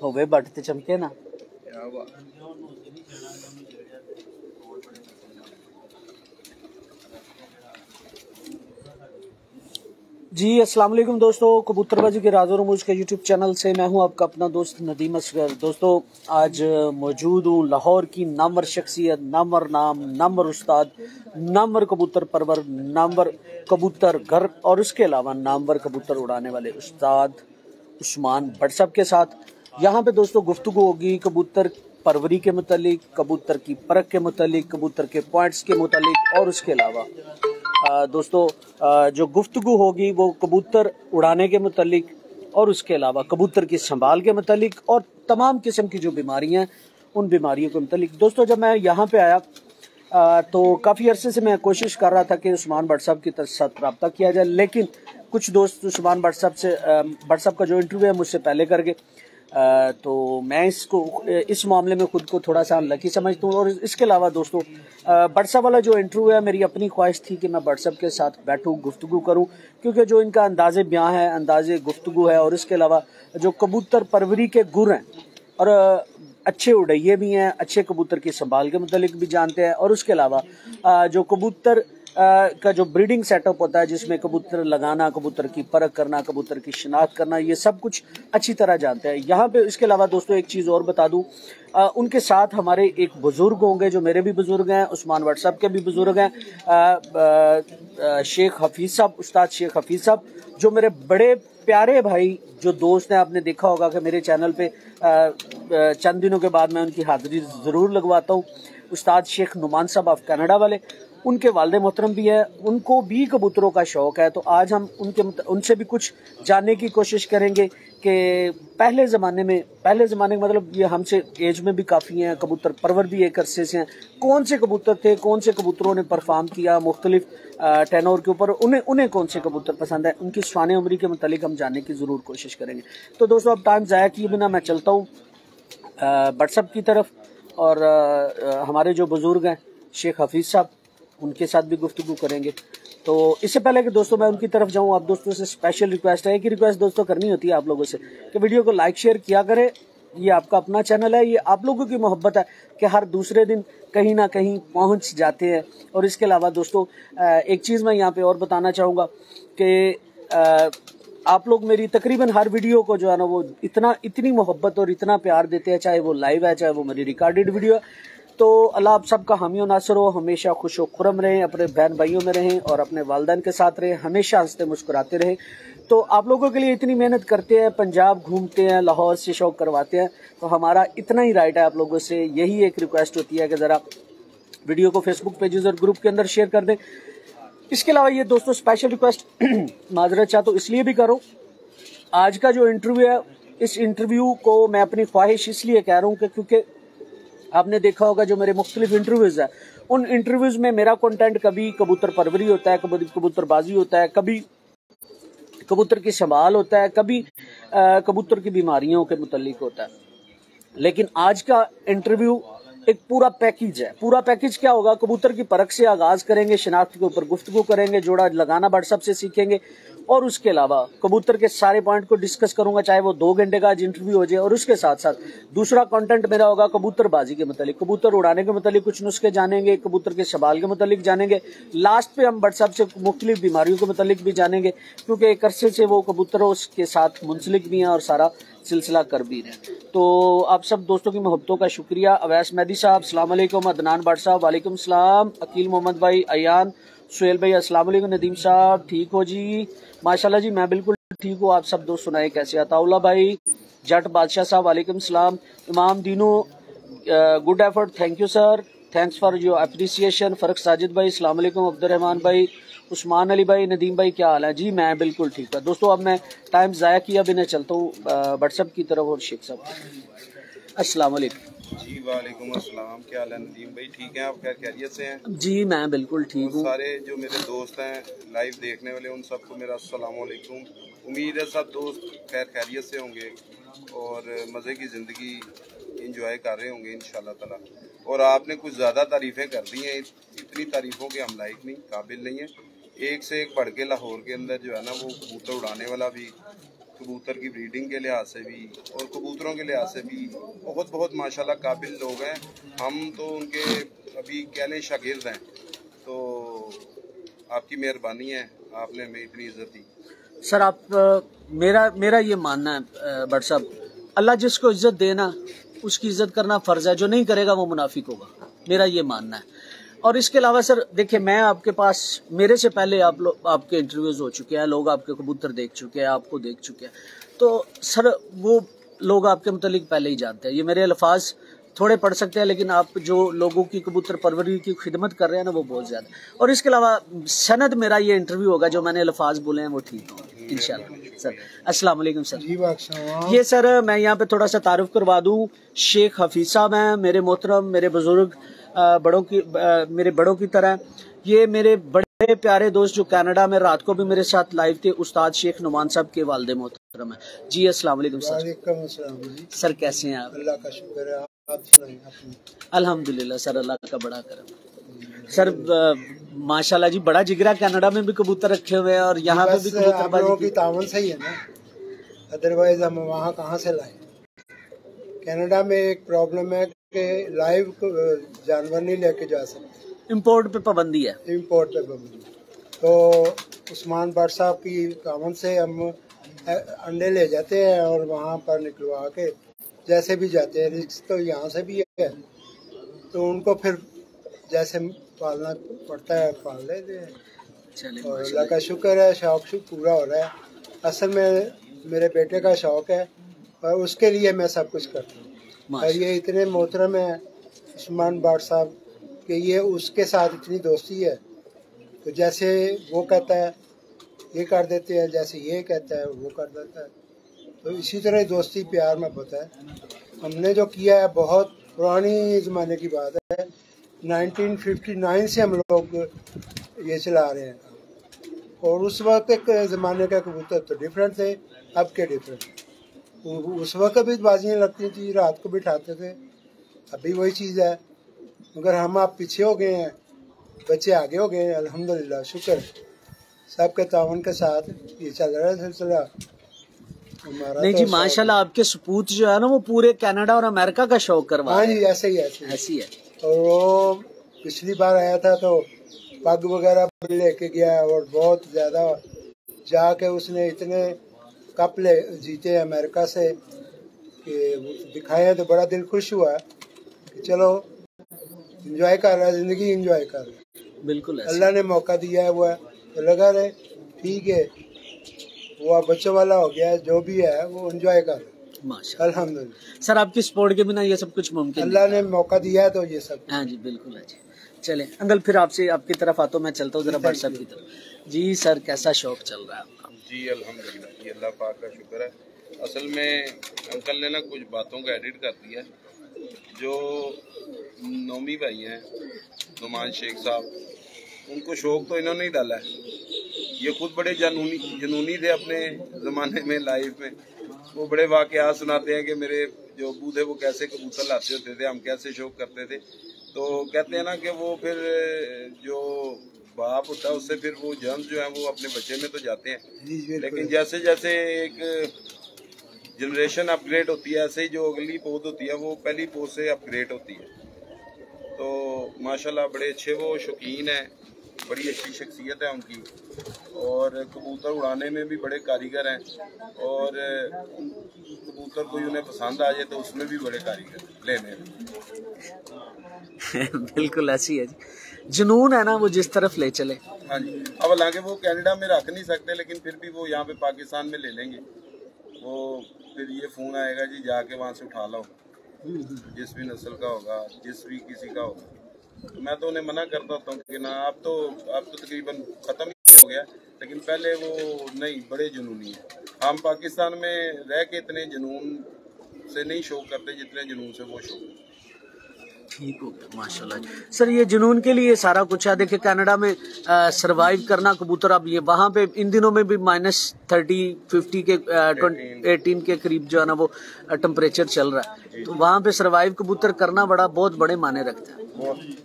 होवे बट ते चमके ना। जी अस्सलाम वालेकुम दोस्तों, कबूतरबाजी के राज़ो रमूज़ के यूट्यूब चैनल से मैं हूं आपका अपना दोस्त नदीम असगर। दोस्तों आज मौजूद हूं लाहौर की नामवर शख्सियत, नामवर नाम, नामवर उस्ताद, नामवर कबूतर परवर, नामवर कबूतर घर और उसके अलावा नामवर कबूतर उड़ाने वाले उस्ताद उस्मान भट्ट साहब के साथ। यहाँ पे दोस्तों गुफ्तगू होगी कबूतर परवरी के मुतालिक, कबूतर की परख के मुतालिक, कबूतर के पॉइंट्स के मुतालिक और उसके अलावा दोस्तों जो गुफ्तगू होगी वो कबूतर उड़ाने के मुतालिक और उसके अलावा कबूतर की संभाल के मुतालिक और तमाम किस्म की जो बीमारियां उन बीमारियों के मुतालिक। दोस्तों जब मैं यहाँ पे आया तो काफ़ी अरसे से मैं कोशिश कर रहा था कि उस्मान भट्ट साहब के साथ रब्ता किया जाए, लेकिन कुछ दोस्त उस्मान भट्ट साहब का जो इंटरव्यू है मुझसे पहले कर गए। तो मैं इस मामले में खुद को थोड़ा सा लकी समझता हूँ। और इसके अलावा दोस्तों भट्ट साहब वाला जो इंटरव्यू है, मेरी अपनी ख्वाहिश थी कि मैं भट्ट साहब के साथ बैठूँ, गुफ्तगू करूँ, क्योंकि जो इनका अंदाज़े बयां है, अंदाज़े गुफ्तगू है और इसके अलावा जो कबूतर परवरी के गुर हैं और अच्छे उड़ैये भी हैं, अच्छे कबूतर की संभाल के मुतालिक भी जानते हैं और उसके अलावा जो कबूतर का जो ब्रीडिंग सेटअप होता है जिसमें कबूतर लगाना, कबूतर की परख करना, कबूतर की शिनाख्त करना, ये सब कुछ अच्छी तरह जानते हैं यहाँ पे। इसके अलावा दोस्तों एक चीज़ और बता दूं, उनके साथ हमारे एक बुजुर्ग होंगे जो मेरे भी बुजुर्ग हैं, उस्मान भट्ट साहब के भी बुजुर्ग हैं, शेख हफीज साहब, उस्ताद शेख हफीज साहब, जो मेरे बड़े प्यारे भाई जो दोस्त हैं। आपने देखा होगा कि मेरे चैनल पे चंद दिनों के बाद मैं उनकी हाजिरी ज़रूर लगवाता हूँ। उस्ताद शेख नुमान साहब ऑफ कनाडा वाले, उनके वालिद मोहतरम भी है, उनको भी कबूतरों का शौक़ है। तो आज हम उनसे भी कुछ जानने की कोशिश करेंगे कि पहले ज़माने में मतलब ये हमसे एज में भी काफ़ी हैं, कबूतर परवर भी एक अरसे से हैं, कौन से कबूतर थे, कौन से कबूतरों ने परफॉर्म किया मुख्तलिफ टेनोर के ऊपर, उन्हें कौन से कबूतर पसंद है, उनकी शान उमरी के मुतालिक हम जानने की ज़रूर कोशिश करेंगे। तो दोस्तों अब टाइम ज़ाया किए बिना मैं चलता हूँ भट्ट साहब की तरफ और हमारे जो बुज़ुर्ग हैं शेख हफीज़ साहब, उनके साथ भी गुफ्तगू करेंगे। तो इससे पहले कि दोस्तों मैं उनकी तरफ जाऊं, आप दोस्तों से स्पेशल रिक्वेस्ट है, एक ही रिक्वेस्ट दोस्तों करनी होती है आप लोगों से कि वीडियो को लाइक शेयर किया करें। ये आपका अपना चैनल है, ये आप लोगों की मोहब्बत है कि हर दूसरे दिन कहीं ना कहीं पहुंच जाते हैं। और इसके अलावा दोस्तों एक चीज़ मैं यहाँ पे और बताना चाहूँगा कि आप लोग मेरी तकरीबन हर वीडियो को जो है ना वो इतनी मोहब्बत और इतना प्यार देते हैं, चाहे वो लाइव है चाहे वो मेरी रिकॉर्डेड वीडियो है। तो अल्लाह आप सबका हामी और नासर हो, हमेशा खुश व खुरम रहें, अपने बहन भाइयों में रहें और अपने वालिदैन के साथ रहें, हमेशा हंसते मुस्कुराते रहें। तो आप लोगों के लिए इतनी मेहनत करते हैं, पंजाब घूमते हैं, लाहौर से शौक करवाते हैं, तो हमारा इतना ही राइट है आप लोगों से, यही एक रिक्वेस्ट होती है कि ज़रा वीडियो को फेसबुक पेजेस और ग्रुप के अंदर शेयर कर दें। इसके अलावा ये दोस्तों स्पेशल रिक्वेस्ट माजरत चाह तो इसलिए भी करो, आज का जो इंटरव्यू है, इस इंटरव्यू को मैं अपनी ख्वाहिश इसलिए कह रहा हूँ कि क्योंकि आपने देखा होगा जो मेरे मुख्तलिफ इंटरव्यूज़ है, उन इंटरव्यूज़ में मेरा कंटेंट कभी कबूतर परवरी होता है, कभी कबूतरबाजी होता है, कभी कबूतर की संभाल होता है, कभी कबूतर की बीमारियों के मुतालिक होता है। लेकिन आज का इंटरव्यू एक पूरा पैकेज है। पूरा पैकेज क्या होगा, कबूतर की परख से आगाज करेंगे, शिनाख्त के ऊपर गुफ्तगू करेंगे, जोड़ा लगाना भट्ट साहब से सीखेंगे और उसके अलावा कबूतर के सारे पॉइंट को डिस्कस करूंगा, चाहे वो 2 घंटे का आज इंटरव्यू हो जाए। और उसके साथ साथ दूसरा कंटेंट मेरा होगा कबूतरबाजी के मुतालिक, कबूतर उड़ाने के मुतालिक कुछ नुस्खे जानेंगे, कबूतर के सवाल के मुतालिक जानेंगे। लास्ट पे हम भट्ट साहब से मुख्तलिफ बीमारियों के मुतालिक भी जानेंगे, क्योंकि एक अरसे से वो कबूतरों के साथ मुंसलिक भी हैं और सारा सिलसिला कर भी रहे। तो आप सब दोस्तों की मोहब्बतों का शुक्रिया। अवैस मेहदी साहब अस्सलाम वालेकुम, अदनान भट्ट साहब वालेकुम सलाम, अकील मोहम्मद भाई, अयान सुहेल भाई अस्सलाम वालेकुम, नदीम साहब ठीक हो जी, माशाल्लाह जी मैं बिल्कुल ठीक हूँ, आप सब दोस्त सुनाए कैसे। अताउल्ला भाई, जट बादशाह साहब वालेकुम सलाम, इमाम Dinu good effort, thank you sir, thanks for your appreciation. फर्क साजिद भाई अस्सलाम वालेकुम, अब्दुर्रहमान भाई, उस्मान अली भाई, नदीम भाई क्या हाल है जी, मैं बिल्कुल ठीक है। दोस्तों अब मैं टाइम ज़ाया किया बिना चलता हूँ व्हाट्सएप की तरफ और शेख साहब अस्सलाम वालेकुम जी। वालेकुम अस्सलाम, क्या हाल है नदीम भाई, ठीक हैं आप, क्या खैरियत से हैं जी? मैं बिल्कुल ठीक हूँ। सारे जो मेरे दोस्त हैं लाइव देखने वाले उन सबको मेरा अस्सलाम वालेकुम। उम्मीद है सब दोस्त खैर खैरियत से होंगे और मज़े की ज़िंदगी इंजॉय कर रहे होंगे इंशाल्लाह ताला। और आपने कुछ ज़्यादा तारीफ़ें कर दी हैं, इतनी तारीफ़ों के हम लायक नहीं, काबिल नहीं हैं। एक से एक बढ़ के लाहौर के अंदर जो है ना वो कबूतर उड़ाने वाला भी, कबूतर की ब्रीडिंग के लिहाज से भी और कबूतरों के लिहाज से भी बहुत बहुत माशाल्लाह काबिल लोग हैं। हम तो उनके अभी कह लें शागिर्द हैं। तो आपकी मेहरबानी है, आपने हमें इतनी इज्जत दी। सर आप मेरा ये मानना है भट्ट साहब, अल्लाह जिसको इज्जत देना उसकी इज्जत करना फर्ज है, जो नहीं करेगा वो मुनाफिक होगा, मेरा ये मानना है। और इसके अलावा सर देखिए, मैं आपके पास, मेरे से पहले आपके इंटरव्यूज हो चुके हैं, लोग आपके कबूतर देख चुके हैं, आपको देख चुके हैं, तो सर वो लोग आपके मुतालिक पहले ही जानते हैं। ये मेरे अल्फाज थोड़े पढ़ सकते हैं, लेकिन आप जो लोगों की कबूतर परवरी की खिदमत कर रहे हैं ना, वो बहुत ज्यादा। और इसके अलावा सनद मेरा ये इंटरव्यू होगा, जो मैंने अल्फाज बोले हैं वो ठीक होंगे इंशाल्लाह। सर अस्सलाम वालेकुम सर। जी ये सर मैं यहाँ पे थोड़ा सा तारुफ करवा दूँ, शेख हफीज साहब हैं, मेरे मोहतरम, मेरे बुजुर्ग, मेरे बड़ों की तरह। ये मेरे बड़े प्यारे दोस्त जो कनाडा में रात को भी मेरे साथ लाइव थे, उस्ताद शेख नुमान साहब के वालिद मोहतरम है जी। अस्सलाम वालेकुम सर। वालेकुम अस्सलाम जी। सर कैसे हैं आप? अल्लाह का शुक्र है, आप सुनाइए अपनी। अल्हम्दुलिल्लाह सर, अल्लाह का बड़ा करम। सर माशाल्लाह जी, बड़ा जिगरा, कनाडा में भी कबूतर रखे हुए हैं और यहाँ पे भी कबूतरबाजी की तावन सही है ना, अदरवाइज हम वहाँ कहाँ से लाए। कनाडा में एक प्रॉब्लम है कि लाइव जानवर नहीं लेके जा सकते, इंपोर्ट पे पाबंदी है, इंपोर्ट पे पाबंदी। तो उस्मान भट्ट साहब की तावन से हम अंडे ले जाते हैं और वहाँ पर निकलवा के जैसे भी जाते हैं, रिस्क तो यहाँ से भी है, तो उनको फिर जैसे पालना पड़ता है पाल लेते हैं। और अल्लाह का शुक्र है, शौक पूरा हो रहा है। असल में मेरे बेटे का शौक है और उसके लिए मैं सब कुछ करता हूँ। और ये इतने मोहतरम है उस्मान भट्ट साहब कि ये उसके साथ इतनी दोस्ती है, तो जैसे वो कहता है ये कर देते हैं, जैसे ये कहता है वो कर देता है। तो इसी तरह दोस्ती प्यार मोहब्बत है। हमने जो किया है बहुत पुरानी ज़माने की बात है, 1959 से हम लोग ये चला रहे हैं। और उस वक्त के ज़माने का कबूतर तो डिफरेंट थे, अब के डिफरेंट। उस वक्त भी बाजियाँ लगती थी, रात को बिठाते थे, अभी वही चीज़ है। मगर हम आप पीछे हो गए हैं, बच्चे आगे हो गए हैं, अल्हम्दुलिल्लाह शुक्र। सबके तावन के साथ ये चल रहा है सिलसिला हमारा। नहीं जी माशाल्लाह, आपके सपूत जो है ना वो पूरे कनाडा और अमेरिका का शौक करवा। हाँ जी, ऐसे ही ऐसी है। और वो पिछली बार आया था तो पग वगैरह लेके गया और बहुत ज्यादा जाके उसने इतने कप जीते अमेरिका से कि दिखाए, तो बड़ा दिल खुश हुआ कि चलो एंजॉय कर रहा है, जिंदगी एंजॉय कर रहा है। बिल्कुल अल्लाह ने मौका दिया है, वो है तो लगा रहे, ठीक है, वो बच्चों वाला हो गया है, जो भी है वो एंजॉय कर रहा है माशाल्लाह। अल्हम्दुलिल्लाह। सर आपकी सपोर्ट के बिना ये सब कुछ मुमकिन, अल्लाह ने मौका दिया है तो ये सब। हाँ जी बिल्कुल है जी। चले अंकल, फिर आपसे आपकी तरफ आता हूँ, मैं चलता हूँ जरा भट्ट साहब की तरफ। जी सर, कैसा शौक चल रहा है आपका? जी अल्हम्दुलिल्लाह, ये अल्लाह पाक का शुक्र है। असल में अंकल ने ना कुछ बातों का एडिट कर दिया। जो नोमी भाई हैं नुमान शेख साहब, उनको शौक तो इन्होंने ही डाला है। ये खुद बड़े जनूनी थे अपने ज़माने में, लाइफ में। वो बड़े वाक़यात सुनाते हैं कि मेरे जो अब्बू थे वो कैसे कबूतर लाते होते थे, हम कैसे शौक करते थे। तो कहते हैं ना कि वो फिर जो बाप होता है उससे फिर वो जर्म्स जो हैं वो अपने बच्चे में तो जाते हैं, लेकिन जैसे जैसे एक जनरेशन अपग्रेड होती है, ऐसे ही जो अगली पौध होती है वो पहली पौध से अपग्रेड होती है। तो माशाल्लाह बड़े अच्छे वो शौकीन हैं, बड़ी अच्छी शख्सियत है उनकी, और कबूतर उड़ाने में भी बड़े कारीगर हैं, और कबूतर कोई उन्हें पसंद आ जाए तो उसमें भी बड़े कारीगर लेने में। बिल्कुल ऐसी है जी, जुनून है ना वो जिस तरफ ले चले। हाँ जी, अब हालांकि वो कनाडा में रख नहीं सकते, लेकिन फिर भी वो यहाँ पे पाकिस्तान में ले लेंगे। वो फिर ये फ़ोन आएगा जी जाके वहाँ से उठा लो, जिस भी नस्ल का होगा, जिस भी किसी का होगा। तो मैं तो उन्हें मना करता हूँ कि ना, आप तो तकरीबन ख़त्म ही हो गया, लेकिन पहले वो नहीं, बड़े जुनूनी है। हम पाकिस्तान में रह के इतने जुनून से नहीं शौक करते जितने जुनून से वो शौक। ठीक हो गया माशाल्लाह सर, ये जुनून के लिए सारा कुछ है। देखिए कनाडा में सरवाइव करना कबूतर, अब ये वहाँ पे इन दिनों में भी -30, 50 के 18 के करीब जो है ना वो टेम्परेचर चल रहा है, तो वहाँ पे सरवाइव कबूतर करना बहुत बड़े मायने रखता है।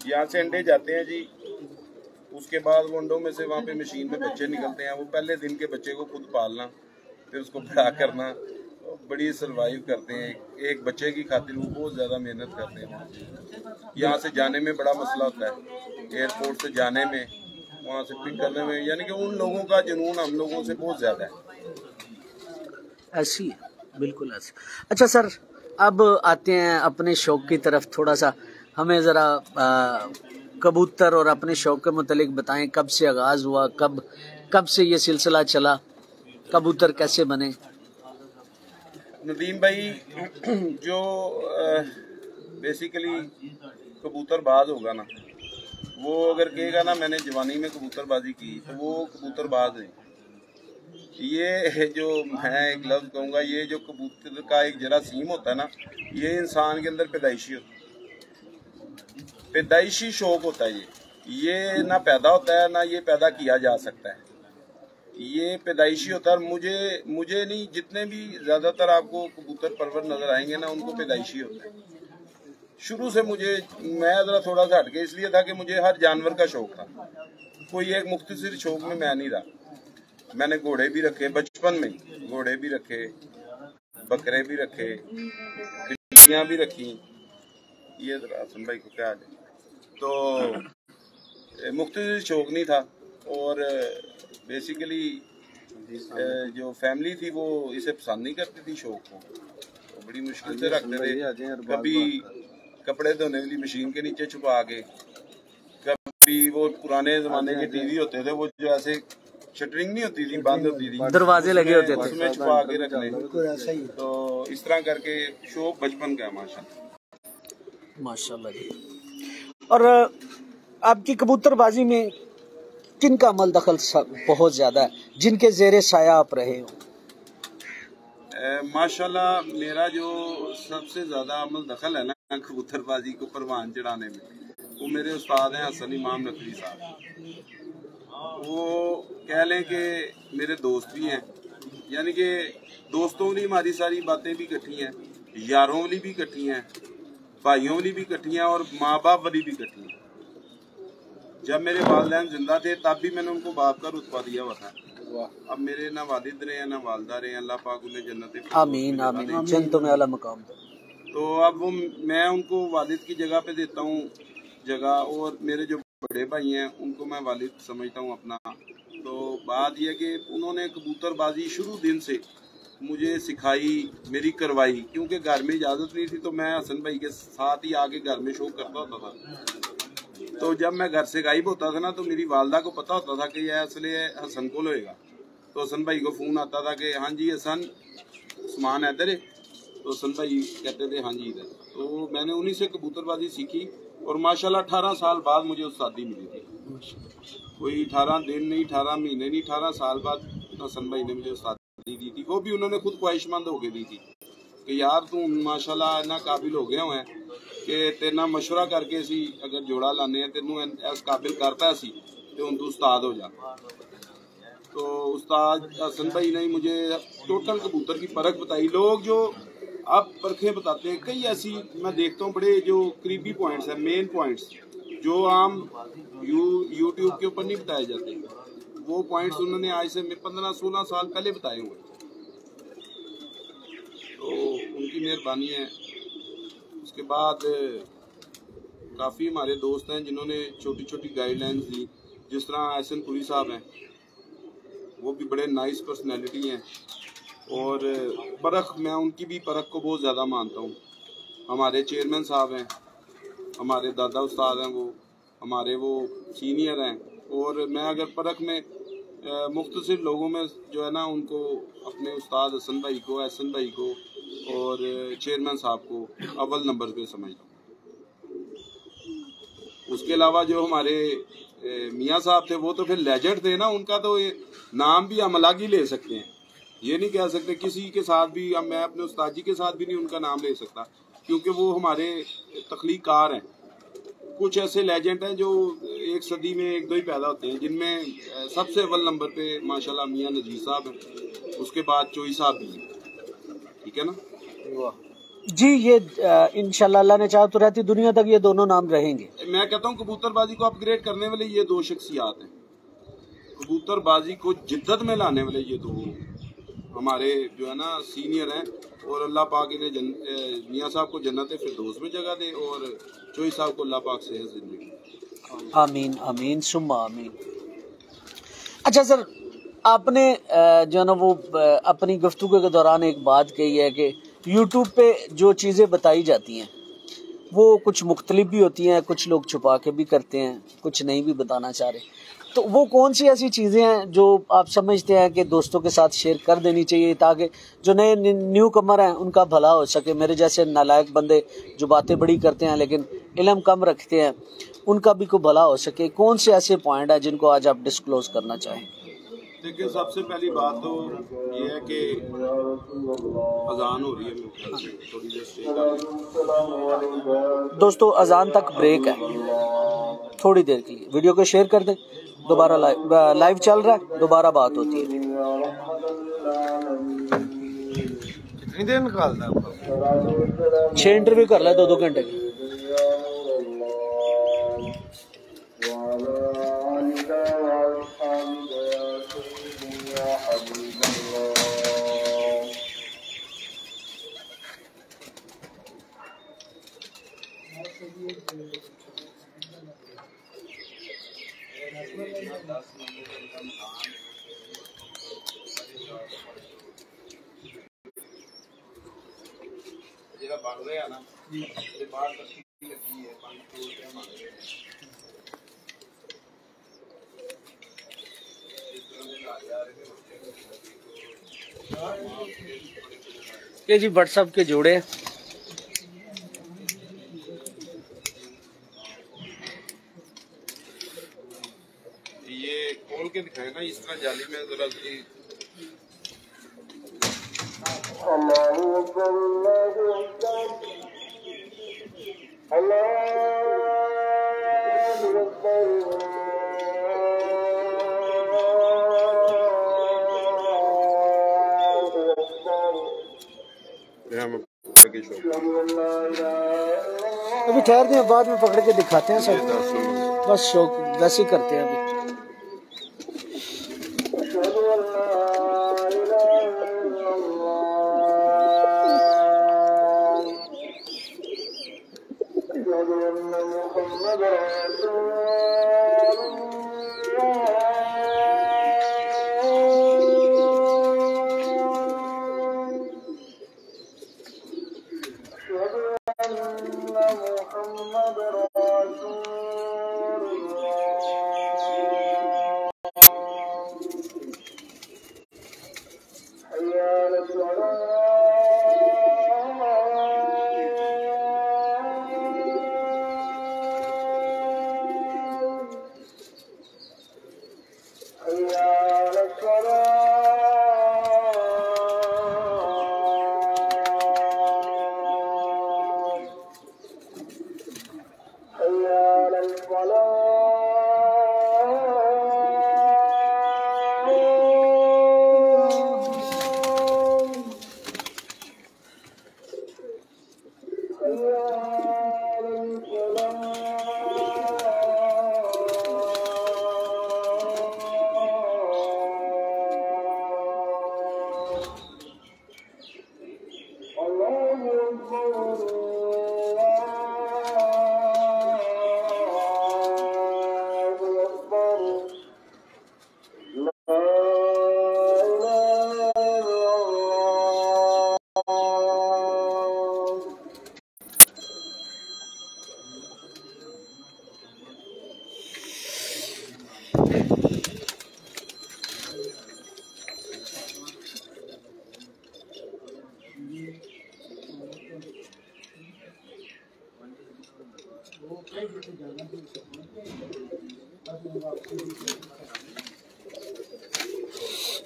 यहाँ से अंडे जाते हैं जी उसके बाद वो अंडों में से वहाँ पे मशीन में बच्चे निकलते हैं। वो पहले दिन के बच्चे को खुद पालना, फिर उसको बड़ा करना, बड़ी सरवाइव करते हैं। एक बच्चे की खातिर वो बहुत ज़्यादा मेहनत करते हैं। यहाँ से जाने में बड़ा मसला होता है, एयरपोर्ट से जाने में, वहाँ से पिक करने में, यानी कि उन लोगों का जुनून हम लोगों से बहुत ज़्यादा है। ऐसी है, बिल्कुल ऐसी। अच्छा सर, अब आते हैं अपने शौक की तरफ। थोड़ा सा हमें ज़रा कबूतर और अपने शौक के मुतालिक बताएं, कब से आगाज़ हुआ, कब से ये सिलसिला चला, कबूतर कैसे बने? नदीम भाई, जो बेसिकली कबूतरबाज होगा ना, वो अगर कहेगा ना मैंने जवानी में कबूतरबाजी की, तो वो कबूतरबाज है। ये जो मैं एक लफ्ज़ कहूँगा, ये जो कबूतर का एक जरासीम होता है ना, ये इंसान के अंदर पैदाइशी होता है, पैदाइशी शौक होता है। ये ना पैदा होता है ना ये पैदा किया जा सकता है, ये पैदाइशी होता है। मुझे नहीं, जितने भी ज़्यादातर आपको कबूतर परवर नज़र आएंगे ना, उनको पैदाइशी होता है। शुरू से मैं ज़रा थोड़ा सा हटके इसलिए था कि मुझे हर जानवर का शौक था, कोई एक मुख्तसर शौक में मैं नहीं रहा। मैंने घोड़े भी रखे बचपन में, घोड़े भी रखे, बकरे भी रखे, बिल्लियाँ भी रखी। ये जरा हसन भाई को क्या है, तो मुख्तसर शौक नहीं था। और बेसिकली जो फैमिली थी वो इसे पसंद नहीं करती थी शौक को, तो बड़ी मुश्किल से रखते थे। कभी कपड़े धोने वाली मशीन के नीचे छुपा के, कभी वो पुराने जमाने के टीवी होते थे, वो जो ऐसे शटरिंग नहीं होती थी, बंद होती थी, दरवाजे लगे होते थे, उसमें छुपा के रखने। तो इस तरह करके शौक बचपन का माशाल्लाह माशाल्लाह जी। और आपकी कबूतरबाजी में किन का अमल दखल बहुत ज्यादा है, जिनके जेरे साया आप रहे हो? माशाल्लाह मेरा जो सबसे ज्यादा अमल दखल है ना कबूतरबाजी को परवान चढ़ाने में, वो मेरे उस्ताद हैं हसन इमाम नकवी साहब। वो कह लें कि मेरे दोस्त भी हैं, यानी कि दोस्तों वाली हमारी सारी बातें भी इकट्ठी हैं, यारों वाली भी इकट्ठी हैं, भाइयों वाली भी इकट्ठी हैं, और माँ बाप वाली भी इकट्ठी हैं। जब मेरे वालिदैन जिंदा थे तब भी मैंने उनको बाप का रुतबा दिया हुआ था। अब मेरे ना वालिद रहे हैं ना वालदा रहे हैं, अल्लाह पाक उन्हें जन्नत आमीन आमीन जन्नतों में आला मकाम दे। तो अब वो मैं उनको वालिद की जगह पे देता हूँ जगह, और मेरे जो बड़े भाई हैं उनको मैं वालिद समझता हूँ अपना। तो बात यह कि उन्होंने कबूतरबाजी शुरू दिन से मुझे सिखाई, मेरी करवाई, क्योंकि घर में इजाज़त नहीं थी, तो मैं हसन भाई के साथ ही आके घर में शौक करता होता था। तो जब मैं घर से गायब होता था ना, तो मेरी वालदा को पता होता था कि यह असले हसन को लोएगा, तो हसन भाई को फ़ोन आता था कि हाँ जी हसन सामान है इधर है, तो हसन भाई कहते थे हाँ जी इधर। तो मैंने उन्हीं से कबूतरबाजी सीखी, और माशाल्लाह 18 साल बाद मुझे उस्तादी मिली थी। कोई 18 दिन नहीं, 18 महीने नहीं, 18 साल बाद हसन भाई ने मुझे उस्तादी दी थी। वो भी उन्होंने खुद ख्वाहिशमंद होके दी थी कि यार तू माशाल्लाह इतना काबिल हो गया है कि तेना मशवरा करके सी अगर जोड़ा लाने हैं तेनू इस काबिल करता सी, तो हुण तू उस्ताद हो जा। तो उस्ताद हसन भाई ने मुझे टोटल कबूतर की परख बताई। लोग जो अब परखें बताते हैं, कई ऐसी मैं देखता हूँ बड़े जो करीबी पॉइंट्स हैं, मेन पॉइंट्स जो आम यूट्यूब के ऊपर नहीं बताए जाते, वो पॉइंट्स उन्होंने आज से 15-16 साल पहले बताए हुए, तो उनकी मेहरबानी है। उसके बाद काफ़ी हमारे दोस्त हैं जिन्होंने छोटी छोटी गाइडलाइंस दी, जिस तरह एहसन पुरी साहब हैं, वो भी बड़े नाइस पर्सनैलिटी हैं, और परख मैं उनकी भी परख को बहुत ज़्यादा मानता हूँ। हमारे चेयरमैन साहब हैं, हमारे दादा उस्ताद हैं, वो हमारे वो सीनियर हैं, और मैं अगर परख में मुख्तसिर लोगों में जो है ना, उनको अपने उस्ताद हसन भाई को, एहसन भाई को और चेयरमैन साहब को अव्वल नंबर पे समझता हूँ। उसके अलावा जो हमारे मियाँ साहब थे, वो तो फिर लेजेंड थे ना, उनका तो नाम भी हम अलग ही ले सकते हैं, ये नहीं कह सकते किसी के साथ भी। अब मैं अपने उस्ताद जी के साथ भी नहीं उनका नाम ले सकता, क्योंकि वो हमारे तख्लीकार हैं। कुछ ऐसे लेजेंड हैं जो एक सदी में एक दो ही पैदा होते हैं, जिनमें सबसे अव्वल नंबर पे माशाल्लाह मियाँ नजीर साहब हैं, उसके बाद चोई साहब भी हैं, ठीक है ना। जी ये इंशाल्लाह अल्लाह ने चाहा तो रहती दुनिया तक ये दोनों नाम रहेंगे। मैं कहता हूँ कबूतरबाजी को अपग्रेड करने वाले ये दो शख्सियात हैं, कबूतरबाजी को जिद्दत में लाने वाले ये दो हमारे जो है ना सीनियर हैं, और अल्लाह पाक इन्हें मियाँ साहब को जन्नत फिरदौस में जगह दे और चोई साहब को अल्लाह पाक सेहत जिंदगी। आमीन आमीन सुम्मा आमीन। अच्छा सर, आपने जो है ना वो अपनी गुफ्तगू के दौरान एक बात कही है कि यूट्यूब पे जो चीज़ें बताई जाती हैं वो कुछ मुख्तलिफ भी होती हैं, कुछ लोग छुपा के भी करते हैं, कुछ नहीं भी बताना चाह रहे। तो वो कौन सी ऐसी चीज़ें हैं जो आप समझते हैं कि दोस्तों के साथ शेयर कर देनी चाहिए ताकि जो नए न्यू कमर हैं उनका भला हो सके? मेरे जैसे नालायक बंदे जो बातें बड़ी करते हैं लेकिन इल्म कम रखते हैं, उनका भी कोई भला हो सके। कौन से ऐसे पॉइंट है जिनको आज आप डिस्क्लोज करना चाहें? देखिए, सबसे पहली बात तो ये है कि अजान हो रही है, थोड़ी देर स्टे कर दोस्तों अजान तक ब्रेक है थोड़ी देर के लिए। वीडियो को शेयर कर दें, दोबारा लाइव चल रहा है, दोबारा बात होती है। कितनी देर निकालता है? 6 इंटरव्यू कर ले 2-2 घंटे की। बढ़ रहे हैं ना, ये बात लगी है 5 रुपये मांग रहे हैं। ये जी व्हाट्सएप के जोड़े ये खोल के दिखाए ना इस तरह जाली में जरा अभी ठहर दें, बाद में पकड़ के दिखाते हैं सब, बस शौक वैसे ही करते हैं अभी।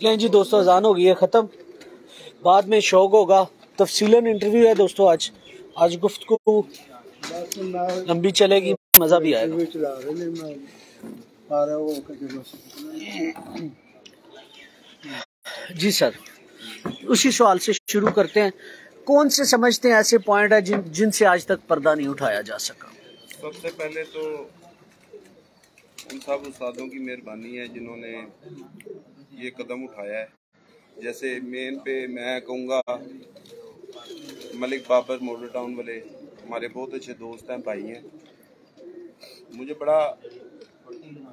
लें जी दोस्तों, अजान हो गई है ख़त्म, बाद में शौक होगा। तफसीलन इंटरव्यू है दोस्तों, आज गुफ्तगू लंबी चलेगी, मज़ा भी आएगा। जी सर, उसी सवाल से शुरू करते हैं। कौन से समझते हैं ऐसे पॉइंट है जिनसे आज तक पर्दा नहीं उठाया जा सका? सबसे पहले तो उन सब उस्तादों की मेहरबानी है जिन्होंने ये कदम उठाया है। जैसे मेन पे मैं कहूँगा मलिक बाबर मॉडल टाउन वाले हमारे बहुत अच्छे दोस्त हैं, भाई हैं। मुझे बड़ा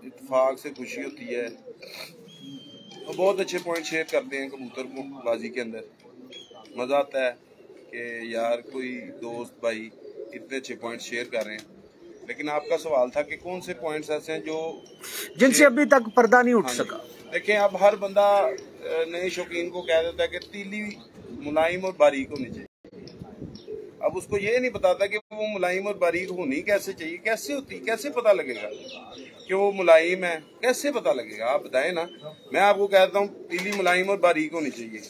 इत्तेफाक से खुशी होती है और बहुत अच्छे पॉइंट शेयर करते हैं कबूतर को बाजी के अंदर। मज़ा आता है कि यार कोई दोस्त भाई इतने अच्छे पॉइंट शेयर कर रहे हैं। लेकिन आपका सवाल था कि कौन से पॉइंट्स ऐसे हैं जो जिनसे अभी तक पर्दा नहीं उठ सका। देखें, अब हर बंदा नए शौकीन को कह देता है कि तीली मुलायम और बारीक होनी चाहिए। अब उसको ये नहीं बताता कि वो मुलायम और बारीक होनी कैसे चाहिए, कैसे होती, कैसे पता लगेगा कि वो मुलायम है, कैसे पता लगेगा? आप बताएं ना। मैं आपको कहता हूँ तीली मुलायम और बारीक होनी चाहिए,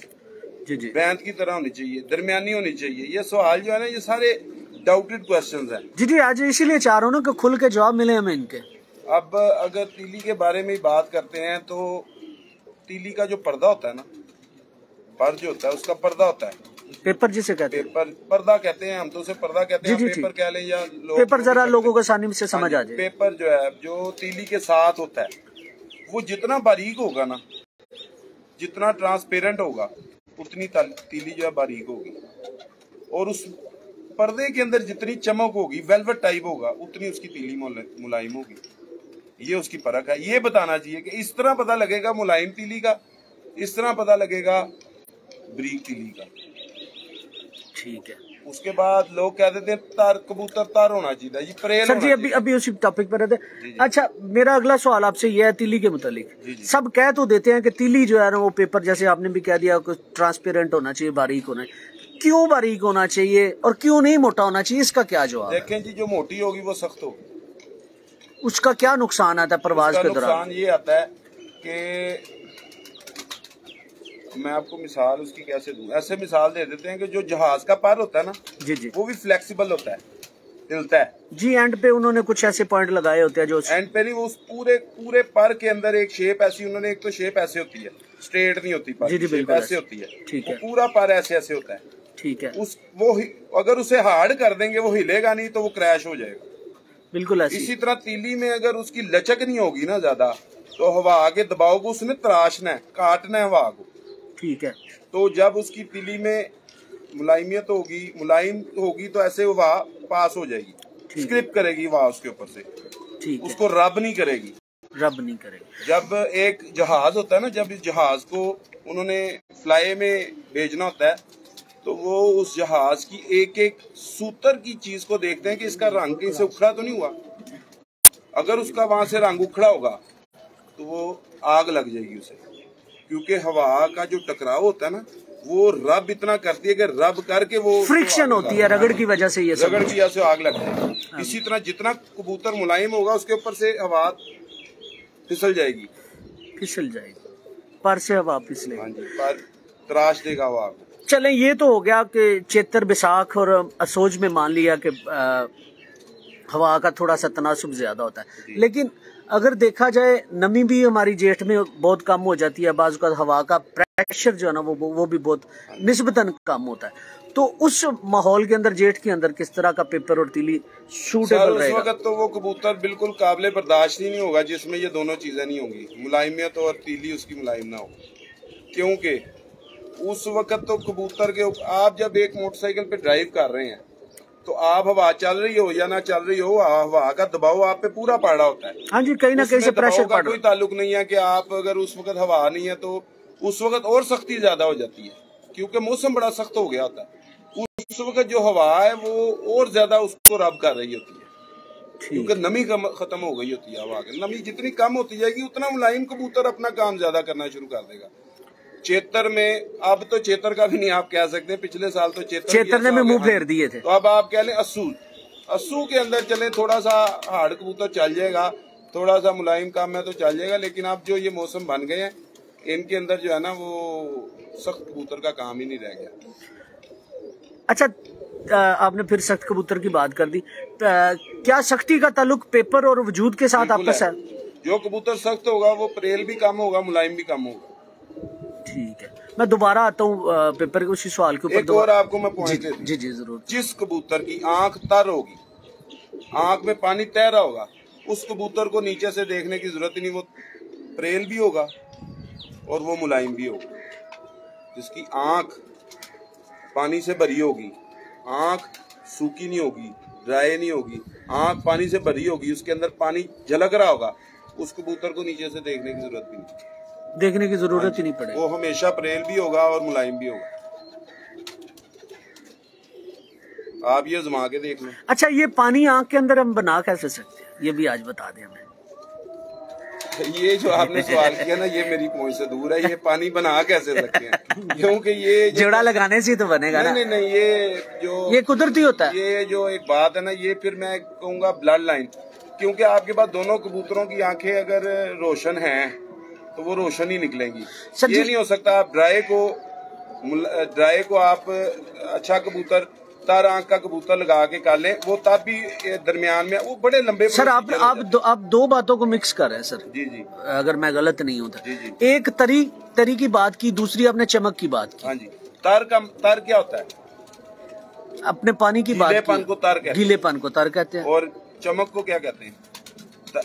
जी जी, बैंत की तरह होनी चाहिए, दरमियानी होनी चाहिए। ये सवाल जो है ना, ये सारे डाउटेड क्वेश्चंस हैं। जी जी, आज इसीलिए चाह रहा हूँ ना कि खुल के जवाब मिले हमें इनके। अब अगर तीली के बारे में बात करते हैं तो तीली का जो पर्दा होता है ना, पर जो होता है उसका पर्दा होता है, पेपर जिसे कहते हैं, पेपर पर्दा कहते हैं, हम तो उसे पर्दा कहते हैं, पेपर कह लें या पेपर, जरा लोगों को आसानी से समझ आ जाए। पेपर जो है जो तीली के साथ होता है वो जितना बारीक होगा ना, जितना ट्रांसपेरेंट होगा, उतनी तीली जो है बारीक होगी। और उस पर्दे के अंदर जितनी चमक होगी, वेलवेट टाइप होगा, उतनी उसकी तीली मुलायम होगी। ये उसकी फर्क है। ये बताना चाहिए कि इस तरह पता लगेगा मुलायम तीली का, इस तरह पता लगेगा बारीक तीली का। ठीक है। उसके बाद लोग कह देते हैं तार, कबूतर तार होना चाहिए जी, परेल सर जी अभी उसी टॉपिक पर रहते। अच्छा, मेरा अगला सवाल आपसे यह है तीली के मुतालिक। सब कह तो देते हैं कि तीली जो है ना वो पेपर, जैसे आपने भी कह दिया, कुछ ट्रांसपेरेंट होना चाहिए, बारीक होना चाहिए। क्यों बारीक होना चाहिए और क्यों नहीं मोटा होना चाहिए, इसका क्या जवाब? देखें जी, जो मोटी होगी वो सख्त होगी। उसका क्या नुकसान आता है परवाज के दौरान? नुकसान ये आता है कि मैं आपको मिसाल उसकी कैसे दूं। ऐसे मिसाल दे देते हैं कि जो जहाज का पर होता है ना, जी जी, वो भी फ्लेक्सिबल होता है, हिलता है जी। एंड पे उन्होंने कुछ ऐसे पॉइंट लगाए होते हैं जो एंड पे नहीं, वो उस पूरे पर के अंदर एक शेप ऐसी उन्होंने, एक तो शेप ऐसे होती है, स्ट्रेट नहीं होती पर, जी जी, बिल्कुल ऐसे होती है। ठीक है। पूरा पर ऐसे ऐसे होता है। ठीक है। वो अगर उसे हार्ड कर देंगे वो हिलेगा नहीं, तो वो क्रैश हो जाएगा। बिल्कुल ऐसी। इसी तरह तीली में अगर उसकी लचक नहीं होगी ना ज्यादा, तो हवा के दबाव को उसने तराशना है, काटना है हवा को। ठीक है। तो जब उसकी तीली में मुलायमियत होगी, मुलायम होगी, तो ऐसे हवा पास हो जाएगी, स्क्रिप करेगी हवा उसके ऊपर से। ठीक है। उसको रब नहीं करेगी, जब एक जहाज होता है ना, जब इस जहाज को उन्होंने फ्लाई में भेजना होता है, तो वो उस जहाज की एक एक सूतर की चीज को देखते हैं कि इसका रंग कहीं से उखड़ा तो नहीं हुआ। अगर उसका वहां से रंग उखड़ा होगा तो वो आग लग जाएगी उसे, क्योंकि हवा का जो टकराव होता है ना, वो रब इतना करती है कि रब करके वो फ्रिक्शन होती है, रगड़ की वजह से, ये रगड़ की वजह से आग लगती है। इसी तरह जितना कबूतर मुलायम होगा उसके ऊपर से हवा फिसल जाएगी, पर से हवा फिसलेगी। हाँ जी, पर तराश देगा हवा। चलें, ये तो हो गया कि चेतर, बैसाख और असोज में मान लिया कि हवा का थोड़ा सा तनासुब ज्यादा होता है। लेकिन अगर देखा जाए, नमी भी हमारी जेठ में बहुत कम हो जाती है, बाज़ का हवा का प्रेशर जो है ना वो भी बहुत निस्बतन कम होता है। तो उस माहौल के अंदर, जेठ के अंदर, किस तरह का पेपर और तीली सूटेबल रहेगा? उस वक्त तो वो कबूतर बिल्कुल काबिल बर्दाश्त ही नहीं होगा जिसमें ये दोनों चीजें नहीं होंगी, मुलायमियत और तीली उसकी मुलायम ना हो। क्योंकि उस वक्त तो कबूतर के, आप जब एक मोटरसाइकिल पे ड्राइव कर रहे हैं तो आप हवा चल रही हो या ना चल रही हो, हवा का दबाव आप पे पूरा पड़ रहा होता है। हाँ जी, कहीं ना कहीं से प्रेशर का कोई ताल्लुक नहीं है कि आप अगर उस वक्त हवा नहीं है तो उस वक्त और सख्ती ज्यादा हो जाती है, क्योंकि मौसम बड़ा सख्त हो गया होता है। उस वक्त जो हवा है वो और ज्यादा उसको रब कर रही होती है, क्योंकि नमी खत्म हो गई होती है। हवा की नमी जितनी कम होती जाएगी उतना मुलायम कबूतर अपना काम ज्यादा करना शुरू कर देगा। चेतर में, अब तो चेतर का भी नहीं आप कह सकते, पिछले साल तो चेतर ने भी मुंह फेर दिए थे। तो अब आप कह लें अस्सू के अंदर चले, थोड़ा सा हार्ड कबूतर चल जाएगा, थोड़ा सा मुलायम काम है तो चल जाएगा। लेकिन अब जो ये मौसम बन गए हैं, इनके अंदर जो है ना वो सख्त कबूतर का काम ही नहीं रह गया। अच्छा, आपने फिर सख्त कबूतर की बात कर दी। क्या सख्ती का ताल्लुक पेपर और वजूद के साथ आपस है? जो कबूतर सख्त होगा वो परेल भी कम होगा, मुलायम भी कम होगा। ठीक है। मैं दोबारा आता हूँ पेपर के उसी सवाल के ऊपर। एक और आपको मैं पॉइंट देता हूं। जी जी जरूर। जिस कबूतर की आंख तर होगी, आंख में पानी तैर रहा होगा, उस कबूतर को नीचे से देखने की जरूरत ही नहीं। वो प्रेल भी होगा और वो मुलायम भी होगा। जिसकी आंख पानी से भरी होगी, आंख सूखी नहीं होगी, ड्राई नहीं होगी, आंख पानी से भरी होगी, उसके अंदर पानी झलक रहा होगा, उस कबूतर को नीचे से देखने की जरूरत भी नहीं, देखने की जरूरत ही नहीं पड़ेगी। वो हमेशा प्रेल भी होगा और मुलायम भी होगा। आप ये आजमा के देख लें। अच्छा, ये पानी आंख के अंदर हम बना कैसे सकते हैं, ये भी आज बता दें हमें। ये जो आपने सवाल किया ना, ये मेरी पहुंच से दूर है। ये पानी बना कैसे सकते हैं, क्योंकि ये जोड़ा लगाने से ही तो बनेगा ना। नहीं, ये कुदरती होता है। ये जो एक बात है ना, ये फिर मैं कहूँगा ब्लड लाइन, क्योंकि आपके पास दोनों कबूतरों की आंखें अगर रोशन हैं तो वो रोशन ही निकलेंगी। ये नहीं हो सकता आप ड्राई को आप अच्छा कबूतर तर आंख का कबूतर लगा के कर लें, वो तब भी दरमियान में वो बड़े लंबे। सर आप दो बातों को मिक्स कर रहे हैं सर। जी जी, अगर मैं गलत नहीं हूँ तो। जी। एक तरी की बात की, दूसरी आपने चमक की बात की। हाँ जी। तर क्या होता है? अपने पानी की बात गीलेपन को तर कहते हैं। गीलेपन को तर कहते हैं। और चमक को क्या कहते हैं?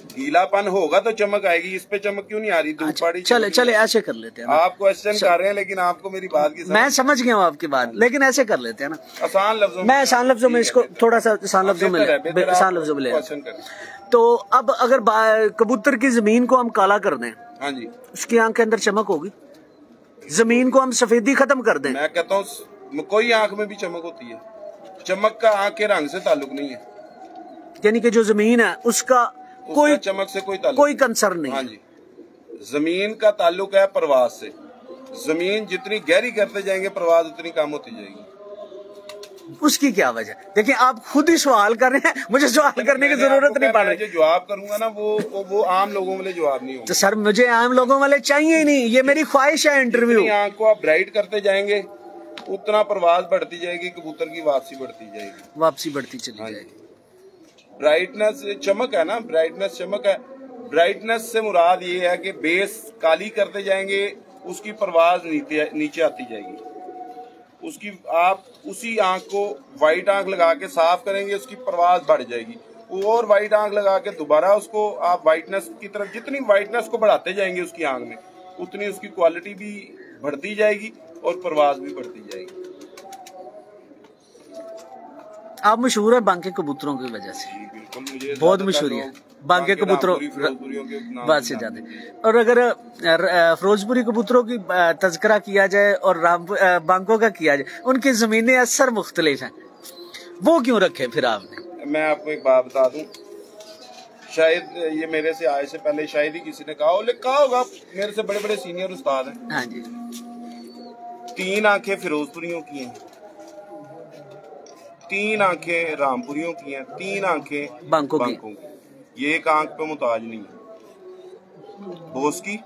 गीलापन होगा तो चमक आएगी। इस पे चमक क्यों नहीं आ रही? अच्छा, चले ऐसे कर लेते हैं ना। आप क्वेश्चन कर रहे हैं लेकिन आपको मेरी बात की मैं समझ गया हूँ आपकी बात, लेकिन ऐसे कर लेते हैं ना आसान लफ्जों। मैं आसान लफ्जों में इसको थोड़ा सा आसान लफ्जों में ले। तो अब अगर कबूतर की जमीन को हम काला कर दें, हाँ जी, उसकी आंख के अंदर चमक होगी। जमीन को हम सफेदी खत्म कर दें, मैं कहता हूँ कोई आंख में भी चमक होती है। चमक का आंख के रंग से ताल्लुक नहीं है, यानी कि जो जमीन है उसका कोई चमक से कोई कंसर्न नहीं। हाँ जी, जमीन का ताल्लुक है प्रवास से। जमीन जितनी गहरी करते जाएंगे प्रवास उतनी कम होती जाएगी। उसकी क्या वजह? देखिए आप खुद ही सवाल कर रहे हैं, मुझे सवाल करने की जरूरत नहीं पड़ रही। जो जवाब करूंगा ना वो आम लोगों वाले जवाब नहीं होंगे। तो सर मुझे आम लोगों वाले चाहिए ही नहीं, ये मेरी ख्वाहिश है। इंटरव्यू आंख को आप ब्राइट करते जाएंगे उतना प्रवास बढ़ती जाएगी, कबूतर की वापसी बढ़ती जाएगी, वापसी बढ़ती चली जाएगी। ब्राइटनेस चमक है ना, ब्राइटनेस चमक है। ब्राइटनेस से मुराद ये है कि बेस काली करते जाएंगे, उसकी परवाज नीचे आती जाएगी। उसकी आप उसी आंख को व्हाइट आंख लगा के साफ करेंगे, उसकी परवाज बढ़ जाएगी। और व्हाइट आंख लगा के दोबारा उसको आप व्हाइटनेस की तरफ, जितनी व्हाइटनेस को बढ़ाते जाएंगे उसकी आंख में, उतनी उसकी क्वालिटी भी बढ़ती जाएगी और परवाज भी बढ़ती जाएगी। आप मशहूर है बांके कबूतरों की वजह से। बिल्कुल, मुझे बहुत मशहूरी है बांके कबूतरों बात से ज्यादा। और अगर फिरोजपुरी कबूतरों की तज़किरा किया जाए और बांकों का किया जाए, उनकी जमीनें असर मुख्तलिफ हैं, वो क्यों रखे फिर आपने? मैं आपको एक बात बता दूं, शायद ये मेरे से आए से पहले शायद ही किसी ने कहा होगा, मेरे से बड़े बड़े सीनियर उस्ताद हैं। हाँ जी। 3 आंखें फिरोजपुरियों की हैं, 3 आंखें रामपुरियों की हैं, 3 आंखें बांकों की। ये एक आंख पे मुताज नहीं है। बोस की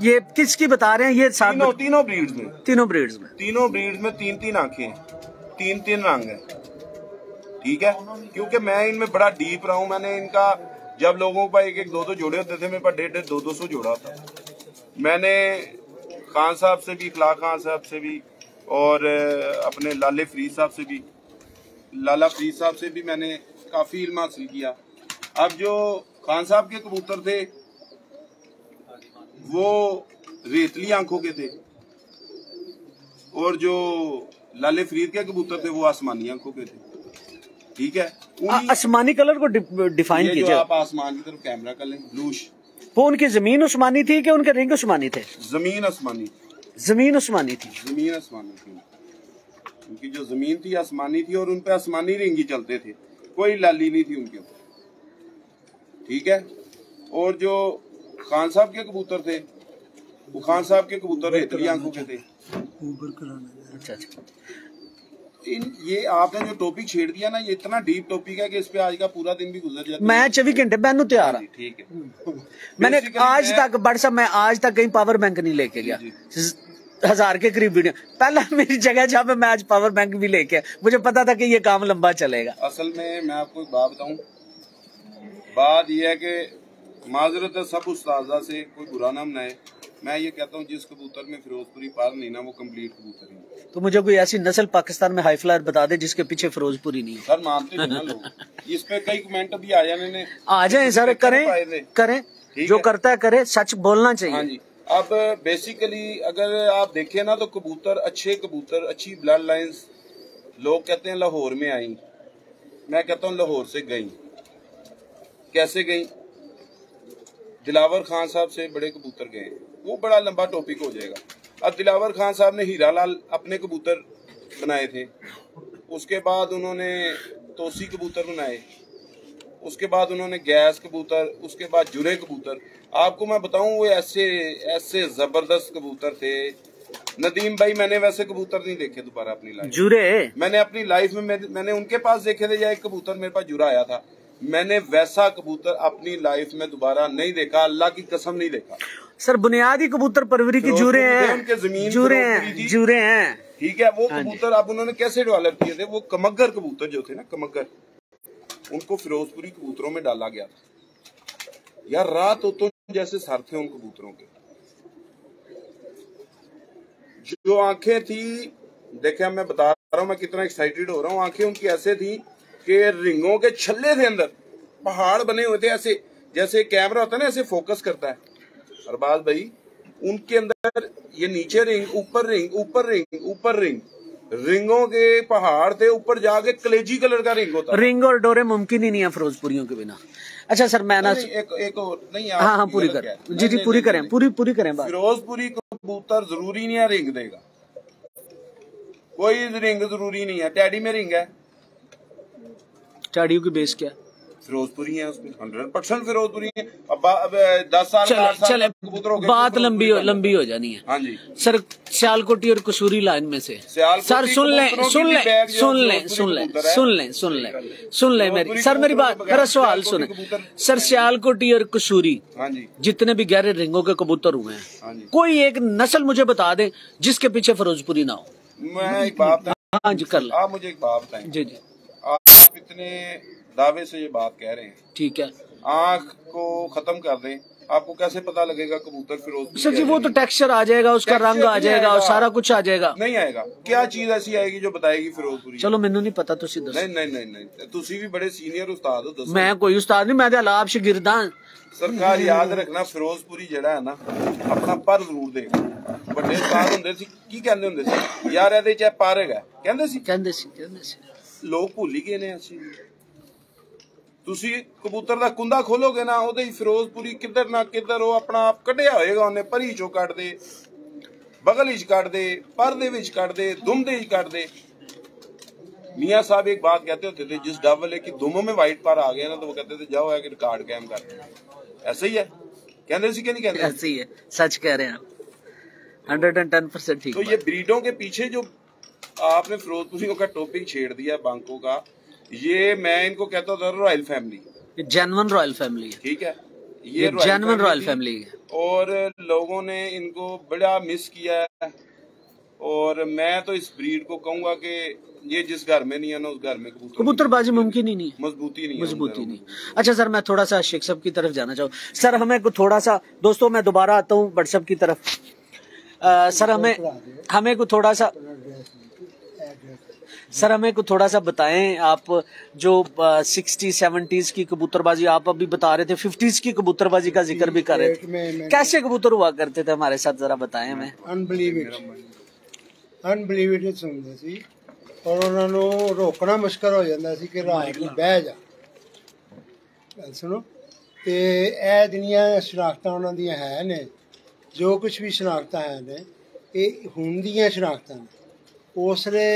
ये किसकी बता रहे हैं? ये तीनों ब्रीड्स में, तीनों ब्रीड्स में 3-3 आंखें हैं, 3-3 रंग है। ठीक है, क्योंकि मैं इनमें बड़ा डीप रहा हूं। मैंने इनका जब लोगों के पास 1-1, 2-2 जोड़े होते थे, मेरे पास 150, 200 जोड़ा था। मैंने खान साहब से भी, इखलाक खान साहब से भी, और अपने लाला फरीद साहब से भी मैंने काफी इल्म हासिल किया। अब जो खान साहब के कबूतर थे वो रेतली आंखों के थे, और जो लाले फरीद के कबूतर थे वो आसमानी आंखों के थे। ठीक है, आसमानी कलर को डिफाइन कीजिए। आप आसमान की तरफ कैमरा कर लें, ब्लूश। वो उनकी जमीन उस्मानी थी कि उनके रिंग उस्मानी थे? जमीन आसमानी थी। उनकी जो जमीन थी आसमानी थी और उनपे आसमानी रिंग ही चलते थे, कोई लाली नहीं थी उनके ऊपर। ठीक है, और जो खान साहब के कबूतर थे वो खान साहब के कबूतर रेतली आंखों के थे। अच्छा। ये आपने जो टॉपिक छेड़ दिया ना, ये इतना डीप टॉपिक है कि इस पे आज का पूरा दिन भी गुजर जाता है। मैं 24 घंटे बहनू तैयार हूँ। ठीक है, मैंने आज तक बट साहब, मैं आज तक कहीं पावर बैंक नहीं लेके गया। 1000 के करीब वीडियो, पहला मेरी जगह जहाँ पे मैं आज पावर बैंक भी लेके, मुझे पता था कि ये काम लंबा चलेगा। असल में मैं आपको एक बात बताऊं, बात यह है कि माजरत सब उस्तादा से, कोई बुरा ना मनाए, मैं ये कहता हूँ जिस कबूतर में फिरोजपुरी पार नहीं ना वो कंप्लीट कबूतर ही। तो मुझे कोई ऐसी नस्ल पाकिस्तान में हाई फ्लायर बता दे जिसके पीछे फिरोजपुरी नहीं है। सर मानते नहीं ना लोग। इस पे कई कमेंट भी आ जाने आ जाए सर, करें जो करता है करे, सच बोलना चाहिए। हाँ जी। अब बेसिकली अगर आप देखें ना तो कबूतर, अच्छी ब्लड लाइंस, लोग कहते हैं लाहौर में आई, मैं कहता हूँ लाहौर से गई। कैसे गई? दिलावर खान साहब से बड़े कबूतर गए, वो बड़ा लंबा टॉपिक हो जाएगा। अब दिलावर खान साहब ने हीरा लाल अपने कबूतर बनाए थे, उसके बाद उन्होंने तोसी कबूतर बनाए, उसके बाद उन्होंने गैस कबूतर, उसके बाद जुरे कबूतर। आपको मैं बताऊं वो ऐसे जबरदस्त कबूतर थे। नदीम भाई, मैंने वैसे कबूतर नहीं देखे दोबारा अपनी लाइफ। जुरे मैंने अपनी लाइफ में मैंने उनके पास देखे थे, या एक कबूतर मेरे पास जुरा आया था, मैंने वैसा कबूतर अपनी लाइफ में दोबारा नहीं देखा, अल्लाह की कसम नहीं देखा। सर बुनियादी कबूतर परवरी की जुरे हैं, उनके जमीन जुरे हैं, ठीक है। वो कबूतर अब उन्होंने कैसे डेवलप किए थे? वो कमगर कबूतर जो थे ना, कमगर, उनको फिरोजपुरी कबूतरों में डाला गया था। यार रात तो जैसे सर थे उन कबूतरों के, जो आंखें थी, देखे मैं बता रहा हूँ मैं कितना एक्साइटेड हो रहा हूँ। आंखें उनकी ऐसे थी कि रिंगों के छल्ले थे, अंदर पहाड़ बने हुए थे, ऐसे जैसे कैमरा होता है ना, ऐसे फोकस करता है। अरबाज भाई, उनके अंदर ये नीचे रिंग, ऊपर रिंग, ऊपर रिंग, ऊपर रिंग, रिंगों के पहाड़ थे, ऊपर जाके कलेजी कलर का रिंग होता। रिंग और डोरे मुमकिन ही नहीं है फिरोजपुरियों के बिना। अच्छा सर, मैं ना एक नहीं, हाँ पूरी करें जी, पूरी करें, पूरी करें बात। फिरोजपुरी कबूतर जरूरी नहीं है रिंग देगा, कोई रिंग जरूरी नहीं है। टैडी में रिंग है, टैडियों की बेस क्या है? फिरोजपुरी है, उसमें 100% फिरोजपुरी है। अब 10 साल चले बात लंबी हो जानी है। हाँ जी सर, सियालकोटी और कसूरी लाइन में से सर सुन ले मेरी बात, मेरा सवाल सुने सर। सियालकोटी और कसूरी, हाँ जी, जितने भी गहरे रिंगों के कबूतर हुए हैं, हाँ जी, कोई एक नस्ल मुझे बता दे जिसके पीछे फिरोजपुरी ना हो। मैं एक बात, हाँ जी कर ले, आप मुझे एक बात बताएं। जी जी, आप इतने दावे से ये बात कह रहे हैं, ठीक है, आंख को खत्म कर दें, आपको कैसे पता लगेगा कबूतर फिरोजपुरी? सर जी वो तो टेक्सचर आ जाएगा, उसका रंग आ जाएगा और सारा कुछ आ जाएगा। नहीं आएगा, क्या चीज ऐसी आएगी जो बताएगी फिरोजपुरी? चलो मैनू नहीं पता, तुसी दसो। नहीं, तुसी भी बड़े सीनियर उस्ताद हो, दसो। मैं कोई उस्ताद नहीं, मैं तो अलाप शागिर्द हां। सरकार याद रखना, फिरोजपुरी जेड़ा है ना, अपना पर जरूर देगा। बड़े उस्ताद हुंदे सी, की कहंदे हुंदे सी, यार ਇਹਦੇ ਚ ਪਰ ਹੈਗਾ, ਕਹਿੰਦੇ ਸੀ। लोग भुल ही गए ने ऐसी। ਤੁਸੀਂ कबूतर ਦਾ ਕੁੰਦਾ ਖੋਲੋਗੇ ਨਾ, ਉਹਦੇ ਹੀ ਫਿਰੋਜ਼ਪੁਰੀ ਕਿੱਧਰ ਨਾ ਕਿੱਧਰ ਉਹ ਆਪਣਾ ਆਪ ਕੱਢਿਆ ਹੋਏਗਾ, ਉਹਨੇ ਪਰੀ ਚੋਂ ਕੱਢ ਦੇ, बगल ਵਿੱਚ ਕੱਢ ਦੇ, पर ਦੇ ਵਿੱਚ ਕੱਢ ਦੇ, दुम ਦੇ ਵਿੱਚ ਕੱਢ ਦੇ। मियाँ साहब एक बात कहते होते थे, जिस डबल की दुमों में व्हाइट पर आ गया ना, तो वो कहते थे जाओ है कि रिकॉर्ड कैम कर। ऐसे ही है, कहते सी कि नहीं कहते? ऐसे ही है, सच कह रहे हैं, 110% ठीक। तो ये ब्रीडों के पीछे जो आपने फिरोजपुरियों का टॉपिक छेड़ दिया, बांकों का, ये मैं इनको कहता था royal family, genuine royal family है, ठीक है, ये जेन्युइन रॉयल फैमिली है, और लोगों ने इनको बड़ा मिस किया है। और मैं तो इस ब्रीड को कहूंगा कि ये जिस घर में नहीं है ना, उस घर में कबूतरबाजी मुमकिन ही नहीं है, मजबूती नहीं। अच्छा सर, मैं थोड़ा सा शेख साहब की तरफ जाना चाहूँ। सर हमें को थोड़ा सा, दोस्तों मैं दोबारा आता हूँ व्हाट्सएप की तरफ। सर हमें को थोड़ा सा बताएं आप, जो 60-70s की कबूतरबाजी आप अभी बता रहे थे, 50s की कबूतरबाजी का जिक्र भी कर रहे थे, कैसे कबूतर हुआ करते थे हमारे साथ, जरा बताएं हमें। ਅਨਬਲੀਵੇਟਡ ਸੁਣਦੇ ਸੀ, ਔਰ ਉਹਨਾਂ ਨੂੰ ਰੋਕਣਾ ਮੁਸ਼ਕਲ ਹੋ ਜਾਂਦਾ ਸੀ ਕਿ ਰਾਤ ਨੂੰ ਬਹਿ ਜਾ। ਗੱਲ ਸੁਣੋ, ਤੇ ਇਹ ਜਿਹੜੀਆਂ ਸ਼ਨਾਖਤਾਂ ਉਹਨਾਂ ਦੀਆਂ ਹੈ ਨੇ, ਜੋ ਕੁਝ ਵੀ ਸ਼ਨਾਖਤਾਂ ਹੈ ਨੇ, ਇਹ ਹੁਣ ਦੀਆਂ ਸ਼ਨਾਖਤਾਂ ਨੇ। ਉਸਲੇ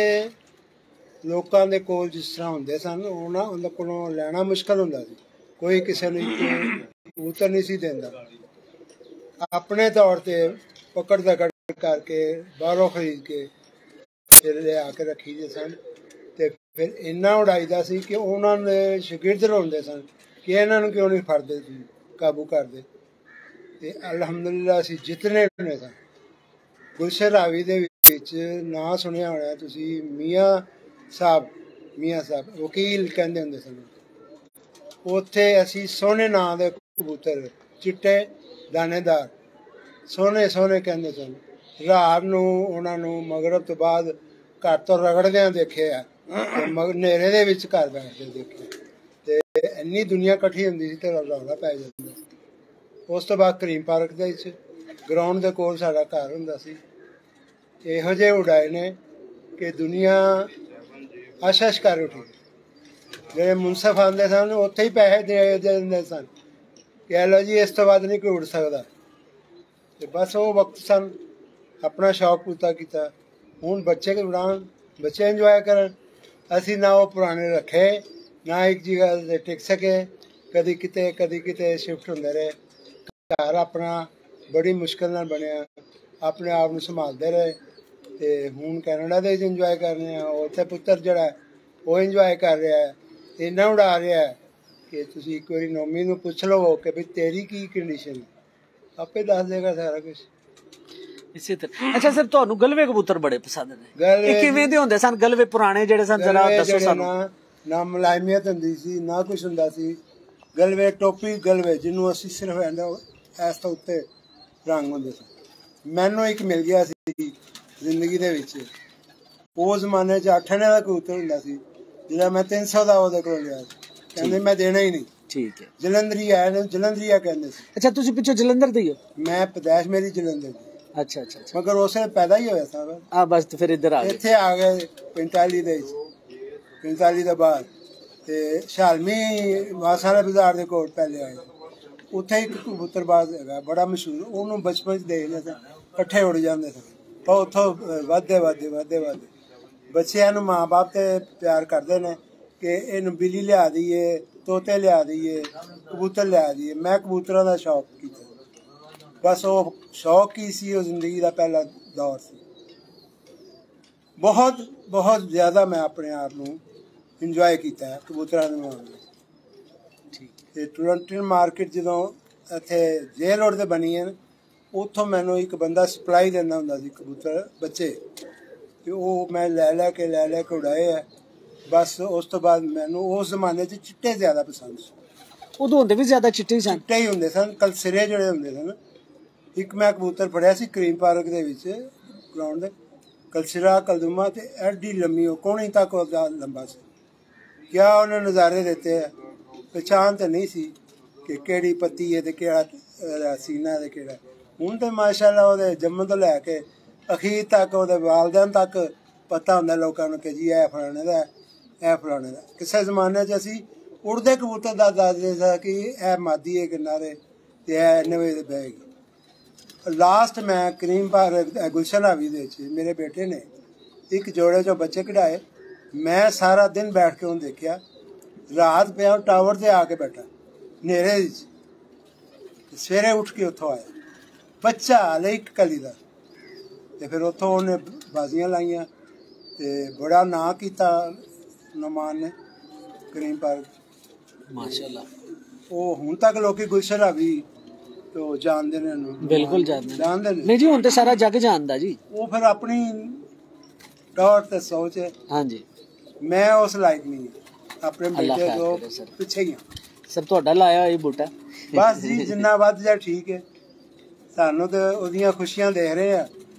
ਲੋਕਾਂ ਦੇ ਕੋਲ ਜਿਸ ਤਰ੍ਹਾਂ ਹੁੰਦੇ ਸਨ, ਉਹਨਾਂ ਕੋਲੋਂ ਲੈਣਾ ਮੁਸ਼ਕਲ ਹੁੰਦਾ ਸੀ, ਕੋਈ ਕਿਸੇ ਨੂੰ ਕਬੂਤਰ ਨਹੀਂ ਸੀ ਦਿੰਦਾ। ਆਪਣੇ ਤੌਰ ਤੇ ਪਕੜ ਦਕੜ करके बाहरों खरीद के फिर ले आके रखी दे सन, ते फिर इन्ना उड़ाईदा सी कि उन्होंने शागिर्द रोंदे सन कि इन्हों क्यों नहीं फड़दे, काबू करदे। ते अलहमदुलिल्लाह असीं जितने ने सन। गुलशन रावी दे विच ना सुनिया होना तुसीं, मियाँ साहब वकील कहंदे हुंदे सन। उत्थे असीं सोने नां दे कबूतर, चिट्टे दानेदार ਸੋਹਣੇ ਸੋਹਣੇ ਕਹਿੰਦੇ ਸਨ। ਰਾਤ ਨੂੰ ਉਹਨਾਂ ਨੂੰ ਮਗਰਬ ਤੋਂ ਬਾਅਦ ਘਰ ਤੋਂ ਰਗੜਦਿਆਂ ਦੇਖਿਆ, ਹਨੇਰੇ ਦੇ ਵਿੱਚ ਘਰ ਬੈਠਦੇ ਦੇਖਿਆ, ਤੇ ਇੰਨੀ ਦੁਨੀਆ ਇਕੱਠੀ ਹੁੰਦੀ ਸੀ ਤੇ ਰੌਲਾ ਪੈ ਜਾਂਦਾ। ਉਸ ਤੋਂ ਬਾਅਦ ਕਰੀਮ ਪਾਰਕ ਦੇ ਵਿੱਚ ਗਰਾਊਂਡ ਦੇ ਕੋਲ ਸਾਡਾ ਘਰ ਹੁੰਦਾ ਸੀ। ਇਹੋ ਜਿਹੇ ਉਡਾਏ ਨੇ ਕਿ ਦੁਨੀਆ ਆਸ਼ਸ਼ ਕਰ ਉੱਠੀ। ਜਿਹੜੇ ਮੁਨਸਫ ਆਉਂਦੇ ਸਨ ਉੱਥੇ ਹੀ ਪੈਸੇ ਦੇ ਦਿੰਦੇ ਸਨ ਕਿ ਲਓ ਜੀ ਇਸ ਤੋਂ ਬਾਅਦ ਨਹੀਂ ਕੋਈ ਉੱਡ ਸਕਦਾ। ਤੇ ਬਸ ਉਹ ਵਕਤ ਸਨ, ਆਪਣਾ ਸ਼ੌਕ ਪੂਰਾ ਕੀਤਾ। ਹੁਣ ਬੱਚੇ ਉਡਾਉਣ, ਬੱਚੇ ਇੰਜੋਏ ਕਰਨ। ਅਸੀਂ ਨਾ ਉਹ ਪੁਰਾਣੇ ਰੱਖੇ, ਨਾ ਇੱਕ ਜਗ੍ਹਾ 'ਤੇ ਟਿਕ ਸਕੇ। ਕਦੀ ਕਿਤੇ ਸ਼ਿਫਟ ਹੁੰਦੇ ਰਹੇ। ਘਰ ਆਪਣਾ ਬੜੀ ਮੁਸ਼ਕਿਲ ਨਾਲ ਬਣਿਆ, ਆਪਣੇ ਆਪ ਨੂੰ ਸੰਭਾਲਦੇ ਰਹੇ। ਤੇ ਹੁਣ ਕੈਨੇਡਾ ਦੇ ਵਿੱਚ ਇੰਜੋਏ ਕਰ ਰਹੇ ਹਾਂ। ਉੱਥੇ ਪੁੱਤਰ ਜਿਹੜਾ ਉਹ ਇੰਜੋਏ ਕਰ ਰਿਹਾ ਹੈ, ਇੰਨਾ ਉਡਾ ਰਿਹਾ ਹੈ ਕਿ ਤੁਸੀਂ ਇੱਕ ਵਾਰੀ ਨੌਮੀ ਨੂੰ ਪੁੱਛ ਲਵੋ ਕਿ ਵੀ ਤੇਰੀ ਕੀ ਕੰਡੀਸ਼ਨ ਹੈ, ਆਪੇ ਦੱਸ ਦੇਗਾ ਸਾਰਾ ਕੁਝ। ਇਸੇ ਤਰ੍ਹਾਂ। ਅੱਛਾ ਸਰ, ਤੁਹਾਨੂੰ ਗਲਵੇ ਕਬੂਤਰ ਬੜੇ ਪਸੰਦ ਨੇ, ਇਹ ਕਿਵੇਂ ਦੇ ਹੁੰਦੇ ਸਨ ਗਲਵੇ ਪੁਰਾਣੇ ਜਿਹੜੇ ਸਨ, ਜ਼ਰਾ ਦੱਸੋ ਸਾਨੂੰ। ਨਾ ਮੁਲਾਇਮੀਅਤ ਹੁੰਦੀ ਸੀ, ਨਾ ਕੁਛ ਹੁੰਦਾ ਸੀ। ਗਲਵੇ ਟੋਪੀ ਗਲਵੇ, ਜਿਹਨੂੰ ਅਸੀਂ ਸਿਰਫ ਇਸ ਤੋਂ ਉੱਤੇ ਰੰਗ ਹੁੰਦੇ ਸਨ। ਮੈਨੂੰ ਇੱਕ ਮਿਲ ਗਿਆ ਸੀ ਜ਼ਿੰਦਗੀ ਦੇ ਵਿੱਚ। ਉਹ ਜ਼ਮਾਨੇ 'ਚ 8 ਆਨੇ ਦਾ ਕਬੂਤਰ ਹੁੰਦਾ ਸੀ, ਜਿਹੜਾ ਮੈਂ 300 ਦਾ ਉਹਦੇ ਕੋਲ ਲਿਆ ਸੀ। ਕਹਿੰਦੇ ਮੈਂ ਦੇਣਾ ਹੀ ਨਹੀਂ। ਠੀਕ ਹੈ। ਜਲੰਧਰੀਆ ਜਲੰਧਰੀਆ ਕਹਿੰਦੇ ਸੀ। ਅੱਛਾ, ਤੁਸੀਂ ਪਿੱਛੋਂ ਜਲੰਧਰ ਦੇ ਹੀ ਹੋ? ਮੈਂ ਪੈਦਾਇਸ਼ ਮੇਰੀ ਜਲੰਧਰ ਦੀ। ਅੱਛਾ ਅੱਛਾ ਅੱਛਾ। ਮਗਰ ਉਸੇ ਪੈਦਾ ਹੀ ਹੋਇਆ ਸਾਰਾ। ਆ ਬਸ ਫਿਰ ਇੱਧਰ ਆ ਗਏ। ਇੱਥੇ ਆ ਗਏ 45 ਦੇ ਵਿੱਚ, 45 ਦੇ ਬਾਅਦ। ਤੇ ਸ਼ਾਲਮੀ ਵਾਸਾਲਾ ਬਾਜ਼ਾਰ ਦੇ ਕੋਲ ਪਹਿਲੇ ਆਏ। ਉੱਥੇ ਇੱਕ ਕਬੂਤਰਬਾਜ਼ ਹੈਗਾ ਬੜਾ ਮਸ਼ਹੂਰ, ਉਹਨੂੰ ਬਚਪਨ 'ਚ ਦੇਖਦੇ ਸਨ, ਇਕੱਠੇ ਉੱਡ ਜਾਂਦੇ ਸਨ। ਪਰ ਉੱਥੋਂ ਵੱਧਦੇ ਬੱਚਿਆਂ ਨੂੰ ਮਾਂ ਬਾਪ ਤੇ ਪਿਆਰ ਕਰਦੇ ਨੇ ਕਿ ਇਹਨੂੰ ਬਿੱਲੀ ਲਿਆ ਦਈਏ, ਤੋਤੇ ਲਿਆ ਦਈਏ, ਕਬੂਤਰ ਲਿਆ ਦਈਏ। ਮੈਂ ਕਬੂਤਰਾਂ ਦਾ ਸ਼ੌਕ ਕੀਤਾ। ਬਸ ਉਹ ਸ਼ੌਕ ਹੀ ਸੀ, ਉਹ ਜ਼ਿੰਦਗੀ ਦਾ ਪਹਿਲਾ ਦੌਰ ਸੀ। ਬਹੁਤ ਜ਼ਿਆਦਾ ਮੈਂ ਆਪਣੇ ਆਪ ਨੂੰ ਇੰਜੋਏ ਕੀਤਾ ਹੈ ਕਬੂਤਰਾਂ ਦੇ ਮਾਮਲੇ। ਤੇ ਟੋਰੰਟੋ ਮਾਰਕੀਟ ਜਦੋਂ ਇੱਥੇ ਜੇਲ ਰੋਡ ਤੇ ਬਣੀ ਹੈ, ਉੱਥੋਂ ਮੈਨੂੰ ਇੱਕ ਬੰਦਾ ਸਪਲਾਈ ਦਿੰਦਾ ਹੁੰਦਾ ਸੀ ਕਬੂਤਰ ਬੱਚੇ, ਤੇ ਉਹ ਮੈਂ ਲੈ ਕੇ ਉਡਾਏ ਹੈ। ਬਸ ਉਸ ਤੋਂ ਬਾਅਦ ਮੈਨੂੰ ਉਸ ਜ਼ਮਾਨੇ 'ਚ ਚਿੱਟੇ ਜ਼ਿਆਦਾ ਪਸੰਦ ਸੀ। ਉਦੋਂ ਹੁੰਦੇ ਵੀ ਜ਼ਿਆਦਾ ਚਿੱਟੇ ਹੀ ਸਨ। ਚਿੱਟੇ ਹੀ ਹੁੰਦੇ ਸਨ, ਕਲਸਿਰੇ ਜਿਹੜੇ ਹੁੰਦੇ ਸਨ। ਇੱਕ ਮੈਂ ਕਬੂਤਰ ਫੜਿਆ ਸੀ ਕਰੀਮ ਪਾਰਕ ਦੇ ਵਿੱਚ ਗਰਾਊਂਡ ਦੇ, ਕਲਸਿਰਾ ਕਲਦੁਮਾ, ਤੇ ਐਡੀ ਲੰਮੀ ਉਹ ਕੋਣੀ ਤੱਕ ਉਹਦਾ ਲੰਬਾ ਸੀ। ਕਿਆ ਉਹਨੇ ਨਜ਼ਾਰੇ ਦਿੱਤੇ ਹੈ। ਪਛਾਣ ਤਾਂ ਨਹੀਂ ਸੀ ਕਿ ਕਿਹੜੀ ਪੱਤੀ ਹੈ ਤੇ ਕਿਹੜਾ ਸੀਨਾ ਤੇ ਕਿਹੜਾ। ਹੁਣ ਤੇ ਮਾਸ਼ਾਅੱਲਾ ਉਹਦੇ ਜੰਮਣ ਤੋਂ ਲੈ ਕੇ ਅਖੀਰ ਤੱਕ ਉਹਦੇ ਵਾਲਦੈਨ ਤੱਕ ਪਤਾ ਹੁੰਦਾ ਲੋਕਾਂ ਨੂੰ ਕਿ ਜੀ ਇਹ ਫਲਾਣੇ ਦਾ, ਇਹ ਫਲਾਣੇ ਦਾ। ਕਿਸੇ ਜ਼ਮਾਨੇ 'ਚ ਅਸੀਂ ਉੜਦੇ ਕਬੂਤਰ ਦਾ ਦੱਸਦੇ ਸਾਂ ਕਿ ਇਹ ਮਾਦੀ ਹੈ ਕਿਨਾਰੇ ਤੇ ਇਹ ਇੰਨੇ ਵਜੇ ਬਹਿਗੀ। ਲਾਸਟ ਮੈਂ ਕਰੀਮ ਪਾਰਕ ਗੁਲਸ਼ਨ ਹਾਵੀ ਦੇ ਵਿੱਚ ਮੇਰੇ ਬੇਟੇ ਨੇ ਇੱਕ ਜੋੜੇ 'ਚੋਂ ਬੱਚੇ ਕਢਾਏ। ਮੈਂ ਸਾਰਾ ਦਿਨ ਬੈਠ ਕੇ ਉਹਨੂੰ ਦੇਖਿਆ। ਰਾਤ ਪਿਆ ਟਾਵਰ 'ਤੇ ਆ ਕੇ ਬੈਠਾ ਹਨੇਰੇ ਵਿੱਚ। ਸਵੇਰੇ ਉੱਠ ਕੇ ਉੱਥੋਂ ਆਇਆ ਬੱਚਾ ਹਾਲੇ ਇੱਕ ਕਲੀ ਦਾ। ਤੇ ਫਿਰ ਉੱਥੋਂ ਉਹਨੇ ਬਾਜ਼ੀਆਂ ਲਾਈਆਂ ਤੇ ਬੜਾ ਨਾਂ ਕੀਤਾ ਨਮਾਨ ਨੇ ਕਰੀਮ ਪਾਰਕ, ਮਾਸ਼ਾਅੱਲਾ। ਉਹ ਹੁਣ ਤੱਕ ਲੋਕੀ ਗੁਲਸ਼ਨ ਹਾਵੀ ਤੋਂ ਜਾਣਦੇ ਨੇ ਉਹਨੂੰ। ਬਿਲਕੁਲ ਜਾਣਦੇ ਨੇ। ਨਹੀਂ ਜੀ, ਹੁਣ ਤੇ ਸਾਰਾ ਜੱਗ ਜਾਣਦਾ ਜੀ। ਉਹ ਫਿਰ ਆਪਣੀ ਟੌਰ ਤੇ ਸੋਚ ਹੈ। ਹਾਂਜੀ, ਮੈਂ ਉਸ ਲਾਇਕ ਨਹੀਂ ਆਪਣੇ ਬੇਟੇ ਤੋਂ ਪਿੱਛੇ ਹੀ ਹਾਂ। ਸਰ ਤੁਹਾਡਾ ਲਾਇਆ ਇਹ ਬੂਟਾ ਬਸ ਜੀ, ਜਿੰਨਾ ਵੱਧ ਜਾ ਠੀਕ ਹੈ। ਸਾਨੂੰ ਤੇ ਉਹਦੀਆਂ ਖੁਸ਼ੀਆਂ ਦੇਖ ਰਹੇ ਆ,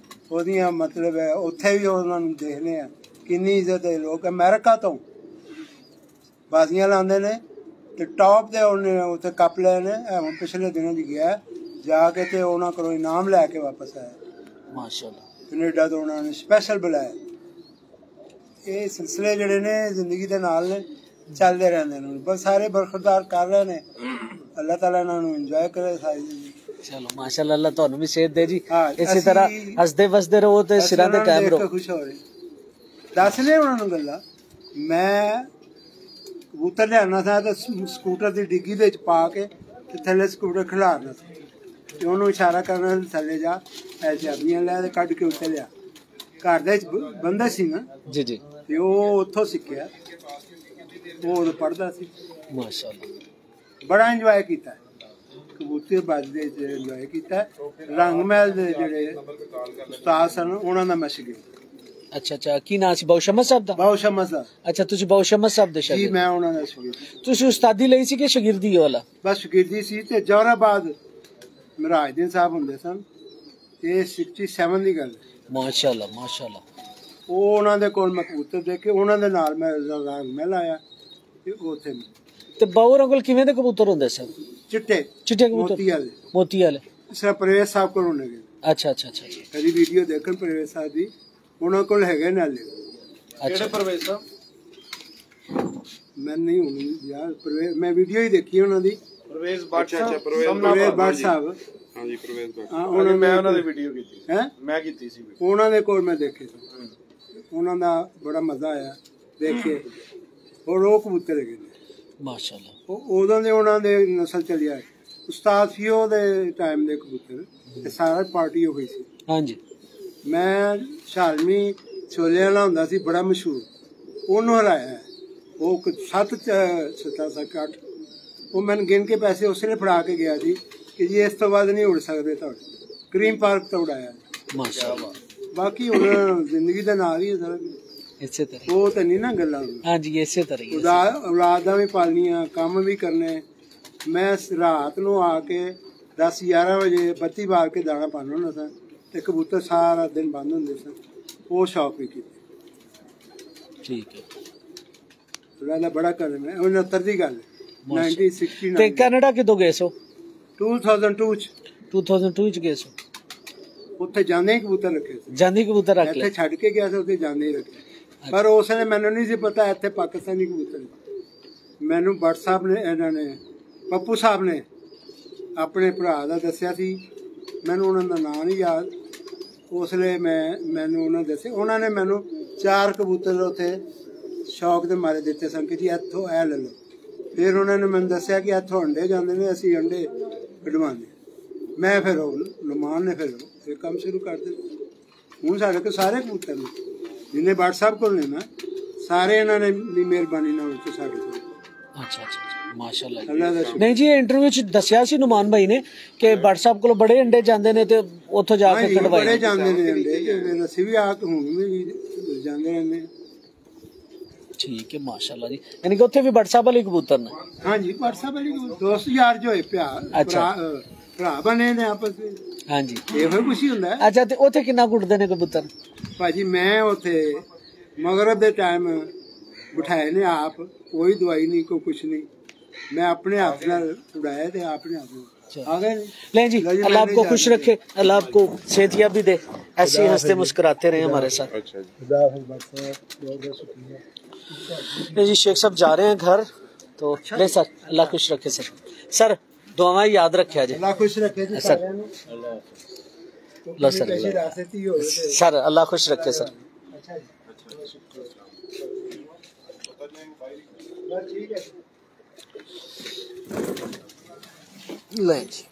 ਉਹਦੀਆਂ ਮਤਲਬ ਹੈ ਉੱਥੇ ਵੀ ਉਹਨਾਂ ਨੂੰ ਦੇਖਦੇ ਆ ਕਿੰਨੀ ਇੱਜ਼ਤ ਹੈ। ਲੋਕ ਅਮਰੀਕਾ ਤੋਂ ਬਾਜ਼ੀਆਂ ਲਾਉਂਦੇ ਨੇ ਤੇ ਟੌਪ ਦੇ ਉਹਨੇ ਉੱਥੇ ਕੱਪ ਲਏ ਨੇ। ਹੁਣ ਪਿਛਲੇ ਦਿਨਾਂ 'ਚ ਗਿਆ ਜਾ ਕੇ ਤੇ ਉਹਨਾਂ ਕੋਲੋਂ ਇਨਾਮ ਲੈ ਕੇ ਵਾਪਸ ਆਇਆ ਮਾਸ਼ਾਅੱਲਾ। ਕੈਨੇਡਾ ਤੋਂ ਉਹਨਾਂ ਨੇ ਸਪੈਸ਼ਲ ਬੁਲਾਇਆ। ਇਹ ਸਿਲਸਿਲੇ ਜਿਹੜੇ ਨੇ ਜ਼ਿੰਦਗੀ ਦੇ ਨਾਲ ਨੇ, ਚੱਲਦੇ ਰਹਿੰਦੇ ਨੇ। ਬਸ ਸਾਰੇ ਬਰਖੁਰਦਾਰ ਕਰ ਰਹੇ ਨੇ। ਅੱਲਾਹ ਤਾਲਾ ਇਹਨਾਂ ਨੂੰ ਇੰਜੋਏ ਕਰੇ ਸਾਰੀ ਜ਼ਿੰਦਗੀ। ਚਲੋ ਮਾਸ਼ਾਅੱਲਾ, ਅੱਲਾਹ ਤੁਹਾਨੂੰ ਵੀ ਸਿਹਤ ਦੇ ਜੀ। ਇਸੇ ਤਰ੍ਹਾਂ ਹੱਸਦੇ ਵਸਦੇ ਰਹੋ ਤੇ ਸਿਰਾਂ ਤੇ ਕਾਇਮ ਰਹੋ। ਖੁਸ਼ ਹੋ ਰਹੇ ਦੱਸ ਲੈ ਉਹਨਾਂ ਨੂੰ ਗੱਲਾਂ। ਮੈਂ ਕਬੂਤਰ ਲਿਆਉਣਾ ਸੀ ਤੇ ਸਕੂਟਰ ਦੀ ਡਿੱਗੀ ਦੇ ਵਿੱਚ ਪਾ ਕੇ ਤੇ ਥੱਲੇ ਸਕੂਟਰ ਖਿਲਾਰਨਾ ਸੀ ਤੇ ਉਹਨੂੰ ਇਸ਼ਾਰਾ ਕਰਨਾ ਥੱਲੇ ਜਾ, ਐ ਚਾਬੀਆਂ ਲੈ ਤੇ ਕੱਢ ਕੇ ਉੱਤੇ ਲਿਆ। ਘਰ ਦੇ ਵਿੱਚ ਬੰਦਾ ਸੀ ਨਾ ਜੀ ਜੀ, ਤੇ ਉਹ ਉੱਥੋਂ ਸਿੱਖਿਆ। ਉਹ ਪੜ੍ਹਦਾ ਸੀ ਮਾਸ਼ਾਅੱਲਾ। ਬੜਾ ਇੰਜੋਏ ਕੀਤਾ ਕਬੂਤਰਬਾਜ਼ੀ ਦੇ ਵਿੱਚ, ਇੰਜੋਏ ਕੀਤਾ। ਰੰਗ ਮਹਿਲ ਦੇ ਜਿਹੜੇ ਉਸਤਾਦ ਸਨ ਉਹਨਾਂ ਦਾ ਮੈਂ ਸ਼ਾਗਿਰਦ। ਅੱਛਾ ਅੱਛਾ, ਕੀ ਨਾਂ ਸੀ? ਬਾਉਸ਼ਮਦ ਸਾਹਿਬ ਦਾ? ਬਾਉਸ਼ਮਦ ਸਾਹਿਬ। ਅੱਛਾ, ਤੁਸੀਂ ਬਾਉਸ਼ਮਦ ਸਾਹਿਬ ਦੇ ਸ਼ਾਗਿਰਦ? ਜੀ, ਮੈਂ ਉਹਨਾਂ ਦਾ ਸ਼ਾਗਿਰਦ। ਤੁਸੀਂ ਉਸਤਾਦੀ ਲਈ ਸੀ ਕਿ ਸ਼ਾਗਿਰਦੀ ਵਾਲਾ? ਬਸ ਸ਼ਾਗਿਰਦੀ ਸੀ। ਤੇ ਜੌਹਰਾਬਾਦ ਮਰਾਜਦੀਨ ਸਾਹਿਬ ਹੁੰਦੇ ਸਨ, ਇਹ 67 ਦੀ ਗੱਲ ਹੈ। ਮਾਸ਼ਾਅੱਲਾ ਮਾਸ਼ਾਅੱਲਾ। ਉਹ ਉਹਨਾਂ ਦੇ ਕੋਲ ਮੈਂ ਕਬੂਤਰ ਦੇਖੇ, ਉਹਨਾਂ ਦੇ ਨਾਲ ਮੈਂ ਮਹਿਲ ਆਇਆ ਤੇ ਉੱਥੇ ਤੇ ਬਾਊ ਅੰਕਲ ਕਿਵੇਂ ਦੇ ਕਬੂਤਰ ਹੁੰਦੇ ਸਨ? ਚਿੱਟੇ ਚਿੱਟੇ ਕਬੂਤਰ ਮੋਤੀ ਵਾਲੇ। ਮੋਤੀ ਵਾਲੇ। ਇਸ ਤਰ੍ਹਾਂ ਪ੍ਰਵੇਸ਼ ਸਾਹਿਬ ਕੋਲ ਹੋਣੇ ਗਏ। ਅੱਛਾ ਅੱਛਾ ਅੱਛਾ। ਕਦੀ ਵੀਡੀਓ ਦੇਖਣ ਪ੍ਰਵੇਸ਼ ਸਾਹਿਬ ਦੀ, ਉਹਨਾਂ ਕੋਲ ਹੈਗੇ ਨਾਲੇ। ਅੱਛਾ ਪ੍ਰਵੇਸ਼ ਸਾਹਿਬ? ਮੈਂ ਨਹੀਂ ਹੁਣ ਯਾਰ ਮੈਂ ਵੀਡੀਓ ਹੀ ਦੇਖੀ ਉਹਨਾਂ ਦੀ। ਪ੍ਰਵੇਸ਼ ਭੱਟ ਸਾਹਿਬ। ਪ੍ਰਵੇਸ਼ ਭੱਟ ਸਾਹਿਬ। ਹਾਂਜੀ ਪ੍ਰਵੇਸ਼ ਭੱਟ। ਹਾਂ ਉਹਨਾਂ ਦੀ ਵੀਡੀਓ ਕੀਤੀ ਹੈ, ਮੈਂ ਕੀਤੀ ਸੀ। ਉਹਨਾਂ ਦੇ ਕੋਲ ਮੈਂ ਦੇਖੇ ਸੀ, ਉਹਨਾਂ ਦਾ ਬੜਾ ਮਜ਼ਾ ਆਇਆ ਦੇਖ ਕੇ। ਔਰ ਉਹ ਕਬੂਤਰ ਹੈਗੇ ਨੇ ਮਾਸ਼ਾਅੱਲਾ। ਉਦੋਂ ਦੇ ਉਹਨਾਂ ਦੇ ਨਸਲ ਚੱਲਿਆ। ਉਸਤਾਦ ਫਿਓ ਦੇ ਟਾਈਮ ਦੇ ਕਬੂਤਰ, ਇਹ ਸਾਰਾ ਪਾਰਟੀ ਹੋਈ ਸੀ। ਹਾਂਜੀ। ਮੈਂ ਸ਼ਾਲਮੀ ਛੋਲੇ ਵਾਲਾ ਹੁੰਦਾ ਸੀ ਬੜਾ ਮਸ਼ਹੂਰ, ਉਹਨੂੰ ਹਰਾਇਆ। ਉਹ 7 8 ਉਹ ਮੈਨੂੰ ਗਿਣ ਕੇ ਪੈਸੇ ਉਸਨੇ ਫੜਾ ਕੇ ਗਿਆ ਸੀ ਕਿ ਜੀ ਇਸ ਤੋਂ ਬਾਅਦ ਨਹੀਂ ਉੜ ਸਕਦੇ ਤੁਹਾਡੇ। ਕਰੀਮ ਪਾਰਕ ਤੋਂ ਉਡਾਇਆ ਮਾਸ਼ਾਅੱਲਾ। ਬਾਕੀ ਹੁਣ ਜ਼ਿੰਦਗੀ ਦਾ ਨਾਲ ਹੀ ਹੈ ਸਾਰਾ। ਇਸੇ ਤਰ੍ਹਾਂ ਉਹ ਤਾਂ ਨਹੀਂ ਨਾ ਗੱਲਾਂ। ਹਾਂਜੀ ਇਸੇ ਤਰ੍ਹਾਂ ਹੀ। ਔਲਾਦਾਂ ਵੀ ਪਾਲਣੀਆਂ, ਕੰਮ ਵੀ ਕਰਨੇ। ਮੈਂ ਰਾਤ ਨੂੰ ਆ ਕੇ 10-11 ਵਜੇ ਬੱਤੀ ਬਾਲ ਕੇ ਦਾਣਾ ਪਾਉਣਾ ਹੁੰਦਾ ਸਾਂ ਤੇ ਕਬੂਤਰ ਸਾਰਾ ਦਿਨ ਬੰਦ ਹੁੰਦੇ ਸਨ। ਉਹ ਸ਼ੌਕ ਵੀ ਕੀਤਾ। ਠੀਕ ਹੈ। ਉਹਦਾ ਬੜਾ ਕਰਮ ਹੈ। 69 ਦੀ ਗੱਲ ਹੈ। 1969 ਤੇ ਕੈਨੇਡਾ ਕਿਦੋਂ ਗਏ ਸੋ? 2002 ਚ। 2002 ਚ ਗਏ ਸੋ? ਉੱਥੇ ਜਾਂਦੇ ਹੀ ਕਬੂਤਰ ਰੱਖੇ ਸੀ। ਜਾਂਦੀ ਕਬੂਤਰ ਰੱਖ ਲੈ। ਇੱਥੇ ਛੱਡ ਕੇ ਗਿਆ ਸੀ, ਉੱਥੇ ਜਾਂਦੇ ਹੀ ਰੱਖੇ। ਪਰ ਉਸ ਨੇ ਮੈਨੂੰ ਨਹੀਂ ਸੀ ਪਤਾ ਇੱਥੇ ਪਾਕਿਸਤਾਨੀ ਕਬੂਤਰ। ਮੈਨੂੰ ਭੱਟ ਸਾਹਿਬ ਨੇ, ਇਹਨਾਂ ਨੇ, ਪੱਪੂ ਸਾਹਿਬ ਨੇ ਆਪਣੇ ਭਰਾ ਦਾ ਦੱਸਿਆ ਸੀ। ਮੈਨੂੰ ਉਹਨਾਂ ਦਾ ਨਾਂ ਨਹੀਂ ਯਾਦ। ਉਸ ਲਈ ਮੈਨੂੰ ਉਹਨਾਂ ਦੱਸਿਆ। ਉਹਨਾਂ ਨੇ ਮੈਨੂੰ 4 ਕਬੂਤਰ ਉੱਥੇ ਸ਼ੌਕ ਦੇ ਮਾਰੇ ਦਿੱਤੇ ਸਨ ਕਿ ਜੀ ਇੱਥੋਂ ਇਹ ਲੈ ਲਓ। ਫਿਰ ਉਹਨਾਂ ਨੇ ਮੈਨੂੰ ਦੱਸਿਆ ਕਿ ਇੱਥੋਂ ਅੰਡੇ ਜਾਂਦੇ ਨੇ, ਅਸੀਂ ਅੰਡੇ ਕਢਵਾਉਂਦੇ। ਮੈਂ ਫਿਰ ਉਹ ਨੁਮਾਨ ਨੇ ਫਿਰ ਇਹ ਕੰਮ ਸ਼ੁਰੂ ਕਰ ਦਿੱਤਾ। ਹੁਣ ਸਾਡੇ ਕੋਲ ਸਾਰੇ ਕਬੂਤਰ ਨੇ ਜਿੰਨੇ ਭੱਟ ਸਾਹਿਬ ਕੋਲ ਨੇ ਨਾ, ਸਾਰੇ ਇਹਨਾਂ ਨੇ ਦੀ ਮਿਹਰਬਾਨੀ ਨਾਲ ਉੱਥੇ ਸਾਡੇ ਕੋਲ। ਅੱਛਾ ਅੱਛਾ ਮਾਸ਼ਾਅੱਲਾ। ਨਹੀਂ ਜੀ ਇੰਟਰਵਿਊ ਚ ਦੱਸਿਆ ਸੀ ਨੁਮਾਨ ਭਾਈ ਨੇ ਕਿ ਭੱਟ ਸਾਹਿਬ ਕੋਲ ਬੜੇ ਅੰਡੇ ਜਾਂਦੇ ਨੇ ਤੇ ਉੱਥੋਂ ਜਾ ਕੇ ਕਢਵਾਏ। ਬੜੇ ਜਾਂਦੇ ਨੇ ਅੰਡੇ। ਅਸੀਂ ਵੀ ਆ ਕੇ ਹੁਣ ਵੀ ਜਾਂਦੇ ਰਹਿੰਦੇ। ਠੀਕ ਹੈ ਮਾਸ਼ਾਅੱਲਾ ਜੀ। ਯਾਨੀ ਕਿ ਉੱਥੇ ਵੀ ਭੱਟ ਸਾਹਿਬ ਵਾਲੇ ਕਬੂਤਰ ਨੇ? ਹਾਂਜੀ ਭੱਟ ਸਾਹਿਬ ਵਾਲੇ ਦੋਸਤ ਯਾਰ ਜੋ ਹੋਏ ਭਰਾ ਬਣੇ ਨੇ ਆਪਸ ਵਿੱਚ। ਹਾਂਜੀ ਇਹੋ ਖੁਸ਼ੀ ਹੁੰਦਾ। ਅੱਛਾ ਤੇ ਉੱਥੇ ਕਿੰਨਾ ਕੁੱਟਦੇ ਨੇ ਕਬੂਤਰ ਭਾਜੀ? ਮੈਂ ਉੱਥੇ ਮਗਰਬ ਦੇ ਟਾਈਮ ਬਿਠਾਏ ਨੇ ਆਪ, ਕੋਈ ਦਵਾਈ ਨਹੀਂ, ਕੋਈ ਕੁਛ नहीं। मैं अपने हाथ ਨਾਲ उड़ाया थे, अपने हाथ में आ गए। लें जी, अल्लाह आपको खुश रखे, अल्लाह आपको सेहतियाबी दे, ऐसे हंसते मुस्कुराते रहे हमारे साथ। जी शेख साहब जा रहे हैं घर, तो ले सर अल्लाह खुश रखे। सर दुआएं याद रखे जी। अल्लाह खुश रखे जी सर। सर अल्लाह खुश रखे सर। ले जी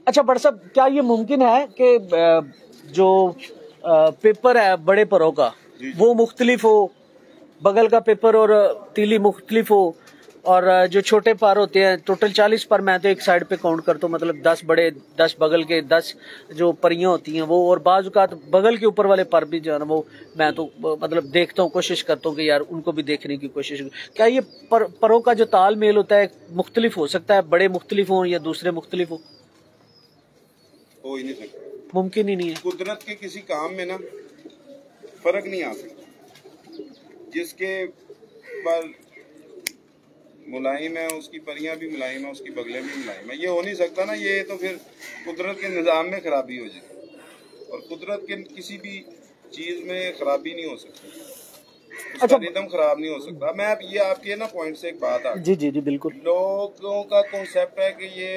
अच्छा बट साहब, क्या ये मुमकिन है कि जो पेपर है बड़े परों का वो मुख्तलिफ हो, बगल का पेपर और तीली मुख्तलिफ हो, और जो छोटे पार होते हैं टोटल 40 पर मैं तो एक साइड पे काउंट करता हूँ, मतलब 10 बड़े 10 बगल के 10 जो परियां होती हैं वो, और बाजुकात बगल के ऊपर वाले पर भी जो है ना वो मैं तो मतलब देखता हूँ, कोशिश करता हूँ कि यार उनको भी देखने की कोशिश। क्या ये परों का जो तालमेल होता है मुख्तलिफ हो सकता है? बड़े मुख्तलिफ हो या दूसरे मुख्तलिफ हो ही नहीं सकता, मुमकिन ही नहीं है। कुदरत के किसी काम में ना फर्क नहीं आ सकता। जिसके पर मुलायम है उसकी परियां भी मुलायम है, उसकी बगलें भी मुलायम है। ये हो नहीं सकता ना, ये तो फिर कुदरत के निज़ाम में खराबी हो जाए, और कुदरत के किसी भी चीज में खराबी नहीं हो सकती, उसका रिदम खराब नहीं हो सकता। मैं अब ये आपके ना पॉइंट से एक बात आ जी जी जी बिल्कुल। लोगों का कॉन्सेप्ट है कि ये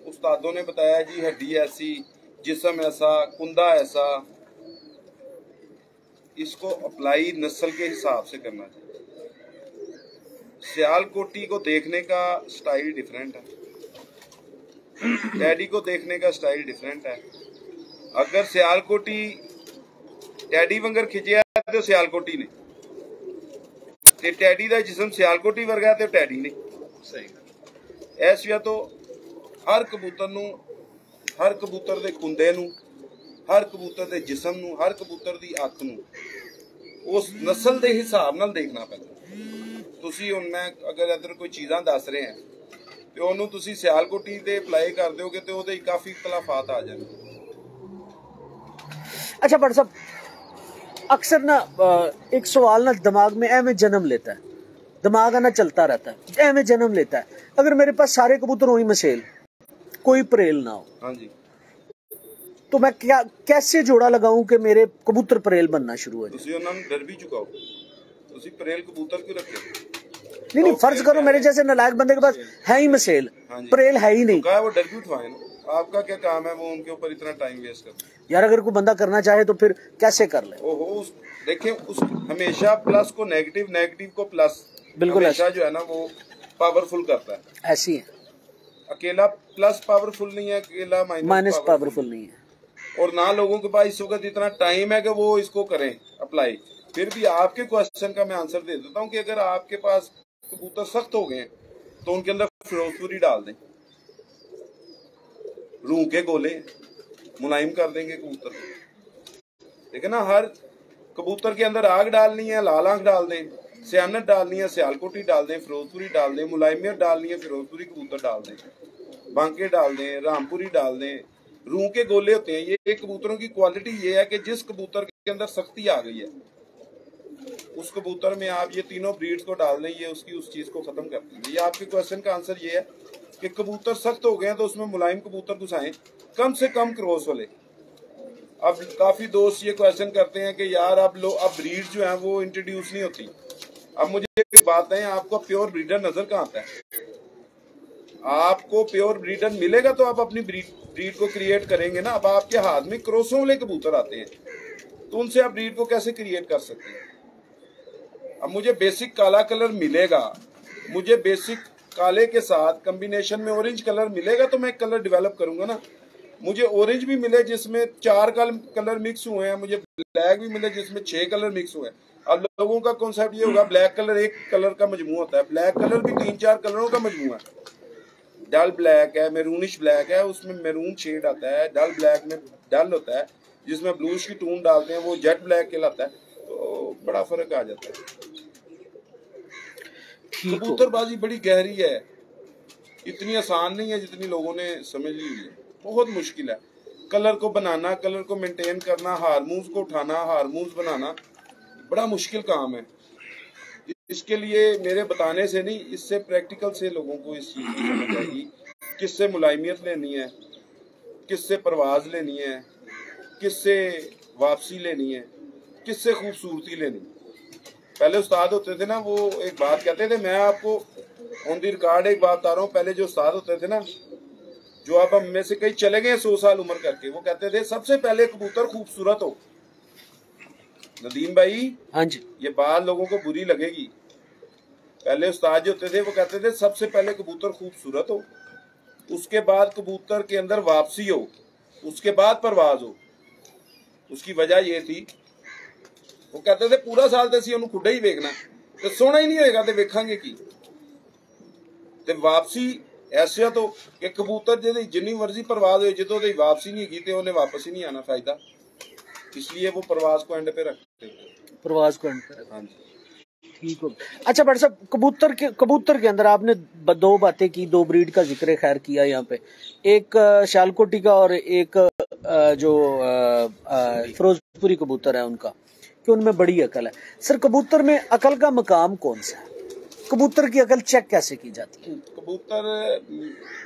उस्तादों ने बताया जी हड्डी ऐसी, जिस्म ऐसा, कुंदा ऐसा, इसको अप्लाई नस्ल के हिसाब से करना चाहिए। सियालकोटी को देखने का स्टाइल डिफरेंट है, टैडी को देखने का स्टाइल डिफरेंट है। अगर सियालकोटी टैडी वंगर खिंचिया तो सियालकोटी ने, ते टैडी का जिस्म सियालकोटी वर्गा तो टैडी ने सही। इस वजह तो हर कबूतर नूं, हर कबूतर दे कुंदे नूं, हर कबूतर दे जिस्म नूं, हर कबूतर दी अख नूं उस नस्ल के हिसाब नाल देखना पैंदा। तुसी हुण मैं अगर इधर कोई चीज़ां दस रहे हैं तो ਉਹਨੂੰ ਤੁਸੀਂ ਸਿਆਲਕੋਟੀ ਤੇ ਅਪਲਾਈ ਕਰ ਦਿਓਗੇ ਤੇ ਉਹਦੇ ਕਾਫੀ ਇਖਤਲਾਫਾਤ ਆ ਜਾਣਗੇ। अच्छा भट्ट साहब, अक्सर ना एक सवाल ना दिमाग में ऐਵੇਂ जन्म लेता है, दिमाग ना चलता रहता है, ऐਵੇਂ जन्म लेता है, अगर मेरे पास सारे कबूतर हो ही मसेल, कोई परेल ना हो, हाँ जी, तो मैं क्या कैसे जोड़ा लगाऊं कि मेरे कबूतर परेल बनना शुरू हो जाए? ਤੁਸੀਂ ਉਹਨਾਂ ਨੂੰ ਡਰ ਵੀ ਚੁਕਾਓ। ਤੁਸੀਂ ਪਰੇਲ ਕਬੂतर क्यों रखे? नहीं, फर्ज करो मेरे जैसे नालायक बंदे के पास है ही मसेल, परेल है ही नहीं, कहा वो डर क्यों उठवाए ना? आपका क्या काम है वो उनके ऊपर इतना टाइम वेस्ट करना? यार अगर कोई बंदा करना चाहे तो फिर कैसे कर ले? ओहो, देखिए उस हमेशा प्लस को नेगेटिव, नेगेटिव को प्लस, बिल्कुल हमेशा जो है ना वो पावरफुल करता है। ऐसी है, अकेला प्लस पावरफुल नहीं है, अकेला माइनस पावरफुल नहीं है। और ना लोगों के पास इस वक्त इतना टाइम है कि वो इसको करें अप्लाई। फिर भी आपके क्वेश्चन का मैं आंसर दे देता हूँ कि अगर आपके पास कबूतर सख्त हो गए तो उनके अंदर फिरोजपुरी डाल दें, रूह के गोले मुलायम कर देंगे कबूतर को। ठीक है ना? हर कबूतर के अंदर आग डालनी है, लाल आंख डाल दें, सियानत डालनी है, सियालकोटी डाल दें, फिरोजपुरी डाल दें, मुलायमियत डालनी है, फिरोजपुरी कबूतर डाल दें, बांके डाल दें, रामपुरी डाल दें। रूह के गोले होते हैं ये कबूतरों की क्वालिटी ये है कि जिस कबूतर के अंदर सख्ती आ गई है उस कबूतर में आप ये तीनों ब्रीड्स को डाल दें, ये उसकी उस चीज को खत्म कर देंगे। ये आपके क्वेश्चन का आंसर ये है कि कबूतर सख्त हो गए हैं तो उसमें मुलायम कबूतर घुसाएं, कम से कम क्रॉस वाले। अब काफी दोस्त ये क्वेश्चन करते हैं कि यार अब ब्रीड जो है वो इंट्रोड्यूस नहीं होती। अब मुझे एक बात है, आपको प्योर ब्रीडर नजर कहाँ आता है? आपको प्योर ब्रीडर मिलेगा तो आप अपनी ब्रीड को क्रिएट करेंगे ना। अब आपके हाथ में क्रॉसों वाले कबूतर आते हैं तो उनसे आप ब्रीड को कैसे क्रिएट कर सकते हैं? अब मुझे बेसिक काला कलर मिलेगा, मुझे बेसिक काले के साथ कॉम्बिनेशन में ऑरेंज कलर मिलेगा तो मैं कलर डेवलप करूंगा ना। मुझे ऑरेंज भी मिले जिसमें 4 कलर मिक्स हुए हैं, मुझे ब्लैक भी मिले जिसमें 6 कलर मिक्स हुए हैं। अब लोगों का कॉन्सेप्ट ये होगा ब्लैक कलर एक कलर का मजमू होता है, ब्लैक कलर भी 3-4 कलरों का मजमू है। डल ब्लैक है, मेरूनिश ब्लैक है, उसमें मेरून शेड आता है, डल ब्लैक में डल होता है, जिसमें ब्लूश की टून डालते हैं वो जेट ब्लैक कहलाता है। तो बड़ा फर्क आ जाता है। कबूतरबाजी बड़ी गहरी है, इतनी आसान नहीं है जितनी लोगों ने समझ ली है, बहुत मुश्किल है। कलर को बनाना, कलर को मेंटेन करना, हार्मोन्स को उठाना, हार्मोन्स बनाना बड़ा मुश्किल काम है। इसके लिए मेरे बताने से नहीं, इससे प्रैक्टिकल से लोगों को इस चीज की समझ आएगी, किससे मुलायमियत लेनी है, किससे परवाज लेनी है, किससे वापसी लेनी है, किससे खूबसूरती लेनी है। पहले उस्ताद होते थे ना, वो एक बात कहते थे, मैं आपको ऑन दी रिकॉर्ड एक बात बता रहा हूँ। पहले जो उस्ताद होते थे ना, जो अब हम में से कई चले गए 100 साल उम्र करके, वो कहते थे सबसे पहले कबूतर खूबसूरत हो। नदीम भाई, हाँ जी, ये बात लोगों को बुरी लगेगी। पहले उस्ताद जो होते थे वो कहते थे सबसे पहले कबूतर खूबसूरत हो, उसके बाद कबूतर के अंदर वापसी हो, उसके बाद परवाज हो। उसकी वजह ये थी, वो कहते थे पूरा साल तो असीं उहनूं खुडा ही वेखना, तो सोना ही नहीं होएगा तो वेखांगे की। ते वापसी ऐसा तो कि कबूतर जिहदी जिन्नी मर्जी परवाज हो, जो ਉਹਦੀ वापसी नहीं हैगी तो उन्हें वापस ही नहीं आना फायदा। इसलिए वो परवाज को एंड पे रखते थे, परवाज को एंड पे। हाँ जी, ठीक हो। अच्छा भट्ट साहब, कबूतर के अंदर आपने 2 बातें की, 2 ब्रीड का जिक्र खैर किया यहाँ पे, एक शालकोटी का और एक जो फिरोजपुरी कबूतर है उनका, कि उनमें बड़ी अकल है। सर, कबूतर में अकल का मकाम कौन सा है? कबूतर की अकल चेक कैसे की जाती है? कबूतर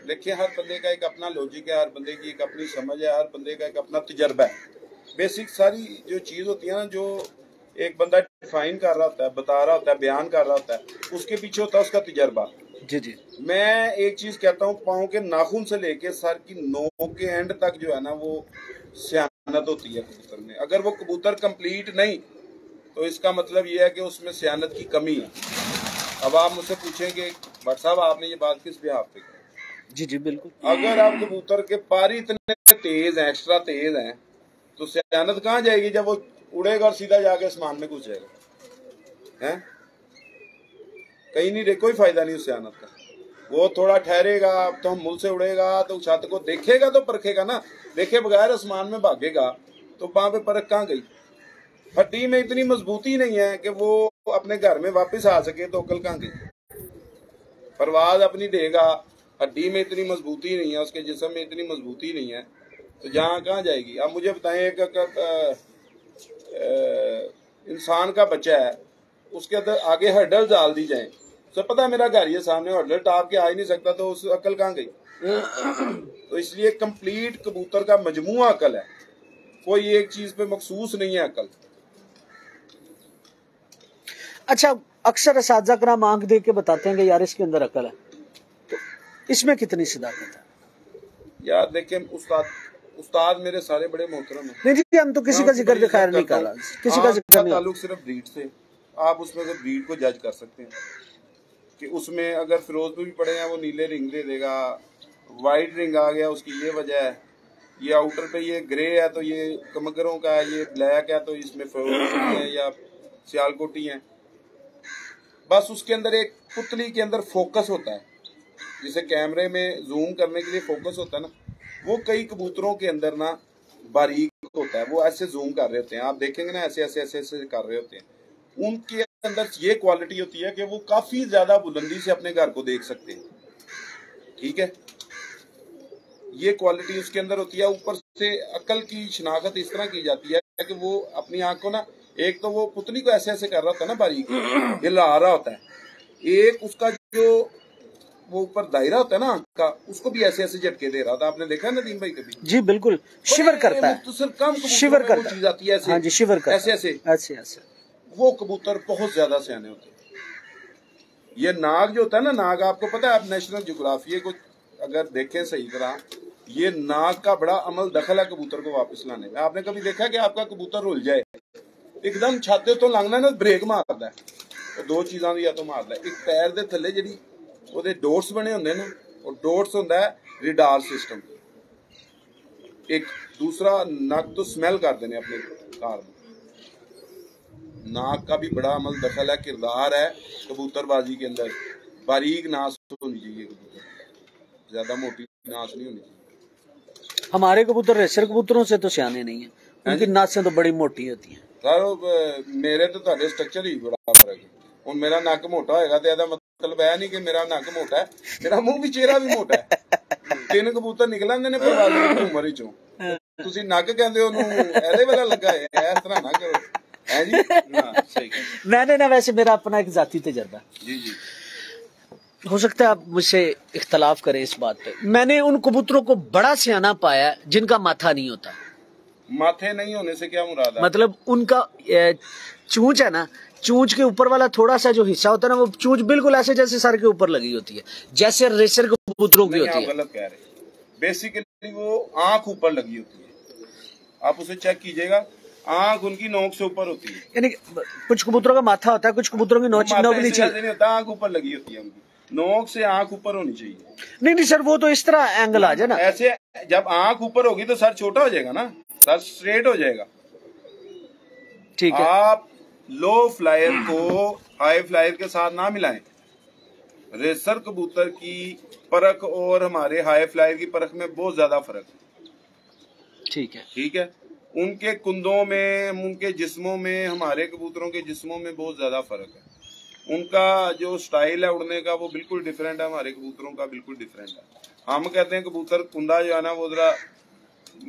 देखिए, हर बंदे का एक अपना लॉजिक है, हर बंदे की एक अपनी समझ है, हर बंदे का एक अपना तजर्बा है। बेसिक सारी जो चीज होती है ना, जो एक बंदा डिफाइन कर रहा होता है, बता रहा होता है, बयान कर रहा होता है, उसके पीछे होता है उसका तजर्बा। जी जी। मैं एक चीज कहता हूँ, पाँव के नाखून से लेके सर की नोक के एंड तक जो है ना वो सियानत होती है कबूतर में। अगर वो कबूतर कंप्लीट नहीं तो इसका मतलब ये है कि उसमें सियानत की कमी है। अब आप मुझसे पूछेंगे भट्ट साहब आपने ये बात किस बिहाफ पे की? जी जी बिल्कुल। अगर आप कबूतर के पारी इतने तेज हैं, एक्स्ट्रा तेज हैं, तो सियानत कहाँ जाएगी जब वो उड़ेगा और सीधा जाके आसमान में घुस जाएगा? हैं? कहीं नहीं, कोई फायदा नहीं उस सियानत का। वो थोड़ा ठहरेगा तो हम मुल्क से उड़ेगा तो छत को देखेगा तो परखेगा ना, देखे बगैर आसमान में भागेगा तो वहां पे परख कहाँ गई? हड्डी में इतनी मजबूती नहीं है कि वो अपने घर में वापस आ सके, तो अकल कहाँ गई? परवाज अपनी देगा, हड्डी में इतनी मजबूती नहीं है, उसके जिस्म में इतनी मजबूती नहीं है, तो जहाँ कहाँ जाएगी? अब मुझे बताएं, एक इंसान का बच्चा है, उसके अंदर आगे हर्डल डाल दी जाए, तो पता है मेरा घर ये सामने, हर्डल टाप के आ ही नहीं सकता, तो उस अकल कहाँ गई? तो इसलिए कंप्लीट कबूतर का मजमुआ अकल है, कोई एक चीज पे मखसूस नहीं है अकल। अच्छा, अक्सर असातिज़ा कराम आंख देख के बताते हैं कि यार इसके अंदर अकल है, तो इसमें कितनी सदाकत है? यार देखें, उस्ताद मेरे सारे बड़े मोहतरम हैं। नहीं जी, हम तो किसी का जिक्र भी खैर नहीं कर रहा, किसी का जिक्र नहीं। ताल्लुक सिर्फ ब्रीड से, आप उसमें से ब्रीड को जज कर सकते हैं कि उसमें अगर फिरोज भी पड़े हैं वो नीले रिंग दे देगा, वाइट रिंग आ गया उसकी ये वजह है, ये आउटर पे ये ग्रे है तो ये कमगरों का है, ये ब्लैक है तो इसमें फिरोज है या सियालकोटी है। बस उसके अंदर एक पुतली के अंदर फोकस होता है, जिसे कैमरे में जूम करने के लिए फोकस होता है ना, वो कई कबूतरों के अंदर ना बारीक होता है, वो ऐसे जूम कर रहे होते हैं, आप देखेंगे ना ऐसे ऐसे ऐसे ऐसे कर रहे होते हैं। उनके अंदर ये क्वालिटी होती है कि वो काफी ज्यादा बुलंदी से अपने घर को देख सकते हैं, ठीक है, ये क्वालिटी उसके अंदर होती है। ऊपर से अकल की शनाख्त इस तरह की जाती है कि वो अपनी आंख को ना, एक तो वो पुतली को ऐसे ऐसे कर रहा होता है ना, बारीक हिला रहा होता है, एक उसका जो वो ऊपर दायरा होता है ना आंख का, उसको भी ऐसे ऐसे झटके दे रहा था। आपने देखा है नदीम भाई कभी? जी बिल्कुल, शिवर करता है, शिवर करता है, चीज आती है ऐसे, हाँ जी, शिवर करता ऐसे ऐसे ऐसे ऐसे। वो कबूतर बहुत ज्यादा सियाने होते हैं। ये नाग जो होता है ना, नाग आपको पता है, आप नेशनल ज्योग्राफी को अगर देखें सही तरह, ये नाग का बड़ा अमल दखल है कबूतर को वापस लाने में। आपने कभी देखा कि आपका कबूतर रुल जाए, एकदम छाते तो लंघना ना ब्रेक मारता है, तो दो चीज़ां दी या तो मारता है, एक पैर दे थल्ले जिहड़ी ओहदे डोट्स बने होंदे ना, और डोट्स होंदा है रिडार सिस्टम, एक दूसरा नक तो स्मेल कर देने अपने कार में। नाक का भी बड़ा अमल दखल है, किरदार है कबूतरबाजी के अंदर। बारीक नास होनी चाहिए कबूतर, ज्यादा मोटी नास नहीं होनी चाहिए। हमारे कबूतर रेसर कबूतरों से तो सियाने नहीं है, उनकी नासें तो बड़ी मोटी होती हैं। सर मेरे तो ਤੁਹਾਡੇ स्ट्रक्चर ही बड़ा फर्क है। ਹੁਣ मेरा नक मोटा होएगा तो ਇਹਦਾ मतलब है नहीं कि मेरा नक मोटा है, मेरा मुंह भी चेहरा भी मोटा है। 3 कबूतर निकल आंदे ने परवाज़ ਦੀ ਉਮਰ ਵਿੱਚੋਂ, ਤੁਸੀਂ ਨੱਕ ਕਹਿੰਦੇ ਹੋ ਉਹਨੂੰ ਇਹਦੇ ਵਾਲਾ ਲੱਗਾ ਹੈ, ਇਸ ਤਰ੍ਹਾਂ ਨਾ ਕਰੋ है जी। सही है। मैंने ना वैसे मेरा अपना एक जाती तजर्बा, जी जी, हो सकता है आप मुझसे इख्तलाफ करें इस बात पे, मैंने उन कबूतरों को बड़ा सियाना पाया जिनका माथा नहीं होता। माथे नहीं होने से क्या मुराद है? मतलब उनका चूंच है ना, चूंच के ऊपर वाला थोड़ा सा जो हिस्सा होता है ना, वो चूंच बिल्कुल ऐसे जैसे सर के ऊपर लगी होती है, जैसे रेसर कबूतरों की होती है। गलत कह रहे, बेसिकली वो आंख ऊपर लगी होती है, आप उसे चेक कीजिएगा, आंख उनकी नोक से ऊपर होती है। यानी कुछ कबूतरों का माथा होता है, कुछ कबूतरों की नोक नीचे नहीं होता, आंख ऊपर लगी होती है उनकी, नोक से आंख ऊपर होनी चाहिए। नहीं नहीं सर, वो तो इस तरह एंगल आ जाए ना, ऐसे जब आंख ऊपर होगी तो सर छोटा हो जाएगा ना, सर स्ट्रेट हो जाएगा। ठीक है, आप लो फ्लायर को हाई फ्लायर के साथ ना मिलाएं। रेसर कबूतर की परख और हमारे हाई फ्लायर की परख में बहुत ज्यादा फर्क है। ठीक है, ठीक है, उनके कुंदों में, उनके जिस्मों में, हमारे कबूतरों के जिस्मों में बहुत ज्यादा फर्क है। उनका जो स्टाइल है उड़ने का वो बिल्कुल डिफरेंट है, हमारे कबूतरों का बिल्कुल डिफरेंट है। हम कहते हैं कबूतर कुंदा जो है ना वो जरा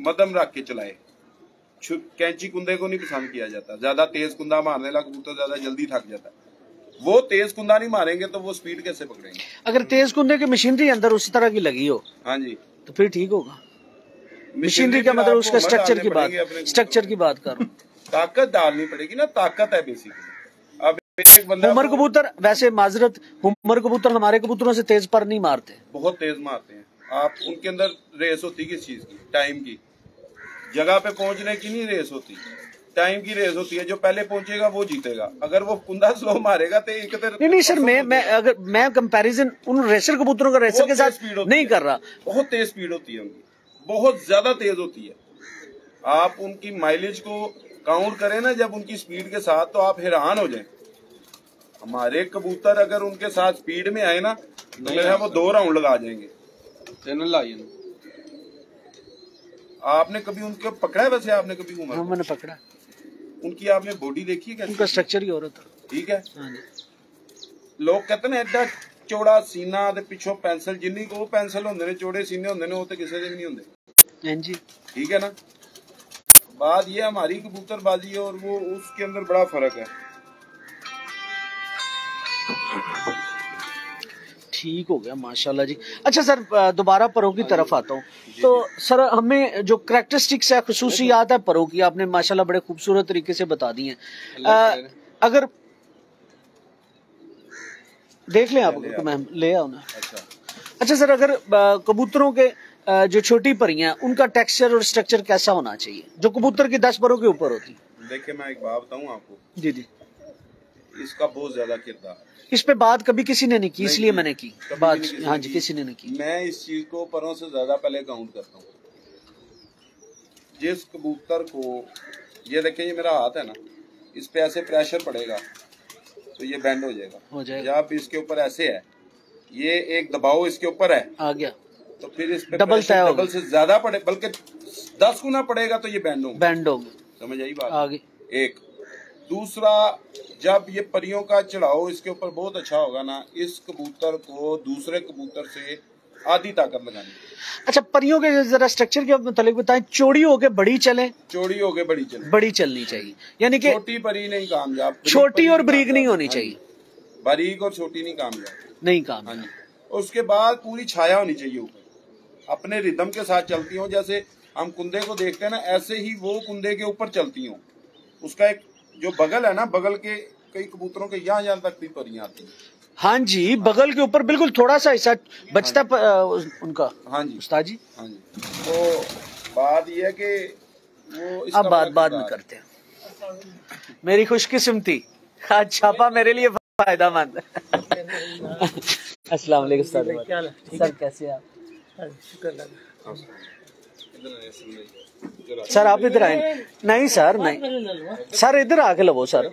मध्यम रख के चलाए, कैंची कुंदे को नहीं पसंद किया जाता, ज्यादा तेज कुंदा मारने वाला कबूतर ज्यादा जल्दी थक जाता है। वो तेज कुंदा नहीं मारेंगे तो वो स्पीड कैसे पकड़ेंगे? अगर तेज कुंदे की मशीनरी अंदर उसी तरह की लगी हो, हाँ जी, तो फिर ठीक होगा। मशीनरी का मतलब उसका स्ट्रक्चर की बात कर रहा हूँ। ताकत डालनी पड़ेगी ना, ताकत है बेसिकली। अब एक बंदा हुमर कबूतर, वैसे माजरत, हुमर कबूतर हमारे कबूतरों से तेज पर नहीं मारते, बहुत तेज मारते हैं। आप उनके अंदर रेस होती किस चीज की? टाइम की, जगह पे पहुंचने की नहीं रेस होती, टाइम की रेस होती है। जो पहले पहुंचेगा वो जीतेगा। अगर वो कुंदा स्लो मारेगा तो एक नहीं सर, मैं कंपैरिजन उन रेसर कबूतरों का रेसर के साथ नहीं कर रहा। बहुत तेज स्पीड होती है उनकी, बहुत ज्यादा तेज होती है। आप उनकी माइलेज को काउंट करें ना जब उनकी स्पीड के साथ, तो आप हैरान हो जाए। हमारे कबूतर अगर उनके साथ स्पीड में आए ना तो मेरा वो 2 राउंड लगा जाएंगे। आपने कभी उनको पकड़ा है? वैसे आपने कभी घूमा? मैंने पकड़ा। उनकी आपने बॉडी देखी है कैसे? उनका स्ट्रक्चर ही और था। ठीक है, लोग कहते हैं एडा चौड़ा सीना ते पिछों पेंसिल, जिन्नी को पेंसिल होंदे ने चौड़े सीने होंदे ने, वो तो किसी दे भी नहीं होंदे। हां जी, ठीक है ना। बात ये हमारी कबूतरबाजी और वो उसके अंदर बड़ा फर्क है। ठीक हो गया माशाल्लाह जी। अच्छा सर, दोबारा परों की तरफ आता हूँ। तो सर, हमें जो करैक्टरिस्टिक्स है, खुसूसियात है परों की, आपने माशाल्लाह बड़े खूबसूरत तरीके से बता दी हैं। अगर देख लें आप मैम, ले आओ ना। अच्छा सर, अगर कबूतरों के जो छोटी परियां हैं उनका टेक्सचर और स्ट्रक्चर कैसा होना चाहिए जो कबूतर की 10 परों के ऊपर होती? देखिए मैं एक बात बताऊं आपको। जी जी। इसका बहुत ज्यादा किरदार, इस पे बात कभी किसी ने नहीं की, इसलिए मैंने की बात। हाँ जी, किसी ने नहीं की। मैं इस चीज को परों से ज्यादा पहले काउंट करता हूँ। जिस कबूतर को, ये देखिए, ये मेरा हाथ है ना, इस पे ऐसे प्रेशर पड़ेगा तो ये बैंड हो जाएगा। जब इसके ऊपर ऐसे है, ये एक दबाव इसके ऊपर है, आ गया, तो फिर इस पे डबल से ज्यादा पड़े, बल्कि 10 गुना पड़ेगा तो ये बैंड होगा। समझ आई बात? आगे एक दूसरा, जब ये परियों का चढ़ाओ इसके ऊपर बहुत अच्छा होगा ना, इस कबूतर को दूसरे कबूतर से आधी ताकत लगानी। अच्छा, परियों के जरा स्ट्रक्चर के मतलब बताएं। चौड़ी होके बड़ी चले, चौड़ी होके बड़ी चले, बड़ी चलनी चाहिए, यानी कि छोटी परी नहीं कामयाब, छोटी और बारीक नहीं होनी चाहिए। बारीक और छोटी नहीं कामयाब, नहीं कामयाब। उसके बाद पूरी छाया होनी चाहिए ऊपर, अपने रिदम के साथ चलती हो। जैसे हम कुंदे को देखते हैं ना, ऐसे ही वो कुंदे के ऊपर चलती हो। उसका एक जो बगल है ना, बगल के कई कबूतरों के यहाँ तक भी परियां आती हैं। हाँ जी, बगल के ऊपर बिल्कुल थोड़ा सा हिस्सा बचता उनका। हाँ जी उस्ताद जी। हाँ जी। तो बात यह है कि वो अब बाद में करते हैं। मेरी खुशकिस्मती, आज छापा मेरे लिए फायदामंद। अस्सलाम वालेकुम सर, कैसे आप? सर आप इधर आए। नहीं सर, नहीं सर, इधर आके लो सर।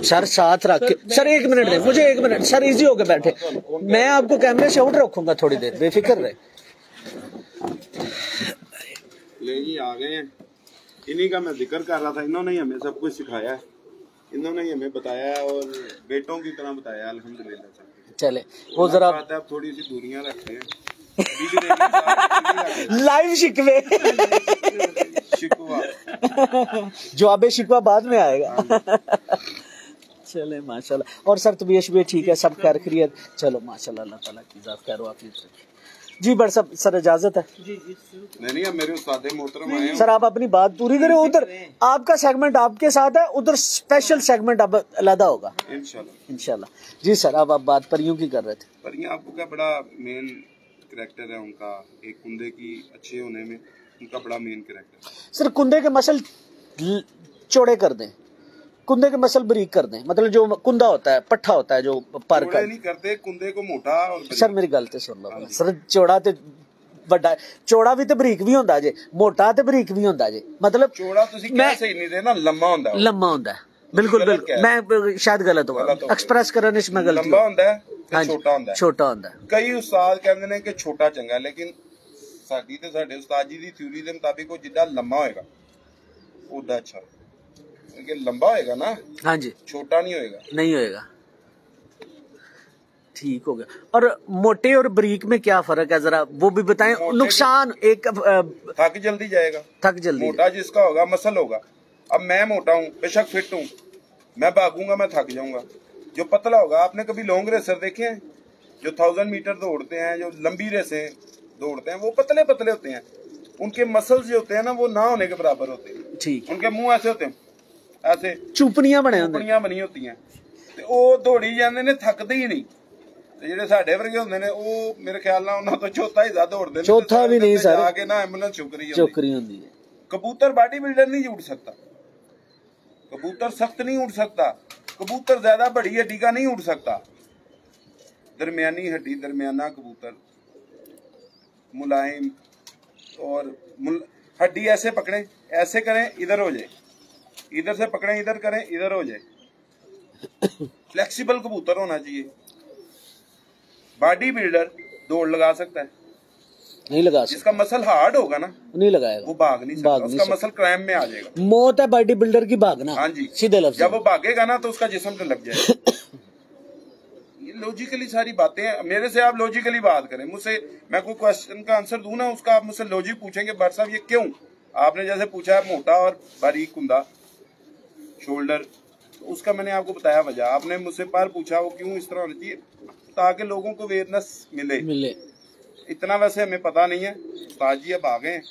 सर साथ रख के, सर 1 मिनट दे मुझे, 1 मिनट सर, इजी होके बैठे। मैं आपको कैमरे से आउट रखूंगा थोड़ी देर, बेफिक्र रहे। ले जी आ गए हैं, इन्हीं का मैं जिक्र कर रहा था। इन्होंने ही हमें सब कुछ सिखाया है, इन्होंने ही हमें बताया है और बेटों की तरह बताया अल्हम्दुलिल्लाह। चले वो जरा आप थोड़ी सी दूरियां रखते हैं। लाइव शिकवे, शिकवा, जवाबे शिकवा बाद में आएगा। चले माशाल्लाह। और सर तबीयत भी ठीक है, सब खैर खैरियत? चलो माशाल्लाह, अल्लाह ताला की जात खैर वाफियत रखे। जी बड़ साहब, सर इजाजत है? जी जी। नहीं, मेरे उस्ताद मोहतरम आए हैं। सर आप अपनी बात पूरी करें। उधर आपका सेगमेंट आपके साथ है, उधर स्पेशल सेगमेंट अब अलग होगा इंशाल्लाह। जी सर, अब आप बात परियों की कर रहे थे। परियां आपको क्या बड़ा मेन कैरेक्टर है उनका, एक कुंदे की अच्छे होने में उनका बड़ा मेन कैरेक्टर। सर कुंदे के मसल चौड़े कर दें, कुंदे के मसल बारीक कर दें, मतलब जो कुंदा होता है, पट्ठा होता है जो पर कर नहीं करते, कुंदे को मोटा और सर मेरी गल ते सुन लो सर, चौड़ा ते बड़ा, चौड़ा भी ते बारीक भी होंदा जे, मोटा ते बारीक भी होंदा जे, मतलब चौड़ा तुसी कह सही नहीं दे ना, लंबा होंदा है, लंबा होंदा है। बिल्कुल बिल्कुल, मैं शायद गलत हुआ एक्सप्रेस करने में गलती। लंबा होंदा है, छोटा होंदा है, छोटा होंदा है। कई उस्ताद कहंदे ने कि छोटा चंगा, लेकिन साडी ते साडे उस्ताद जी दी थ्योरी दे मुताबिक वो जिद्दां लंबा होएगा उदा अच्छा, क्योंकि लंबा होएगा ना। हाँ जी, छोटा नहीं होएगा, नहीं होएगा। ठीक हो गया। और मोटे और बारीक में क्या फर्क है, जरा वो भी बताएं। नुकसान एक थक जल्दी जाएगा, थक जल्दी। मोटा जिसका होगा मसल होगा। अब मैं मोटा हूँ, बेशक फिट हूँ, मैं भागूंगा मैं थक जाऊंगा। जो पतला होगा, आपने कभी लॉन्ग रेसर देखे हैं जो 1000 मीटर दौड़ते हैं, जो लंबी रेसें दौड़ते हैं, वो पतले पतले होते हैं, उनके मसल्स जो होते हैं ना वो ना होने के बराबर होते हैं। ठीक, उनके मुंह ऐसे होते हैं, ऐसे चुपनियां बनी होती हैं, तो वो दौड़ी जाते ने, थकते ही नहीं। ਜਿਹੜੇ ਸਾਡੇ ਵਰਗੇ ਹੁੰਦੇ ਨੇ ਉਹ ਮੇਰੇ ਖਿਆਲ ਨਾਲ ਉਹਨਾਂ ਤੋਂ ਚੌਥਾ ਹੀ ਜ਼ਿਆਦਾ ਦੌੜਦੇ ਨੇ, ਚੌਥਾ ਵੀ ਨਹੀਂ ਸਰ, ਜਾ ਕੇ ਨਾ ਐਂਬੂਲੈਂਸ ਚੁੱਕਰੀ ਹੁੰਦੀ ਹੈ। कबूतर बॉडी बिल्डर नहीं उड़ सकता, कबूतर सख्त नहीं उड़ सकता, कबूतर ज्यादा बड़ी हड्डी का नहीं उड़ सकता। दरमियानी हड्डी, दरमियाना कबूतर, मुलायम, और हड्डी ऐसे पकड़े, ऐसे करें इधर हो जाए, इधर से पकड़े इधर करें इधर हो जाए। फ्लेक्सिबल कबूतर होना चाहिए। बॉडी बिल्डर दौड़ लगा सकता है, नहीं लगा सकता। जिसका मसल हार्ड होगा ना नहीं लगाएगा, वो भाग नहीं सकता, उसका मसल क्रैम में आ जाएगा। मौत है बॉडी बिल्डर की भागना। हाँ जी, सीधे लफ्ज, जब वो भागेगा ना तो उसका जिस्म तो लग जाएगा। ये लॉजिकली सारी बातें हैं। मेरे से आप लॉजिकली बात करें, मुझसे मैं कोई क्वेश्चन का आंसर दूं ना, उसका आप मुझसे लॉजिक पूछेंगे, भट्ट साहब ये क्यों, आपने जैसे पूछा है मोटा और बारीक कुंदा शोल्डर, तो उसका मैंने आपको बताया वजह। आपने मुझसे पर पूछा वो क्यों इस तरह होना चाहिए, ताकि लोगों को अवेयरनेस मिले। इतना वैसे हमें पता नहीं है, उस्ताद जी अब आ गए हैं,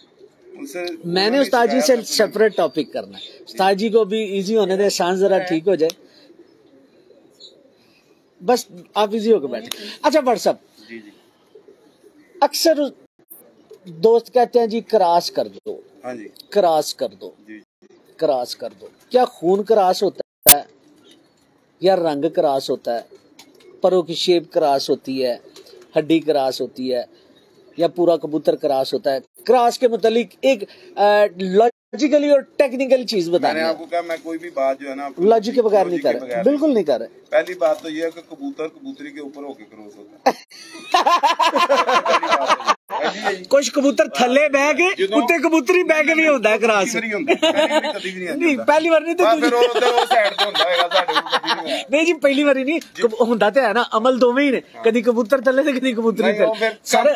उनसे मैंने उस्ताद जी से सेपरेट टॉपिक करना है। उस्ताद जी को भी इजी होने दे, सांस जरा ठीक हो जाए, बस आप इजी होकर बैठे। अच्छा भट्ट साहब, जी जी, अक्सर दोस्त कहते हैं जी क्रॉस कर दो, हाँ जी, क्रॉस कर दो, जी, क्रॉस कर दो। क्या खून क्रॉस होता है या रंग क्रॉस होता है, परों की शेप क्रॉस होती है, हड्डी क्रॉस होती है, या पूरा कबूतर क्रॉस होता है? क्रॉस के मुतालिक एक लॉजिकली और टेक्निकल चीज बतानी है। आपको क्या, मैं कोई भी बात जो है ना लॉजिक के बगैर नहीं कर रहे, बिल्कुल नहीं कर रहे। पहली बात तो ये है कि कबूतर कबूतरी के ऊपर होके क्रॉस होता है। कुछ कबूतर थल्ले बह के उत्ते कबूतरी बह के भी होता है क्रॉस। नहीं पहली बार नहीं, नहीं जी पहली बार नहीं होंदा ते है ना, अमल दोवें ही ने, कदी कबूतर थल्ले ते कदी कबूतरी थल्ले। सारे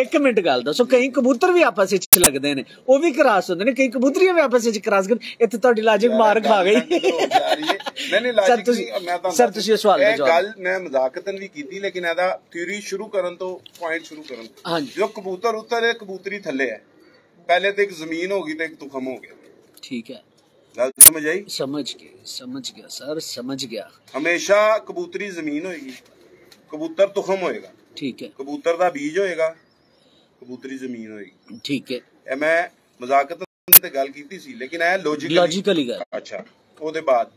एक मिनट गल दसो, कई कबूतर भी आपस विच लगदे ने, वो भी क्रॉस होंदे ने, कई कबूतरियां भी आपस विच क्रॉस कर। इत्थे तुहाडी लॉजिक मार खा गई। सर तुसीं सवाल दा जवाब, गल मैं मजाकतन भी कीती, लेकिन एदा थ्योरी शुरू करन तो पॉइंट शुरू करन। हां जी, जो कबूतर उत्तर है, कबूतरी थल्ले है, पहले तो एक जमीन होगी तो एक तुखम हो गया। ठीक है, गल समझ आई? समझ गया सर, समझ गया। हमेशा कबूतरी जमीन होगी, कबूतर तुखम होएगा। ठीक है, कबूतर दा बीज होएगा, कबूतरी जमीन होएगी। ठीक है, मैं मजाकत ते गल कीती सी, लेकिन ऐ लॉजिकली गल। अच्छा, ओदे बाद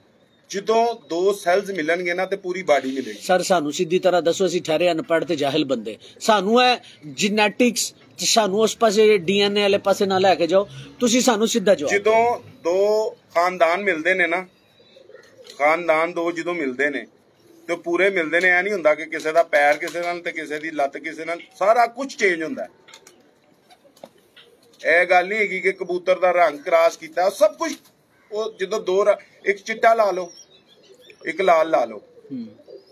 ਜਦੋਂ दो सैल्स मिलणगे ना ते पूरी बॉडी मिलेगी। सर सानू सीधी तरह दसो, ਅਸੀਂ ਠਹਿਰੇ ਅਨਪੜ੍ਹ ਤੇ ਜਾਹਿਲ ਬੰਦੇ, ਸਾਨੂੰ ਹੈ ਜੈਨੇਟਿਕਸ ਸਾਨੂੰ ਉਸ ਪਾਸੇ ਡੀਐਨਏ ਵਾਲੇ ਪਾਸੇ ਨਾ ਲੈ ਕੇ ਜਾਓ, ਤੁਸੀਂ ਸਾਨੂੰ ਸਿੱਧਾ ਜਵਾਬ। ਜਦੋਂ ਦੋ ਖਾਨਦਾਨ ਮਿਲਦੇ ਨੇ ਨਾ, ਖਾਨਦਾਨ ਦੋ ਜਦੋਂ ਮਿਲਦੇ ਨੇ ਤੇ ਪੂਰੇ ਮਿਲਦੇ ਨੇ, ਐ ਨਹੀਂ ਹੁੰਦਾ ਕਿ ਕਿਸੇ ਦਾ ਪੈਰ ਕਿਸੇ ਨਾਲ ਤੇ ਕਿਸੇ ਦੀ ਲੱਤ ਕਿਸੇ ਨਾਲ, ਸਾਰਾ ਕੁਝ ਚੇਂਜ ਹੁੰਦਾ। ਇਹ ਗੱਲ ਨਹੀਂ ਹੈਗੀ ਕਿ ਕਬੂਤਰ ਦਾ ਰੰਗ ਕ੍ਰਾਸ ਕੀਤਾ, ਸਭ ਕੁਝ ਉਹ ਜਦੋਂ ਦੋ ਇੱਕ ਚਿੱਟਾ ਲਾ ਲਓ ਇੱਕ ਲਾਲ ਲਾ ਲਓ,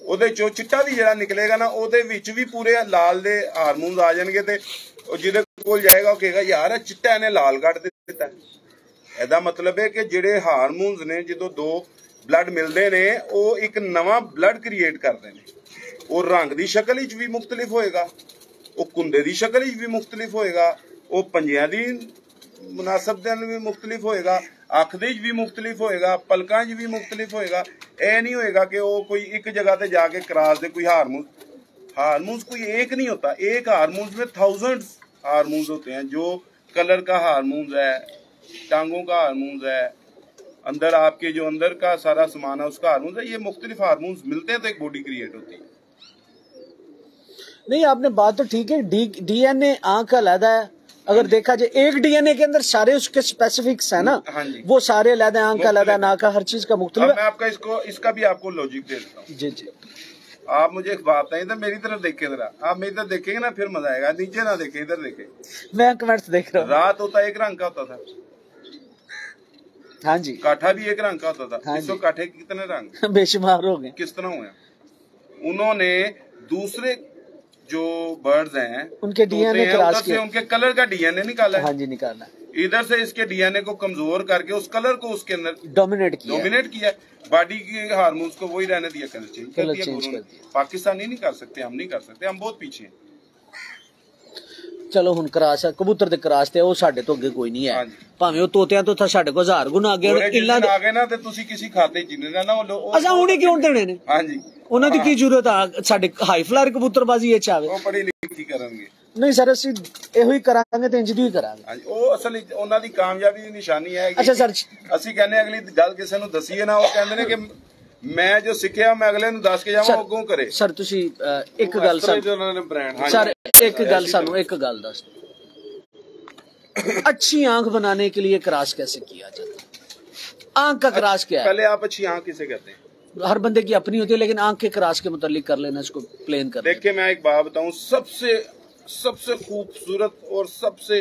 ਉਹਦੇ ਚੋਂ ਚਿੱਟਾ ਵੀ ਜਿਹੜਾ ਨਿਕਲੇਗਾ ਨਾ, ਉਹਦੇ ਵਿੱਚ ਵੀ ਪੂਰੇ ਲਾਲ ਦੇ ਹਾਰਮੋਨਸ ਆ ਜਾਣਗੇ, ਤੇ ਉਹ ਜਿਹਦੇ ਕੋਲ ਜਾਏਗਾ ਉਹ ਕਹੇਗਾ ਯਾਰ ਇਹ ਚਿੱਟਾ ਇਹਨੇ ਲਾਲ ਕੱਢ ਦਿੱਤਾ। ਇਹਦਾ ਮਤਲਬ ਹੈ ਕਿ ਜਿਹੜੇ ਹਾਰਮੋਨਸ ਨੇ ਜਦੋਂ ਦੋ ਬਲੱਡ ਮਿਲਦੇ ਨੇ, ਉਹ ਇੱਕ ਨਵਾਂ ਬਲੱਡ ਕ੍ਰੀਏਟ ਕਰਦੇ ਨੇ। ਉਹ ਰੰਗ ਦੀ ਸ਼ਕਲ ਵਿੱਚ ਵੀ ਮੁਖਤਲਿਫ ਹੋਏਗਾ, ਉਹ ਕੁੰਡੇ ਦੀ ਸ਼ਕਲ ਵਿੱਚ ਵੀ ਮੁਖਤਲਿਫ ਹੋਏਗਾ, ਉਹ ਪੰਜਿਆਂ ਦੀ ਮੁਨਾਸਬ ਦੇ ਨਾਲ ਵੀ ਮੁਖਤਲਿਫ ਹੋਏਗਾ, ਅੱਖ ਦੇ ਵਿੱਚ ਵੀ ਮੁਖਤਲਿਫ ਹੋਏਗਾ, ਪਲਕਾਂ 'ਚ ਵੀ ਮੁਖਤਲਿਫ ਹੋਏਗਾ। ਇਹ नहीं होएगा कि वो कोई एक जगह पे जाके क्रॉस दे कोई हार्मोन्स कोई एक नहीं होता, एक हार्मोन्स में थाउजेंड्स हार्मोन्स होते हैं। जो कलर का हार्मोन्स है, टांगों का हार्मोन्स है, अंदर आपके जो अंदर का सारा सामान है उसका हार्मोन्स है, ये मुख्तलिफ हार्मोन्स मिलते हैं तो एक बॉडी क्रिएट होती है। नहीं आपने बात तो ठीक है, डीएनए आंख अलग है, अगर देखा जाए एक डीएनए के अंदर सारे उसके स्पेसिफिक्स है ना, वो सारे अलग है, आंख अलग है, नाक का हर चीज का मुख्तलिफ। मैं आपका इसका भी आपको लॉजिक दे देता हूँ। जी जी, आप मुझे एक बात नहीं, तो मेरी तरफ देखे जरा, आप मेरी तरफ देखेंगे ना फिर मजा आएगा, नीचे ना देखे इधर देखे। मैं कमेंट्स देख रहा हूँ। रात होता एक रंग का होता था, हाँ जी, काठा भी एक रंग का होता था। हाँ, काठे कितने रंग बेशुमार हो गए, किस तरह हुए? उन्होंने दूसरे जो बर्ड्स हैं उनके डीएनए क्रॉस किया, उनके कलर का डीएनए निकाला है। हाँ जी, निकाला। इधर से इसके डीएनए को कमजोर करके उस कलर को उसके अंदर डोमिनेट किया, बॉडी के हार्मोन्स को वही रहने दिया, कलर चेंज कर दिया। पाकिस्तानी नहीं कर सकते, हम नहीं कर सकते, हम बहुत पीछे हैं। चलो हुन क्रॉस है, कबूतर दे क्रॉस ते ਉਹ ਸਾਡੇ ਤੋਂ ਅੱਗੇ ਕੋਈ ਨਹੀਂ ਹੈ, ਭਾਵੇਂ ਉਹ ਤੋਤਿਆਂ ਤੋਂ ਸਾਡੇ ਕੋਲ 1000 ਗੁਣਾ ਅੱਗੇ ਇੰਨਾ ਆ ਗਏ ਨਾ, ਤੇ ਤੁਸੀਂ ਕਿਸੇ ਖਾਤੇ ਚ ਨਹੀਂ ਰਹਿਣਾ। ਉਹ ਅਸਾਂ ਉਹਨੇ ਕਿਉਂ ਦੇਣੇ ਨੇ? ਹਾਂਜੀ, ਉਹਨਾਂ ਦੀ ਕੀ ਜ਼ਰੂਰਤ ਆ ਸਾਡੇ ਹਾਈ ਫਲਾਇਰ ਕਬੂਤਰਬਾਜ਼ੀ ਇਹ ਚ ਆਵੇ? ਉਹ ਪੜ੍ਹੀ ਲਿਖੀ ਕਰਨਗੇ। ਨਹੀਂ ਸਰ, ਅਸੀਂ ਇਹੋ ਹੀ ਕਰਾਂਗੇ ਤੇ ਇੰਜ ਦੀ ਹੀ ਕਰਾਂਗੇ। ਹਾਂਜੀ, ਉਹ ਅਸਲ ਉਹਨਾਂ ਦੀ ਕਾਮਯਾਬੀ ਦੀ ਨਿਸ਼ਾਨੀ ਹੈ। ਅੱਛਾ ਸਰ, ਅਸੀਂ ਕਹਿੰਦੇ ਅਗਲੀ ਗੱਲ ਕਿਸੇ ਨੂੰ ਦਸੀਏ ਨਾ, ਉਹ ਕਹਿੰਦੇ ਨੇ ਕਿ ਮੈਂ ਜੋ ਸਿੱਖਿਆ ਮੈਂ ਅਗਲੇ ਨੂੰ ਦੱਸ ਕੇ ਜਾਵਾਂ, ਉਹ ਅੱਗੋਂ ਕਰੇ। ਸਰ ਤੁਸੀਂ ਇੱਕ ਗੱਲ ਸਰ ਇੱਕ ਗੱਲ ਸਾਨੂੰ ਇੱਕ ਗੱਲ ਦੱਸ ਦਿਓ, अच्छी आंख बनाने के लिए क्रॉस कैसे किया जाता है? आंख का क्रॉस क्या है? पहले आप अच्छी आंख किसे कहते हैं? हर बंदे की अपनी होती है, लेकिन आंख के क्रॉस के मुतालिक कर लेना, इसको प्लेन कर। देखिए मैं एक बात बताऊं, सबसे सबसे खूबसूरत और सबसे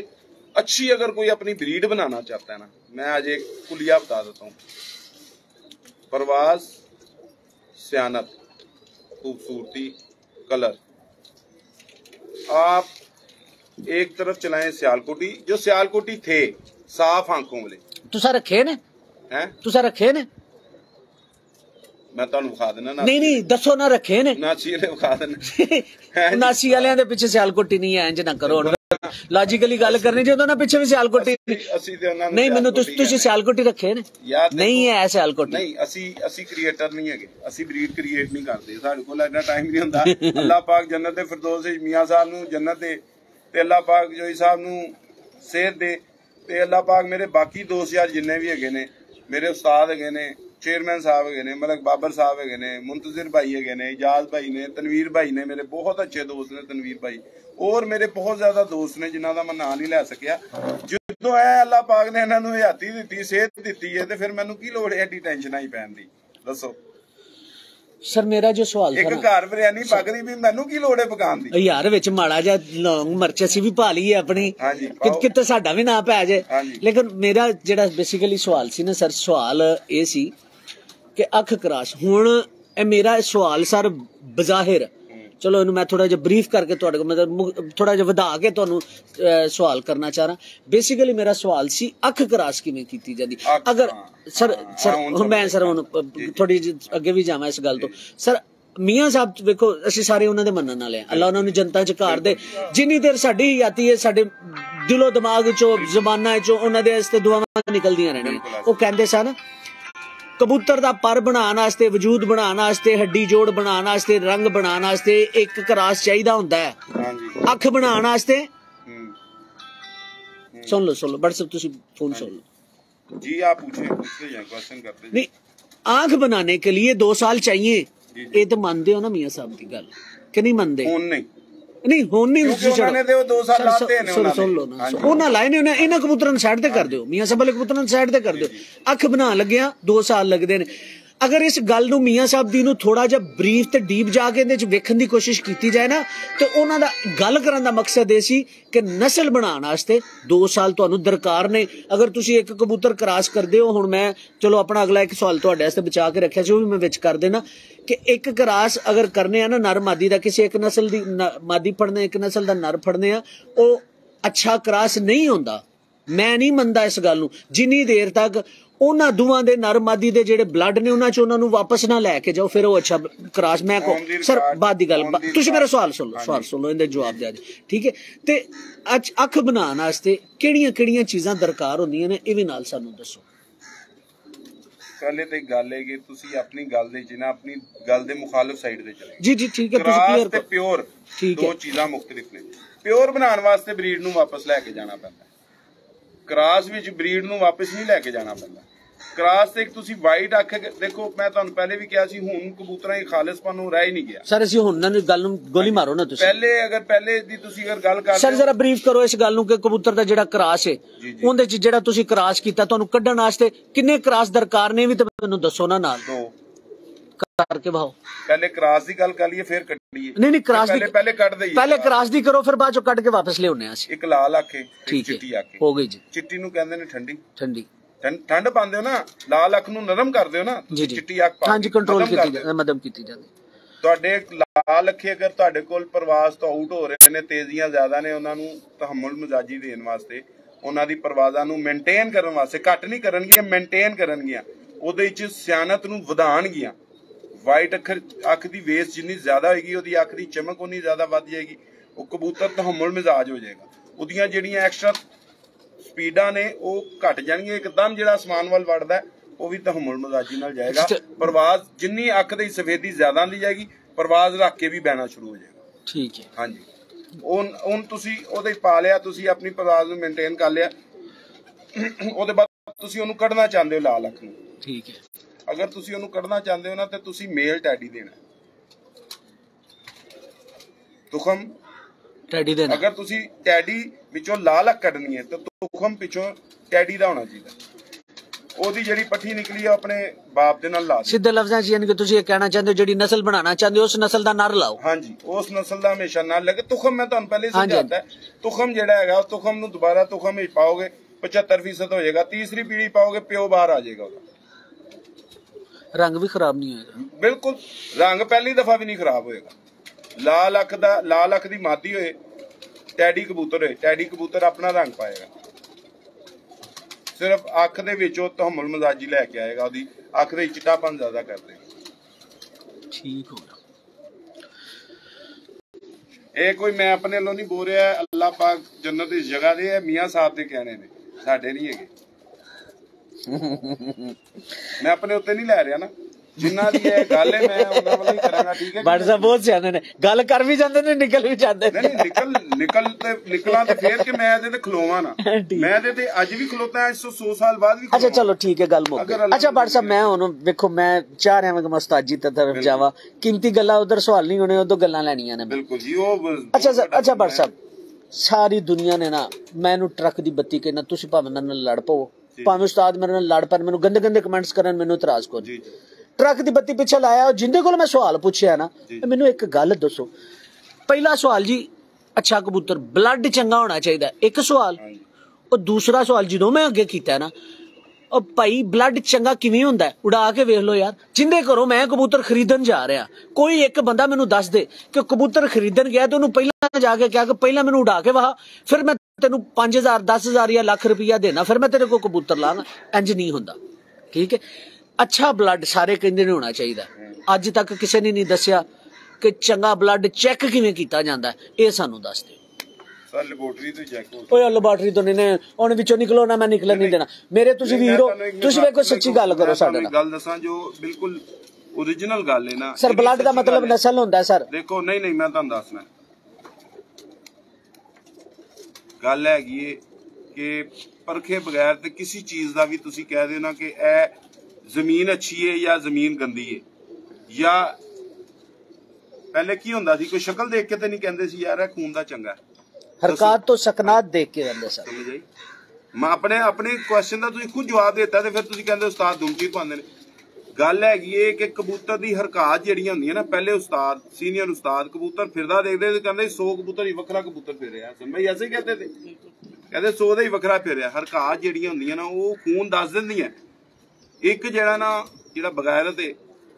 अच्छी अगर कोई अपनी ब्रीड बनाना चाहता है ना, मैं आज एक कुलिया बता देता हूँ। परवाज, सियानत, खूबसूरती, कलर। आप एक तरफ चलाएं सियालकोटी, जो सियालकोटी थे साफ आंखों वाले, तुसा रखे ने हैं? तुसा रखे ने? मैं ਤੁਹਾਨੂੰ ਵਿਖਾ ਦੇਣਾ ਨਾ। नहीं नहीं दसो ना रखे ने। ਨਾਸੀ ਨੇ ਵਿਖਾ ਦੇਣਾ। ਨਾਸੀ ਵਾਲਿਆਂ ਦੇ ਪਿੱਛੇ ਸਿਆਲਕੋਟੀ ਨਹੀਂ ਹੈ, ਇੰਜ ਨਾ ਕਰੋ। ਲੌਜੀਕਲੀ ਗੱਲ ਕਰਨੀ ਜੇ ਉਹਨਾਂ ਪਿੱਛੇ ਵੀ ਸਿਆਲਕੋਟੀ ਅਸੀਂ ਤੇ ਉਹਨਾਂ ਨੂੰ ਨਹੀਂ, ਮੈਨੂੰ ਤੁਸੀਂ ਸਿਆਲਕੋਟੀ ਰੱਖੇ ਨੇ? ਨਹੀਂ ਹੈ ਸਿਆਲਕੋਟੀ। ਨਹੀਂ, ਅਸੀਂ ਕ੍ਰੀਏਟਰ ਨਹੀਂ ਹੈਗੇ, ਅਸੀਂ ਬਰੀਡ ਕ੍ਰੀਏਟ ਨਹੀਂ ਕਰਦੇ, ਸਾਡੇ ਕੋਲ ਇੰਨਾ ਟਾਈਮ ਨਹੀਂ ਹੁੰਦਾ। ਅੱਲਾਹ ਪਾਕ ਜੰਨਤ ਦੇ ਫਿਰਦੌਸ ਵਿੱਚ ਮੀਆਂ ਸਾਹਿਬ ਨੂੰ ਜੰਨਤ ਦੇ, ਤੇ ਅੱਲਾਹ ਪਾਕ ਜੋਈ ਸਾਹਿਬ ਨੂੰ ਸਿਹਤ ਦੇ, ਤੇ ਅੱਲਾਹ ਪਾਕ ਮੇਰੇ ਬਾਕੀ ਦੋਸਤ ਯਾਰ ਜਿੰਨੇ ਵੀ ਹੈਗੇ ਨੇ, ਮੇਰੇ ਉਸਤਾਦ ਹੈਗੇ ਨੇ, चेयरमैन साहब है, मलक बाबर साहब है, मुंतजिर भाई है, इजाज भाई ने, तनवीर भाई ने, मेरे बहुत अच्छे दोस्त ने तनवीर भाई, और मेरे बहुत ज्यादा दोस्त ने जिन्हों का मैं नाम नहीं लै सकिया। जो है अल्लाह पाक ने इन्होंने हयाती दी, सेहत दी है, तो फिर मैनू की लोड़ है एडी टेंशन ही पैन दी? दसो सर, मेरा जो सवाल एक घर बिरयानी पकदी भी, मैनू की लोड़ है पकान दी? यार विच माड़ा जा लौंग मिर्च असीं भी पा लईए अपनी, किते साडा भी ना पै जाए। लेकिन मेरा जेड़ा बेसिकली सवाल सी ना सर, सवाल ये सी कि अख क्रॉस हुण मेरा सवाल सर बज़ाहिर, चलो इन्हू मैं थोड़ा जिहा ब्रीफ करके तुहाडे कोल मतलब थोड़ा जिहा वधा के तुहानू सवाल करना चाह रहा। बेसिकली मेरा सवाल सी अख क्रॉस किवें कीती जांदी? अगर सर हुण मैं सर हुण थोड़ी अगे भी जावां इस गल तो सर, मियाँ साहब वेखो असीं सारे उन्हां दे मन्नण वाले हां, अल्लाह उन्हां नूं जनता च घर दे, जिन्नी देर साडी हयाती है साडे दिलो दिमाग चो ज़बानां चो उन्हां दे वास्ते दुआवां निकलदियां रहणियां। ओह कहंदे सन कबूतर दा पर बनाने वास्ते, वजूद बनाने वास्ते, हड्डी जोड़ बनाने वास्ते, रंग बनाने वास्ते एक क्रॉस चाहिदा हुंदा है, अख बनाने वास्ते। सुन लो व्हाट्सएप तुसी फोन सुन लो जी, आप पूछते हैं क्वेश्चन करते। नहीं, आंख बनाने के लिए 2 साल चाहिए, ये तो मानते हो ना मियां साहब की गल कि नहीं मानते? नहीं हुण नहीं, सुन लो ना, उन्हां लाए ने इन्हां कबूतरां नूं साइड ते कर दिओ, मियां साहब वाले कबूतरां नूं साइड ते कर दिओ। अख बना लग्गिया 2 साल लगदे ने। अगर इस गल नूं मियां साहब दी नूं थोड़ा जिहा ब्रीफ ते डीप जाके इहदे च वेखण दी कोशिश कीती जाए ना, तो उन्हां दा गल करन दा मकसद ये सी कि नस्ल बनाउण वास्ते 2 साल तुहानूं दरकार ने। अगर तुसीं एक कबूतर क्रॉस करदे हो, हुण मैं चलो अपना अगला एक सवाल तुहाडे वास्ते बचा के रखिआ सी, ओह भी मैं विच कर देना कि एक क्रॉस अगर करने आ ना नर मादी दा, किसी एक नस्ल दी मादी फड़ने, एक नस्ल दा नर फड़ने आ, ओह अच्छा क्रॉस नहीं होंदा। मैं नहीं मनदा इस गल नूं, जिन्नी देर तक उन्हां दुआं दे नर मादी दे जेड़े ब्लड ने उन्हां च उन्हां नूं वापस ना लैके जाओ, फिर वो अच्छा क्रॉस। मैं को सर बाद दी गल, तुसीं मेरा सवाल सुन लो, इहदे जवाब दे दे, ठीक है? ते अख बनाउण वास्ते किहड़ियां चीज़ां दरकार हुंदियां ने, इह भी नाल सानूं दसो। पहले तो गल है कि तुसी अपनी गल दे जिना अपनी गल दे मुखालिफ साइड ते चले। जी ठीक है, तुसी क्लियर ते प्योर दो चीज़ां मुख्तलिफ ने। प्योर बनाने वास्ते ब्रीड नूं वापस लैके जाना पैंदा, क्रॉस विच ब्रीड नूं वापस नहीं लैके जाना पैंदा। क्रॉस ते तुसी वाइट अख देखो, मैं तुहानूं पहले भी कहा सी, हुण कबूतरां दी खालिसपन रह ही नहीं गया सर। असीं हुण ना गल नूं गोली मारो ना तुसी, पहले दी तुसी अगर गल कर सर जरा ब्रीफ करो इस गल नूं कि कबूतर दा जेड़ा क्रॉस है उहदे च जेड़ा तुसी क्रॉस कीता, तुहानूं कड्ढण वास्ते किन्ने क्रॉस दरकार ने, भी ते मैनूं दसो ना नाल। 2 करके भाओ, पहले क्रॉस दी गल कर लईए फिर कड्ढीए। नहीं क्रॉस दी पहले कट दईए, पहले क्रॉस दी करो, फिर बाद चो कट के वापस ले आउने आ। एक लाल अख है, ठीक चिट्टी अख हो गई जी। चिट्टी नूं कहंदे ने ठंडी, ठंड पांदे हो ना, लाल अख नूं नरम करदे हो ना, चिट्टी अख पा हां जी, कंट्रोल कीती जांदी, मदम कीती जांदी। तुहाडे लाल अखे अगर तुहाडे कोल परवाज़ तो आउट हो रहे ने, तेजियां ज्यादा ने, उन्हां नूं तहम्मुल मिजाजी देण वास्ते, उन्हां दी परवाज़ां नूं मेनटेन करन वास्ते, घट नहीं करनगियां, मेनटेन करनगियां, ओहदे विच सियानत नूं वधाणगियां। वाइट अख दी वेस जिन्नी ज्यादा होएगी, ओहदी अख दी चमक उन्नी ज्यादा वध जाएगी, वो कबूतर तहम्मुल मिजाज हो जाएगा, ओहदियां जिहड़ियां एक्स्ट्रा स्पीडां ने वो घट जाएंगे, एकदम जिहड़ा आसमान वाल वड़दा है वो भी तहम्मुल मिजाजी नाल जाएगा। परवाज़ जिन्नी अख दी सफेदी ज्यादा आंदी जाएगी, परवाज़ रख के भी बहना शुरू हो जाएगा। ठीक है, हाँ जी। हुण तुसीं ओहदे पा लिया, तुसीं अपनी परवाज़ नूं मेनटेन कर लिया, ओहदे बाद तुसीं ओहनूं कढना चाहते हो लाल अख नूं, ठीक है? अगर तुसीं ओहनूं कढना चाहते हो ना, तो तुसीं मेल टैडी देना, तुखम टैडी देना। अगर तुसीं टैडी विचों लाल अख कढनी है तो तुखम पिछों टैडी दा होना चाहिए। ਉਹਦੀ ਜਿਹੜੀ ਪੱਠੀ ਨਿਕਲੀ ਆ ਆਪਣੇ ਬਾਪ ਦੇ ਨਾਲ ਲਾ ਦੇ। ਸਿੱਧੇ ਲਫ਼ਜ਼ਾਂ 'ਚ ਯਾਨੀ ਕਿ ਤੁਸੀਂ ਇਹ ਕਹਿਣਾ ਚਾਹੁੰਦੇ ਹੋ ਜਿਹੜੀ ਨਸਲ ਬਣਾਉਣਾ ਚਾਹੁੰਦੇ ਹੋ ਉਸ ਨਸਲ ਦਾ ਨਰ ਲਾਓ। ਹਾਂਜੀ, ਉਸ ਨਸਲ ਦਾ ਹਮੇਸ਼ਾ ਨਰ ਲੱਗੇ। ਤੁਖਮ ਮੈਂ ਤੁਹਾਨੂੰ ਪਹਿਲੇ ਸਮਝਾਤਾ, ਤੁਖਮ ਜਿਹੜਾ ਹੈਗਾ ਉਹ ਤੁਖਮ ਨੂੰ ਦੁਬਾਰਾ ਤੁਖਮ ਵਿੱਚ ਪਾਓਗੇ 75% ਹੋ ਜਾਏਗਾ, ਤੀਸਰੀ ਪੀੜੀ ਪਾਓਗੇ ਪਿਓ ਬਾਹਰ ਆ ਜਾਏਗਾ ਉਹਦਾ, ਰੰਗ ਵੀ ਖਰਾਬ ਨਹੀਂ ਹੋਏਗਾ। ਬਿਲਕੁਲ, ਰੰਗ ਪਹਿਲੀ ਦਫਾ ਵੀ ਨਹੀਂ ਖਰਾਬ ਹੋਏਗਾ। ਲਾਲ ਅੱਖ ਦੀ ਮਾਦੀ ਹੋਏ, ਟੈਡੀ ਕਬੂਤਰ ਹੋਏ, ਟੈਡੀ ਕਬੂਤਰ ਆਪਣਾ ਰੰਗ ਪਾਏਗਾ, ਸਿਰਫ ਅੱਖ ਦੇ ਵਿੱਚ ਉਹ ਤਹਮਲ ਮਜ਼ਾਜੀ ਲੈ ਕੇ ਆਏਗਾ, ਉਹਦੀ ਅੱਖ ਦੇ ਚਿੱਟਾਪਨ ਜ਼ਿਆਦਾ ਕਰ ਦੇਗਾ। ਠੀਕ ਹੋ ਗਿਆ। ਇਹ ਕੋਈ ਮੈਂ ਆਪਣੇ ਵੱਲੋਂ ਨਹੀਂ ਬੋਲ ਰਿਹਾ, ਅੱਲਾਹ ਪਾਕ ਜੰਨਤ ਦੀ ਜਗ੍ਹਾ ਦੇ ਹੈ, ਮੀਆਂ ਸਾਹਿਬ ਦੇ ਕਹਿਣੇ ਨੇ, ਸਾਡੇ ਨਹੀਂ ਹੈਗੇ। ਮੈਂ ਆਪਣੇ ਉੱਤੇ ਨਹੀਂ ਲੈ ਰਿਹਾ ਨਾ, ਜਿੰਨਾ ਦੀ ਇਹ ਗੱਲ ਹੈ ਮੈਂ ਉਹਨਾਂ ਵੱਲੋਂ ਹੀ ਕਰਾਂਗਾ। ਠੀਕ ਹੈ, ਬਟ ਸਾਹਿਬ ਬਹੁਤ ਸਿਆਣੇ ਨੇ, ਗੱਲ ਕਰ ਵੀ ਜਾਂਦੇ ਨੇ ਨਿਕਲ ਵੀ ਜਾਂਦੇ ਨੇ। ਨਹੀਂ ਨਿਕਲਾਂ ਤੇ ਫੇਰ ਕਿ ਮੈਂ ਇਹਦੇ ਤੇ ਖਲੋਵਾਂ ਨਾ, ਮੈਂ ਇਹਦੇ ਤੇ ਅੱਜ ਵੀ ਖਲੋਤਾ 100 ਸਾਲ ਬਾਅਦ ਵੀ। ਅੱਛਾ ਚਲੋ ਠੀਕ ਹੈ, ਗੱਲ ਮੁੱਕ ਗਈ। ਅੱਛਾ ਬਟ ਸਾਹਿਬ ਮੈਂ ਹੁਣ ਵੇਖੋ ਮੈਂ ਚਾਹ ਰਿਹਾ ਮੈਂ ਉਸਤਾਦ ਜੀ ਦੀ ਤਰਫ ਜਾਵਾਂ, ਕੀਮਤੀ ਗੱਲਾਂ ਉਧਰ ਸਵਾਲ ਨਹੀਂ ਹੋਣੇ, ਉਦੋਂ ਗੱਲਾਂ ਲੈਣੀਆਂ ਨੇ। ਬਿਲਕੁਲ ਜੀ। ਉਹ ਅੱਛਾ ਬਟ ਸਾਹਿਬ ਸਾਰੀ ਦੁਨੀਆ ਨੇ ਨਾ ਮੈਨੂੰ ਟਰੱਕ ਦੀ ਬੱਤੀ ਕਹਿਣਾ, ਤੁਸੀਂ ਭਾਵੇਂ ਮੇਰੇ ਨਾਲ ਲੜ ਪਵੋ, ਭਾਵੇਂ ਉਸਤਾਦ ਮੇਰੇ ਨਾਲ ਲੜ ਪੈਣ, ਮੈਨੂੰ ਗੰਦੇ ਗੰਦੇ ਕਮੈਂਟਸ ਕਰਨ, ਮੈਨੂੰ ਇਤਰਾਜ਼ ਕੋਈ। ट्रक की बत्ती पिछे लाया जिंदे को मैं सवाल पूछया ना, मैनू एक गल दसो। पहला सवाल जी, अच्छा कबूतर ब्लड चंगा होना चाहिए, एक सवाल। और दूसरा सवाल जो मैं अगे किया ना, और भाई ब्लड चंगा किवें हुंदा है, उड़ा के वेख लो यार। जिंदे घरों मैं कबूतर खरीदन जा रहा, कोई एक बंदा मैनू दस दे कि कबूतर खरीदन गया तो उन्होंने पहला जाके क्या कि पहला मैनू उड़ा के वहा, फिर मैं तेनू 5000 10,000 या लाख रुपया देना, फिर मैं तेरे को कबूतर लांगा। इंज नहीं हुंदा, ठीक है। अच्छा ब्लड सारे कहंदे ने होना चाहिए, अज तक किसी ने नहीं दसिया कि चंगा ब्लड चेक किवें कीता जांदा है, ये सानू दस दे। सर लैबोरेटरी तो चेक हो, लैबोरेटरी तो नहीं, हुण विचों निकलो ना, मैं निकलन नहीं देना। मेरे तुसीं वीर हो, तुसीं वेखो सच्ची गल करो साडे नाल। गल दसां जो बिल्कुल ओरिजिनल गल है ना सर, ब्लड दा मतलब नस्ल हुंदा है सर। देखो नहीं मैं तुहानू दसना, गल हैगी कि परखे बगैर ते किसी चीज दा भी तुसीं कह देना कि ए जमीन अच्छी है या जमीन गंदी है, या पहले की हुंदा सी कोई शक्ल देख के तो नहीं कहंदे सी यार खून दा चंगा है, हरकत तो सकनात देख के कहंदे सर। समझ आई? मैं अपने क्वेश्चन दा तुसीं खुद जवाब देता ते फिर तुसीं कहंदे उस्ताद दुमकी पांदे ने। गल हैगी है कि कबूतर दी हरकत जिहड़ियां हुंदियां ना, पहले उस्ताद सीनियर उस्ताद कबूतर फिरदा देखदे ते कहंदे 100 कबूतर ही वखरा कबूतर फिरिया, भाई ऐसे ही कहते थे, कहंदे 100 दा ही वखरा फिरिया। हरकत जिहड़ियां हुंदियां ना वो खून दस दिंदियां। एक जड़ा ना जिहड़ा बगैरत है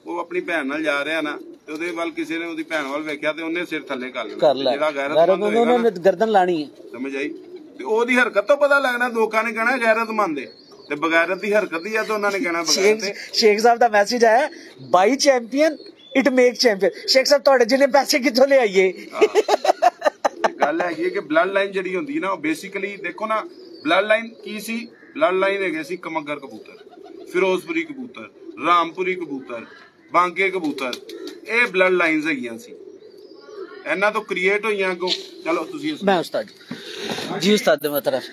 वो अपनी भैन नाल जा रहा ना, ते ओहदे वल किसी ने ओहदी भैन वल वेख्या ते ओहने सिर थल्ले कर लेना, जिहड़ा गैरतमंद होएगा ना गर्दन लानी है। समझ आई? ते ओहदी हरकत तो पता लगना, लोकां ने कहना गैरतमंद है ते बगैरत दी हरकत ही है तो उन्होंने कहना बगैरत है। शेख साहब दा मैसेज आया, by champion it make champion. Sheikh साहब तुहाडे जिन्ने पैसे कित्थों ले आइए? गल है कि ब्लड लाइन जिहड़ी हुंदी ना, बेसिकली देखो ना ब्लड लाइन की सी, ब्लड लाइन है सी कमगर कबूतर, फिरोजपुरी कबूतर, रामपुरी कबूतर, बांके कबूतर, ये ब्लड लाइन्स हैगियां सी, इन्हां तो क्रिएट होईयां को। चलो तुसीं मैं उस्ताद जी, उस्ताद मोहतरम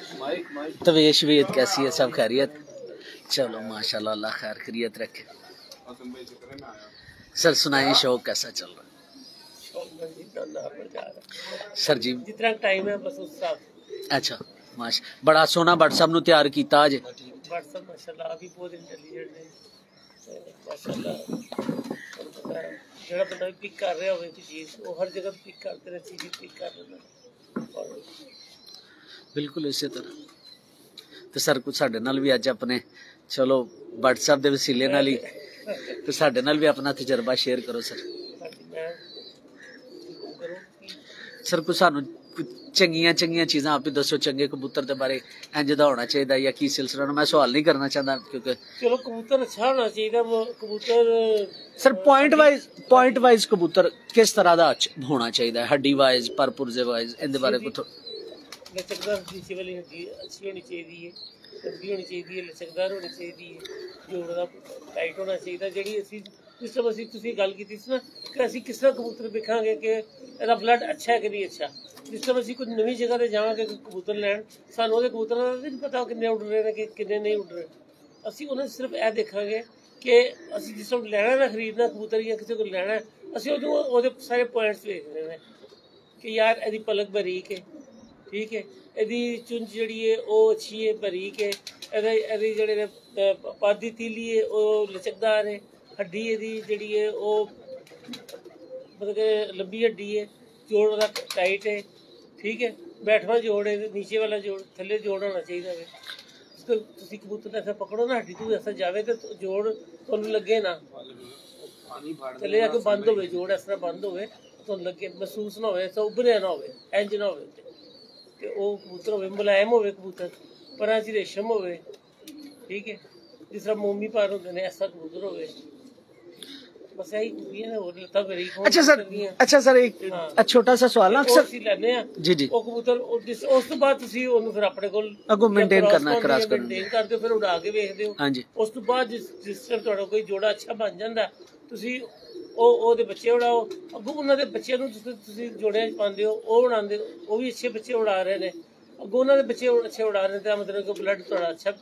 तवेश वेद कैसी है, सब खैरियत? चलो माशाल्लाह, अल्लाह खैर खैरियत रखे। सर सुनाइए शौक कैसा चल रहा है? सर जी जितना टाइम है बस उस हिसाब। अच्छा माशा, बड़ा सोहना भट्ट साहब नूं तैयार कीता अज। व्हाट्सएप माशाल्लाह अभी बहुत इंटेलिजेंट है माशाल्लाह। जेड़ा बंदा पिक कर रहा होवे कोई चीज, वो हर जगह पिक करते रहे, चीज पिक कर लेना। बिल्कुल इसी तरह तो सर कुछ साडे नाल भी अज अपने चलो भट्ट साहब दे वसीले नाल ही तो साडे नाल भी अपना तजर्बा शेयर करो सर। सर कुछ सानू चंगियां चंगियां चीज़ां आप ही दसो, चंगे कबूतर के बारे इंज दा होना चाहिए या की सिलसिला? मैं सवाल नहीं करना चाहता क्योंकि चलो कबूतर अच्छा होना चाहिए। वो कबूतर सर पॉइंट वाइज कबूतर किस तरह का होना चाहिए, हड्डी वाइज पर पुरजे वाइज, इनके बारे को लचकदार नीचे वाली हड्डी अच्छी होनी चाहिए, लंबी होनी चाहिए, लचकदार होनी चाहिए, जोड़ टाइट होना चाहिए। जी असी जिस तरह असी तुसीं गल कीती सी ना कि असीं किस तरह कबूतर वेखांगे कि इहदा ब्लड अच्छा है कि नहीं अच्छा। जिस तरह असीं कोई नवीं जगह ते जावांगे कबूतर लैण, सानूं उहदे कबूतरां दा नहीं पता किन्ने उड़ रहे ने कि किन्ने नहीं उड़ रहे। असीं उन्हें सिर्फ यह देखांगे कि असीं जिस तरह लैणा ना खरीदना कबूतर या किसी को लैणा असीं उहदे सारे पॉइंट्स वेखने ने कि यार इहदी पलक बरीक है, ठीक है। ਇਹਦੀ ਚੁੰਝ ਜਿਹੜੀ ਹੈ ਉਹ ਅੱਛੀ ਹੈ, ਬਰੀਕ ਹੈ। ਇਹਦੇ ਜਿਹੜੇ ਪਾਦੀ ਤੀਲੀ ਹੈ ਉਹ ਲਚਕਦਾਰ ਹੈ। ਹੱਡੀ ਇਹਦੀ ਜਿਹੜੀ ਹੈ ਉਹ मतलब कि लंबी हड्डी है, जोड़ वाला टाइट है, ठीक है। बैठवा जोड़ है, नीचे वाला जोड़, थले जोड़ होना चाहिए। उसको तुसी कबूतर ऐसा पकड़ो ना, हड्डी तो ऐसा जावे तो जोड़ तुहानू लगे ना, थले आके बंद होवे, जोड़ इस तरह बंद होवे तुहानू लगे, महसूस ना होवे, ऐसा उभरिया ना होवे, इंज ना होवे ते वो कबूतर होवे, मुलायम होवे कबूतर, परां च रेशम होवे, ठीक है। जिस तरह मोमी पर होंदे ने ऐसा कबूतर होवे। बस यही खूबियां ने, और लता बरीक होण। अच्छा सर एक छोटा सा सवाल है, अक्सर ਅਸੀਂ ਲੈਨੇ ਆ जी ਉਹ ਕਬੂਤਰ ਉਸ ਤੋਂ ਬਾਅਦ ਤੁਸੀਂ ਉਹਨੂੰ ਫਿਰ ਆਪਣੇ ਕੋਲ ਅੱਗੋਂ ਮੇਨਟੇਨ ਕਰਨਾ, ਕ੍ਰਾਸ ਕਰਨਾ, ਮੇਨਟੇਨ ਕਰਦੇ ਹੋ, ਫਿਰ ਉਡਾ ਕੇ ਵੇਖਦੇ ਹੋ। ਹਾਂਜੀ। ਉਸ ਤੋਂ ਬਾਅਦ ਜਿਸ ਤਰ੍ਹਾਂ ਤੁਹਾਡਾ ਕੋਈ ਜੋੜਾ ਅੱਛਾ ਬਣ ਜਾਂਦਾ, ਤੁਸੀਂ ਉਹਦੇ ਬੱਚੇ ਉਡਾਓ, ਅੱਗੋਂ ਉਹਨਾਂ ਦੇ ਬੱਚਿਆਂ ਨੂੰ ਤੁਸੀਂ ਜੋੜਿਆਂ 'ਚ ਪਾਉਂਦੇ ਹੋ, ਉਹ ਉਡਾਉਂਦੇ ਹੋ, ਉਹ ਵੀ ਅੱਛੇ ਬੱਚੇ ਉਡਾ ਰਹੇ ਨੇ, ਅੱਗੋਂ ਉਹਨਾਂ ਦੇ ਬੱਚੇ ਅੱਛੇ ਉਡਾ ਰਹੇ ਨੇ, ਤਾਂ ਮਤਲਬ ਕਿ ਬਲੱਡ ਤੁਹਾਡਾ ਅੱਛਾ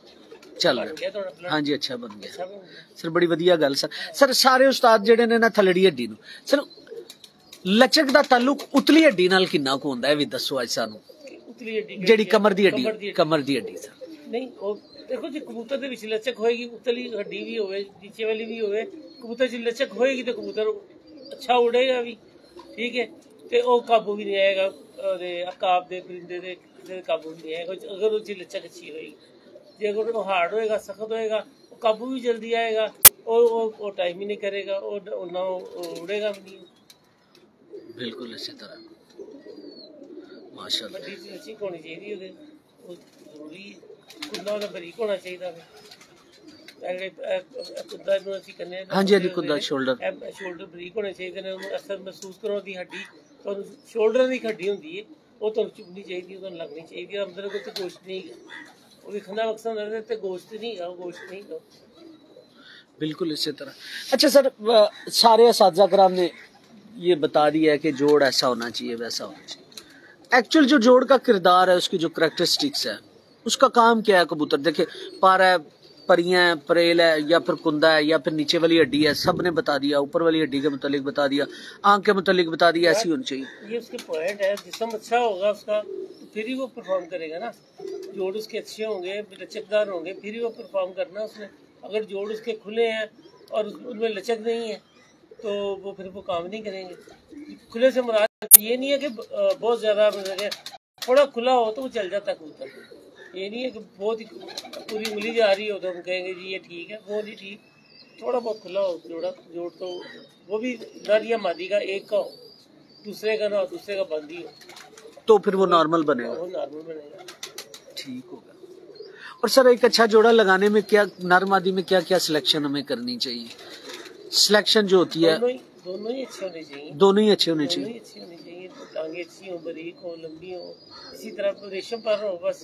ਚੱਲ ਰਿਹਾ। ਹਾਂਜੀ, ਅੱਛਾ ਬਣ ਗਿਆ ਸਰ, ਬੜੀ ਵਧੀਆ ਗੱਲ ਸਰ। ਸਾਰੇ ਉਸਤਾਦ ਜਿਹੜੇ ਨੇ ਨਾ ਥਲੜੀ ਹੱਡੀ ਨੂੰ ਸਰ ਲਚਕ ਦਾ ਤਾਲੁਕ ਉਤਲੀ ਹੱਡੀ ਨਾਲ ਕਿੰਨਾ ਕੁ ਹੁੰਦਾ ਹੈ, ਵੀ ਦੱਸੋ ਅੱਜ ਸਾਨੂੰ। ਉਤਲੀ ਹੱਡੀ ਜਿਹੜੀ ਕਮਰ ਦੀ ਹੱਡੀ ਸਰ। ਨਹੀਂ ਉਹ ਦੇਖੋ ਜੀ, ਕਬੂਤਰ ਦੇ ਵਿੱਚ ਲਚਕ ਹੋਏਗੀ, ਉਤਲੀ ਹੱਡੀ ਵੀ ਹੋਵੇ, ਨੀਚੇ ਵਾਲੀ ਵੀ ਹੋਵੇ, ਕਬੂਤਰ 'ਚ ਲਚਕ ਹੋਏਗੀ ਤੇ ਕਬੂਤਰ ਅੱਛਾ ਉੜੇਗਾ ਵੀ, ਠੀਕ ਹੈ। ਤੇ ਉਹ ਕਾਬੂ ਵੀ ਨਹੀਂ ਆਏਗਾ, ਉਹਦੇ ਅਕਾਬ ਦੇ ਪਰਿੰਦੇ ਦੇ ਕਾਬੂ ਨਹੀਂ ਆਏਗਾ ਅਗਰ ਉਹ 'ਚ ਲਚਕ ਅੱਛੀ ਹੋਏਗੀ। ਜੇ अगर वो हार्ड होएगा, सख्त होएगा, वो काबू भी जल्दी आएगा, और टाइम ही नहीं करेगा, और ना उड़ेगा भी नहीं। बिल्कुल इसी तरह माशाल्लाह बड़ी लचक होनी चाहिए, वो जरूरी है। कुदा ਉਹਦਾ ਬਰੀਕ ਹੋਣਾ ਚਾਹੀਦਾ ਹੈ। ਜਿਹੜੇ ਕੁਦਾ ਨੂੰ ਅਸੀਂ ਕਹਿੰਦੇ ਹਾਂ, ਹਾਂਜੀ ਕੁਦਾ ਸ਼ੋਲਡਰ ਬਰੀਕ ਹੋਣੇ ਚਾਹੀਦੇ ਨੇ, ਉਹਨੂੰ ਅਸਰ ਮਹਿਸੂਸ ਕਰੋ ਦੀ ਹੱਡੀ ਤੁਹਾਨੂੰ ਸ਼ੋਲਡਰਾਂ ਦੀ ਹੱਡੀ ਹੁੰਦੀ ਹੈ, ਉਹ ਤੁਹਾਨੂੰ ਚੁਭਣੀ ਚਾਹੀਦੀ, ਉਹ ਤੁਹਾਨੂੰ ਲੱਗਣੀ ਚਾਹੀਦੀ ਹੈ। ਅੰਦਰ ਕੋਈ ਗੋਸ਼ਤ नहीं है, बिल्कुल इसी तरह। अच्छा सर, सारे असातिज़ा कराम ने ये बता दिया है कि जोड़ ऐसा होना चाहिए, वैसा होना चाहिए। एक्चुअल जो जोड़ का किरदार है, उसकी जो करैक्टरिस्टिक्स है, उसका काम क्या है। कबूतर देखिए, पारा है, परियां है, परेल है, या फिर कुंदा है, या फिर नीचे वाली हड्डी है, सब ने बता दिया। ऊपर वाली हड्डी के मुतालिक बता दिया, आंख के मुतालिक बता दिया, ऐसी होनी चाहिए। ये उसके पॉइंट है, जिस्म अच्छा होगा उसका तो फिर ही वो परफॉर्म करेगा ना। जोड़ उसके अच्छे होंगे, लचकदार होंगे, फिर ही वो परफॉर्म करना उसने। अगर जोड़ उसके खुले हैं और उनमें लचक नहीं है तो वो फिर वो काम नहीं करेंगे। खुले से मुराद ये नहीं है कि बहुत ज़्यादा मतलब थोड़ा खुला हो तो वो चल जाता है कबूतर। ये नहीं है कि बहुत ही पूरी उंगली जा रही हो तो हम कहेंगे जी ये ठीक है, वो नहीं ठीक। थोड़ा बहुत खुला हो जोड़ तो वो भी नर या मादी का एक का हो, दूसरे का ना हो, दूसरे का बंद ही हो, तो फिर वो नॉर्मल बनेगा, वो नॉर्मल बनेगा, ठीक होगा। और सर एक अच्छा जोड़ा लगाने में क्या, नर मादी में क्या क्या सिलेक्शन हमें करनी चाहिए। सिलेक्शन जो होती है दोनों ही अच्छे होने चाहिए, दोनों ही अच्छे होने चाहिए, अच्छी होनी चाहिए। टांगे अच्छी हो, बारीक हो, लंबी हो, इसी तरह रेशम पर हो, बस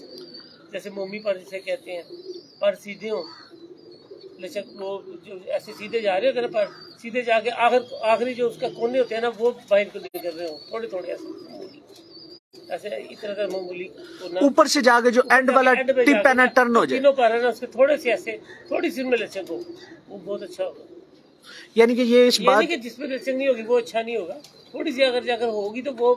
जैसे मोमी पर जिसे कहते हैं, पर सीधे हो, लचक वो जो ऐसे सीधे जा रहे होते हैं पर सीधे जाके आखिरी जो उसका कोने होते हैं ना, वो बाहर को नहीं कर रहे हो, थोड़े थोड़े ऐसे इतना का मामूली ऊपर से जाके जो एंड वाला टिप है ना, टर्न हो जाए, तीनों पर है ना, उसके थोड़े से ऐसे थोड़ी सी उनमें लचक हो, वो बहुत अच्छा होगा। यानी कि ये इस बात कि जिसमें लचक नहीं होगी वो अच्छा नहीं होगा, थोड़ी सी अगर जाकर होगी तो वो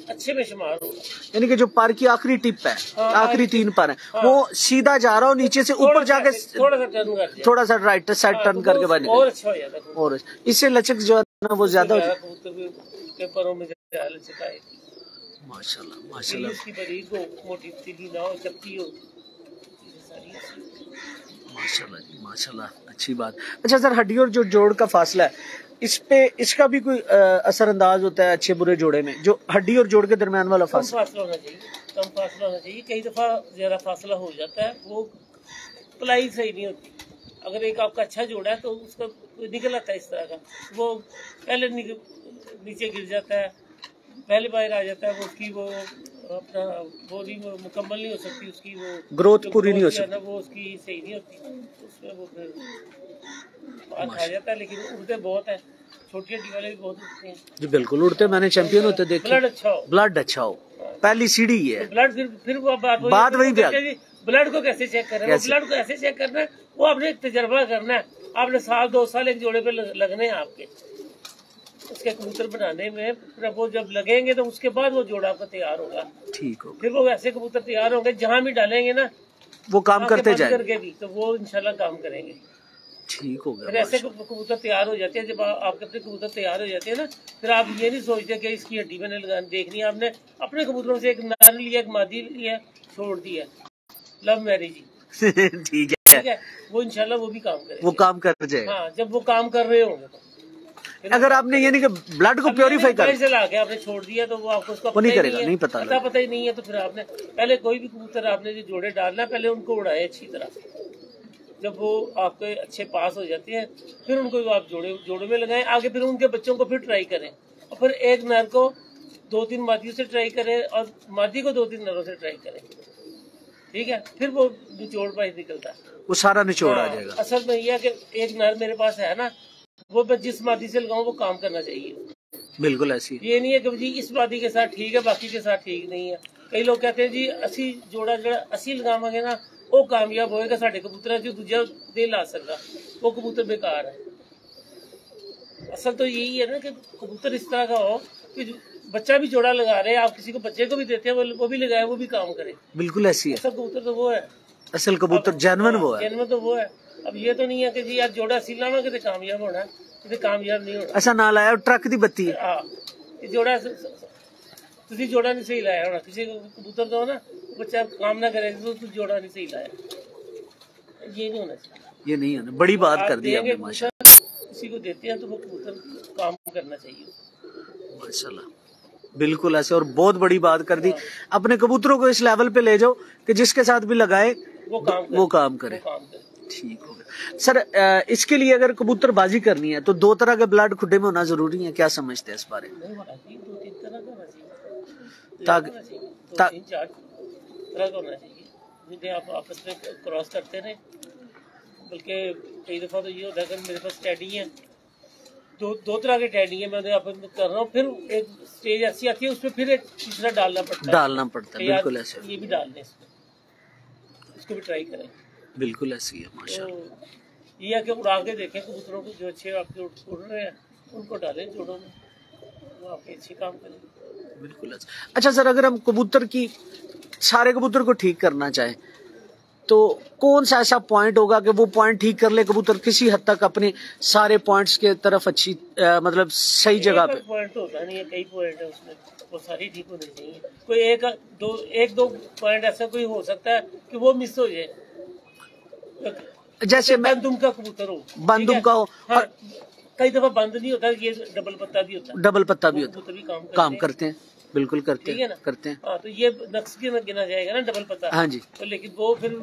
अच्छे में शुमार होगा। यानी कि जो पर की आखिरी टिप है, आखिरी 3 पर है, वो सीधा जा रहा हो, नीचे से ऊपर जाके थोड़ा सा टर्न कर, थोड़ा सा राइट साइड टर्न करके बने, और अच्छा हो जाता है, और इससे लचक जो है ना वो ज्यादा हो जाती है, पेपरों में लचक आएगी। माशाल्लाह माशाल्लाह, इसकी बारीक हो, मोटी सीधी ना हो, चपटी हो, माशाल्लाह जी माशाल्लाह, अच्छी बात। अच्छा सर, हड्डी और जो जोड़ का फासला है, इस पे इसका भी कोई असरअंदाज होता है अच्छे बुरे जोड़े में, जो हड्डी और जोड़ के दरमियान वाला फासला होना चाहिए, कम फासला होना चाहिए। कई दफा ज्यादा फासला हो जाता है, वो पलाई सही नहीं होती। अगर एक आपका अच्छा जोड़ा है तो उसका निकल आता है इस तरह का, वो पहले नीचे गिर जाता है, पहले बाहर आ जाता है, वो उसकी वो अपना बॉडी मुकम्मल नहीं हो सकती, उसकी वो ग्रोथ पूरी नहीं हो सकती, वो उसकी सही नहीं होती, उसमें वो फिर खा जाता है। लेकिन उड़ते बहुत है, छोटी हड्डी वाले भी बहुत उड़ते हैं जी, बिल्कुल उड़ते, मैंने चैंपियन होते देखे। ब्लड अच्छा हो पहली सीढ़ी है, ब्लड फिर वो बात वही ब्लड को कैसे चेक करना है, ब्लड को ऐसे चेक करना है, वो आपने तजर्बा करना है, आपने 1-2 साल एक जोड़े पे लगने हैं आपके, उसके कबूतर बनाने में, फिर वो जब लगेंगे तो उसके बाद वो जोड़ा आपका तैयार होगा। ठीक हो, फिर वो ऐसे कबूतर तैयार होंगे जहाँ भी डालेंगे ना वो काम करते जाए करके भी, तो वो इंशाल्लाह काम करेंगे। ठीक हो गया। फिर ऐसे कबूतर तैयार हो जाते हैं। जब आपके अपने कबूतर तैयार हो जाते हैं ना, फिर आप ये नहीं सोचते कि इसकी हड्डी मैंने देखनी है। आपने अपने कबूतरों से एक नर लिया, एक मादी लिया, छोड़ दिया, लव मैरिज। ठीक है, वो इंशाल्लाह वो भी काम करेगा, वो काम कर जाएगा। हाँ, जब वो काम कर रहे होंगे तो। अगर आपने ये नहीं कि ब्लड को प्योरीफाई कर से लाके आपने छोड़ दिया तो वो आपको उसका वो नहीं करेगा, नहीं पता ही नहीं है। तो फिर आपने पहले कोई भी कबूतर आपने जो जोड़े डालना, पहले उनको उड़ाए अच्छी तरह। जब वो आपके अच्छे पास हो जाते हैं, फिर उनको आप जोड़े में लगाएं। आगे फिर उनके बच्चों को फिर ट्राई करें, और फिर एक नर को 2-3 मादियों से ट्राई करें, और मादी को 2-3 नरों से ट्राई करें। ठीक है, फिर वो निचोड़ बाहर निकलता है, वो सारा निचोड़ आ जाएगा। असल में यह है कि एक नर मेरे पास है ना, वो मैं जिस मादी से लगाऊं वो काम करना चाहिए। बिल्कुल ऐसी, ये नहीं है कि जी इस मादी के साथ ठीक है, बाकी के साथ ठीक नहीं है। कई लोग कहते हैं जी असी जोड़ा जो असी लगावांगे ना वो कामयाब होएगा, साढ़े कबूतर जो दूजा नहीं ला सकता, वो कबूतर बेकार है। असल तो यही है ना कि कबूतर इस तरह का हो कि बच्चा भी जोड़ा लगा रहे हैं, आप किसी को बच्चे को भी देते हैं, वो भी लगाए, वो भी काम करे। बिल्कुल ऐसी है, असल कबूतर तो वो है, असल कबूतर जेन्युइन वो है, जेन्युइन तो वो है। अब ये तो नहीं है कि जी यार जोड़ा सी लावांगे तो कामयाब होना है, तो कामयाब नहीं होना। ऐसा ना लाया ट्रक दी बत्ती है। हाँ, जोड़ा तुझे जोड़ा नहीं सही लाया होना, किसी को कबूतर दो ना बच्चा काम ना करे तो तू जोड़ा नहीं सही लाया, ये नहीं होना चाहिए। ये नहीं होना, बड़ी बात कर दी आपने माशाल्लाह। किसी को देते हैं तो वो कबूतर काम करना चाहिए माशाल्लाह, बिल्कुल ऐसे, और बहुत बड़ी बात कर दी। अपने कबूतरों को इस लेवल पे ले जाओ कि जिसके साथ भी लगाए वो काम करे। ठीक हो गया सर। इसके लिए अगर कबूतर बाजी करनी है तो 2 तरह के ब्लड खुड्डे में होना जरूरी है, क्या समझते हैं इस बारे में? 2-3 तरह का होना चाहिए, ताकि 2-3-4 तरह का होना चाहिए, जिन्हें आप आपस में क्रॉस करते रहे। बल्कि कई दफा तो ये होता है कि मेरे पास टैडी है, दो तरह के टैडी है, मैं आपस कर रहा हूँ, फिर एक स्टेज ऐसी आती है उसमें फिर एक तीसरा डालना पड़ता है। बिल्कुल ऐसे, ये भी डाल दें इसमें, इसको भी ट्राई करें। बिल्कुल ऐसी है माशाल्लाह। तो ये है कि उड़ा के देखें कबूतरों को, जो अच्छे आपके उड़ रहे हैं उनको डालें जोड़ों में, वो आपके अच्छे काम करें। बिल्कुल अच्छा सर, अगर हम कबूतर की सारे कबूतर को ठीक करना चाहें तो कौन सा ऐसा पॉइंट होगा कि वो पॉइंट ठीक कर ले कबूतर किसी हद तक अपने सारे पॉइंट्स के तरफ अच्छी मतलब सही जगह पे? पॉइंट तो होता नहीं है, कई पॉइंट है उसमें, वो सारी ठीक होने चाहिए। कोई एक दो पॉइंट ऐसा कोई हो सकता है कि वो मिस हो जाए, जैसे बंदुम का कबूतर हो, बंदुम का हो, हाँ, कई दफा बंद नहीं होता, ये डबल पत्ता भी होता है, डबल पत्ता भी होता है, काम करते हैं, बिल्कुल करते हैं, करते हैं। हाँ, तो ये नक्स की गिना जाएगा ना डबल पत्ता। हाँ जी, तो लेकिन वो फिर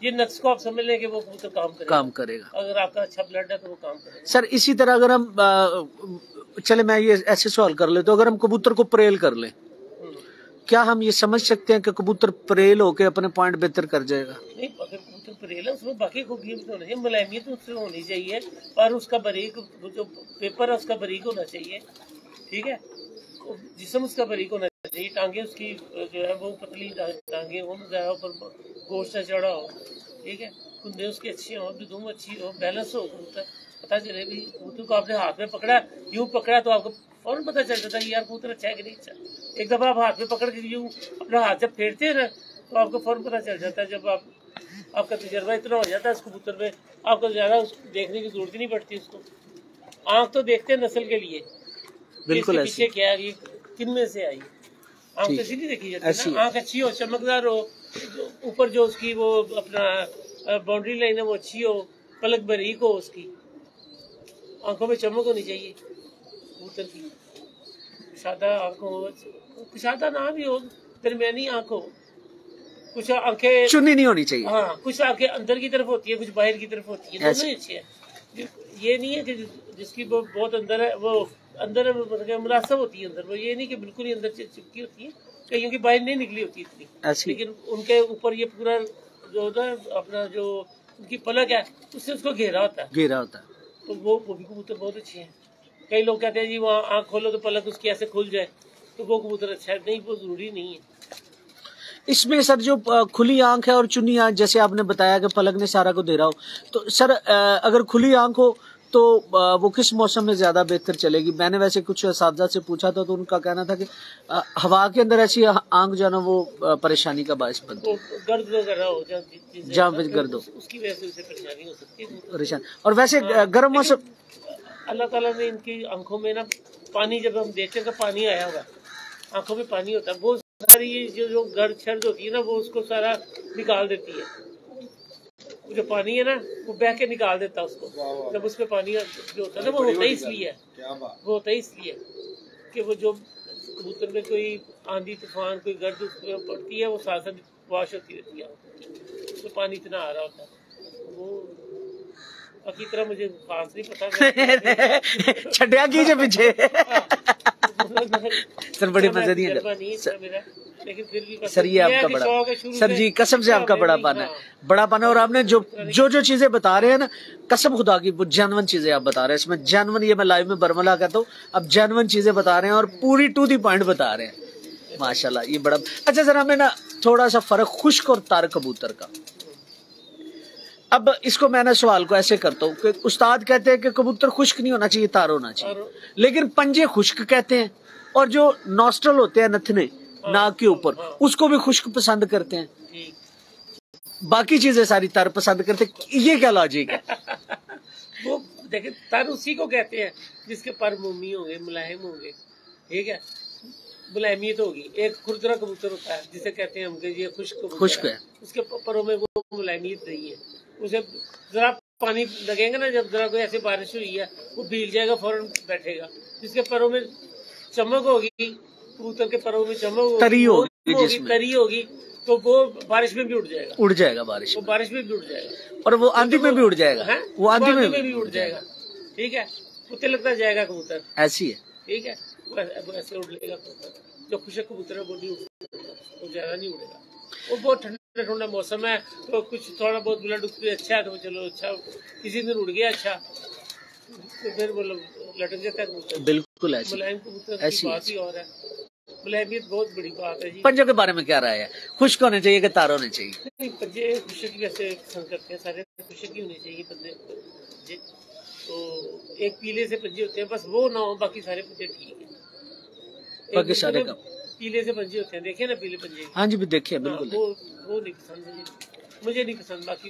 ये नक्स को आप समझ लें कि वो कबूतर काम करेगा। अगर आपका अच्छा ब्लड है तो वो काम करेगा। सर इसी तरह अगर हम चले मैं ये ऐसे सवाल कर ले, तो अगर हम कबूतर को परेल कर ले, क्या हम ये समझ सकते हैं कि कबूतर परेल होके अपने पॉइंट बेहतर कर जाएगा? नहीं, अगर कबूतर परेल है उसमें बाकी खूबियां भी होनी चाहिए, मुलायमियत उससे होनी चाहिए, और उसका बारीक जो पेपर है उसका बारीक होना चाहिए। ठीक है, जिस्म उसका बारीक होना चाहिए, टांगे उसकी जो है वो पतली टांगे हो, ऊपर गोश्त चढ़ा हो। ठीक है, कुंदे उसके अच्छे हो, दुम अच्छी हो, बैलेंस हो कबूतर, पता चले भी कबूतर को आपने हाथ में पकड़ा, यूं पकड़ा तो आपको फौरन पता चल जाता है यार कबूतर अच्छा है कि नहीं अच्छा। एक दफा आप हाथ में पकड़ के यूं अपना हाथ जब फेरते हैं ना तो आपको फौरन पता चल जाता है। जब आपका तजर्बा इतना हो जाता है इस कबूतर में, आपको ज्यादा देखने की जरूरत ही नहीं पड़ती। उसको आंख तो देखते हैं नस्ल के लिए, बिल्कुल पीछे क्या है, किन में से आई, आंख तो सीधी देखी जाती है ना। आंख अच्छी हो, चमकदार हो, ऊपर जो उसकी वो अपना बाउंड्री लाइन है वो अच्छी हो, पलक बारीक हो, उसकी आंखों में चमक होनी चाहिए कबूतर की। कुशादा आंख हो, कुशादा ना भी हो, दरमियानी आंख हो, कुछ आंखें चुनी नहीं होनी चाहिए। हाँ, कुछ आंखें अंदर की तरफ होती है, कुछ बाहर की तरफ होती है, दोनों ही अच्छे हैं। ये नहीं है कि जिसकी वो बहुत अंदर है वो अंदर मतलब मुनासिब होती है अंदर, वो ये नहीं कि बिल्कुल ही अंदर चिपकी होती है, कईयों की बाहर नहीं निकली होती इतनी, लेकिन उनके ऊपर ये पूरा जो होता है अपना जो उनकी पलक है उससे उसको घेरा होता है, तो वो भी कबूतर बहुत अच्छे हैं। कई लोग कहते हैं जी वहाँ आँख खोलो तो पलक उसकी ऐसे खुल जाए, तो वो कबूतर अच्छा है, नहीं, वो जरूरी नहीं है। इसमें सर जो खुली आंख है और चुनी आंख, जैसे आपने बताया कि पलक ने सारा को दे रहा हो, तो सर अगर खुली आंख हो तो वो किस मौसम में ज्यादा बेहतर चलेगी? मैंने वैसे कुछ असातिज़ा से पूछा था तो उनका कहना था कि हवा के अंदर ऐसी आग जो है ना वो परेशानी का बायस बनती है, गर्द वगैरह हो जाती, जहाँ पे गर्द हो, उसकी वजह से उसे परेशानी हो सकती है, परेशान। और वैसे गर्म मौसम, अल्लाह ताला ने इनकी आंखों में ना पानी, जब हम देखते हैं तो पानी आया हुआ, आंखों में पानी होता है, वो सारी ये जो गर्द शर्द होती है ना वो उसको सारा निकाल देती है। जो पानी है ना वो बह के निकाल देता है उसको। जब उसमें पानी जो होता है ना वो होता ही इसलिए है, वो होता ही इसलिए कि वो जो कबूतर में कोई आंधी तूफान कोई गर्द पड़ती है वो साथ साथ वाश होती रहती है, तो पानी इतना आ रहा होता है। वो बाकी तरह मुझे खास नहीं पता छटिया कीजिए पीछे। सर बड़ी मजे नहीं है लेकिन फिर भी सर, ये आपका बड़ा, सर जी कसम से आपका बड़ा पाना है, बड़ा पाना। और आपने जो चीजें बता रहे हैं ना, कसम खुदा की वो जेन्युइन चीजें आप बता रहे हैं, इसमें जेन्युइन, ये मैं लाइव में बरमला कहता हूँ, अब जेन्युइन चीजें बता रहे हैं और पूरी टू दी पॉइंट बता रहे हैं, माशाल्लाह, ये बड़ा अच्छा। सर हमें ना थोड़ा सा फर्क खुश्क और तार कबूतर का, अब इसको मैंने सवाल को ऐसे करता हूँ कि उस्ताद कहते हैं कि कबूतर खुश्क नहीं होना चाहिए, तार होना चाहिए, लेकिन पंजे खुश्क कहते हैं, और जो नॉस्ट्रल होते हैं नथने नाक के ऊपर उसको भी खुश्क पसंद करते हैं, बाकी चीजें सारी तार पसंद करते हैं, ये क्या लॉजिक है? वो देखिए तार उसी को कहते हैं जिसके पर मोमी होंगे, मुलायम होंगे, ठीक है, मुलायमियत होगी। एक खुरदरा कबूतर होता है जिसे कहते हैं हम कि ये खुश्क है, उसके परों में वो मुलायमियत नहीं है, उसे जरा पानी लगेगा ना, जब जरा कोई ऐसी बारिश हुई है वो भीग जाएगा, फौरन बैठेगा। जिसके परों में चमक होगी, कबूतर के परों में चमक होगी, तरी होगी, तो वो बारिश में भी उड़ जाएगा, बारिश, वो बारिश में भी उड़ जाएगा, और वो आंधी में भी उड़ जाएगा, वो आंधी में भी उड़ जाएगा, ठीक है, कुत्ते लगता जाएगा कबूतर, ऐसी है, ठीक है, वो ऐसे उड़ लेगा कबूतर। जो खुशक कबूतर है वो नहीं उड़ेगा, वो ज्यादा नहीं उड़ेगा, वो बहुत ठंडा ठंडा मौसम है, तो कुछ थोड़ा बहुत ब्लड उसमें अच्छा है तो चलो अच्छा, किसी दिन उड़ गया अच्छा, तो फिर वो लटक जाता है कबूतर। बिल्कुल ऐसी, मुलायम कबूतर की बात ही और है, मुलायमियत बहुत बड़ी बात है जी। पंजों के बारे में क्या राय है, खुश्क होने चाहिए कि तार होने चाहिए? नहीं, पंजे खुशक ही वैसे पसंद करते हैं सारे, खुशक ही होने चाहिए पंजे, तो एक पीले से पंजे होते हैं, बस वो ना हो, बाकी सारे पंजे ठीक है, बाकी सारे का पीले से पंजे होते हैं, देखे ना पीले पंजे? हाँ जी भी देखे बिल्कुल। वो नहीं पसंद मुझे नहीं पसंद, बाकी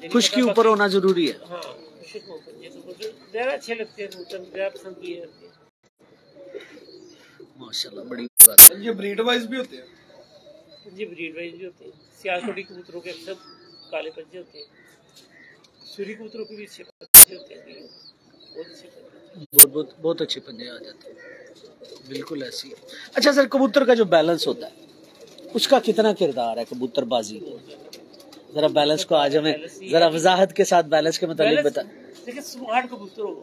खुश्की ऊपर होना जरूरी है। हाँ, खुशक हो पंजे तो ज्यादा अच्छे लगते हैं, ज्यादा पसंद किए जाते हैं, माशाल्लाह, बड़ी बात है। ये ब्रीड वाइज भी होते हैं? जी ब्रीड वाइज भी होते हैं, सियालकोटी कबूतरों के अक्सर काले पंजे होते हैं, सूरी कबूतरों के भी अच्छे पंजे होते हैं, बहुत अच्छे पंजे, बहुत अच्छे पंजे आ जाते हैं, बिल्कुल ऐसी। अच्छा सर, कबूतर का जो बैलेंस होता है उसका कितना किरदार है कबूतरबाजी में? जरा बैलेंस को आज हमें जरा वजाहत के साथ बैलेंस के मतलब बता। देखिए स्मार्ट कबूतर हो,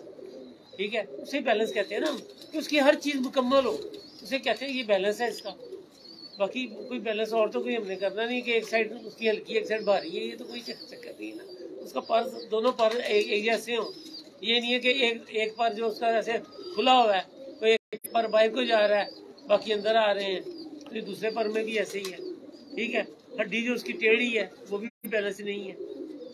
ठीक है, उसे बैलेंस कहते हैं ना, कि उसकी हर चीज मुकम्मल हो, उसे कहते हैं ये बैलेंस है इसका। बाकी कोई बैलेंस और तो कोई हमने करना नहीं कि एक साइड उसकी हल्की एक साइड भारी है, ये तो कोई चक्कर नहीं है ना। उसका पर दोनों पर एक जैसे हो, ये नहीं है कि एक पर जो उसका जैसे खुला हुआ है, कोई एक पर बाहर को जा रहा है बाकी अंदर आ रहे हैं, तो दूसरे पर में भी ऐसे ही है, ठीक है। हड्डी जो उसकी टेढ़ी है वो भी बैलेंस नहीं है,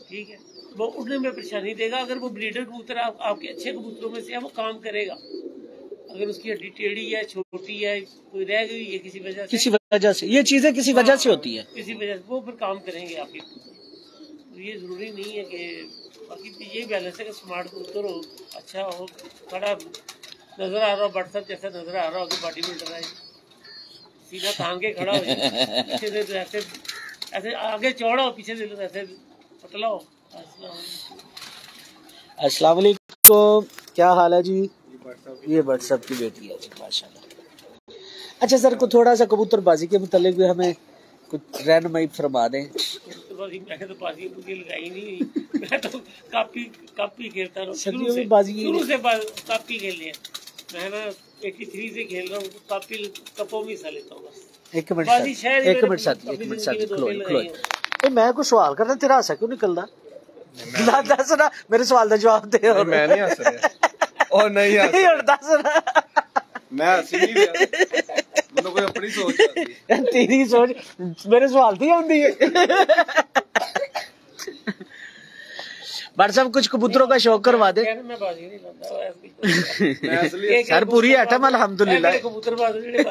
ठीक है, वो उड़ने में परेशानी देगा। अगर वो ब्रीडर कबूतर आपके अच्छे कबूतरों में से है, वो काम करेगा। अगर उसकी हड्डी टेढ़ी है, छोटी है, कोई रह गई है किसी वजह से, ये चीजें किसी वजह से होती है, किसी वजह से वो फिर काम करेंगे आपके कबूतर। तो ये जरूरी नहीं है कि, बाकी ये बैलेंस है कि स्मार्ट कबूतर हो, अच्छा हो, खड़ा नजर आ रहा हो, व्हाट्सएप जैसा नजर आ रहा हो कि बॉडी बिल्डर है, सीधा तान के खड़ा हो, पीछे से ऐसे ऐसे आगे चौड़ा हो, पीछे से ऐसे पतला हो। अस्सलाम वालेकुम, क्या हाल है जी? ये व्हाट्सएप की बेटी है जी, माशाल्लाह। अच्छा सर, को थोड़ा सा कबूतरबाजी के मुतालिक भी हमें कुछ रहनुमाई फरमा दें। मैंने तो बाजी लगाई नहीं, मैं तो कापी खेलता हूँ शुरू से कापी खेल लिया। मैं ना 83 से खेल रहा हूँ, तो कापी कपों में हिस्सा लेता हूँ बस। एक मिनट साथ मैं कुछ सवाल करना, तेरा हंसा क्यों निकलदा? दस ना, मेरे सवाल का जवाब दे। मैं नहीं हंस रहा और नहीं दस ना, मैं हंस नहीं रहा, मतलब कोई अपनी सोच है, तेरी सोच मेरे सवाल दी आंदी है। भाट साहब कुछ कबूतरों का शौक करवा दे। मैं बाजी नहीं लाता सर पूरी आइटम अल्हम्दुलिल्लाह। कबूतर बाजी नहीं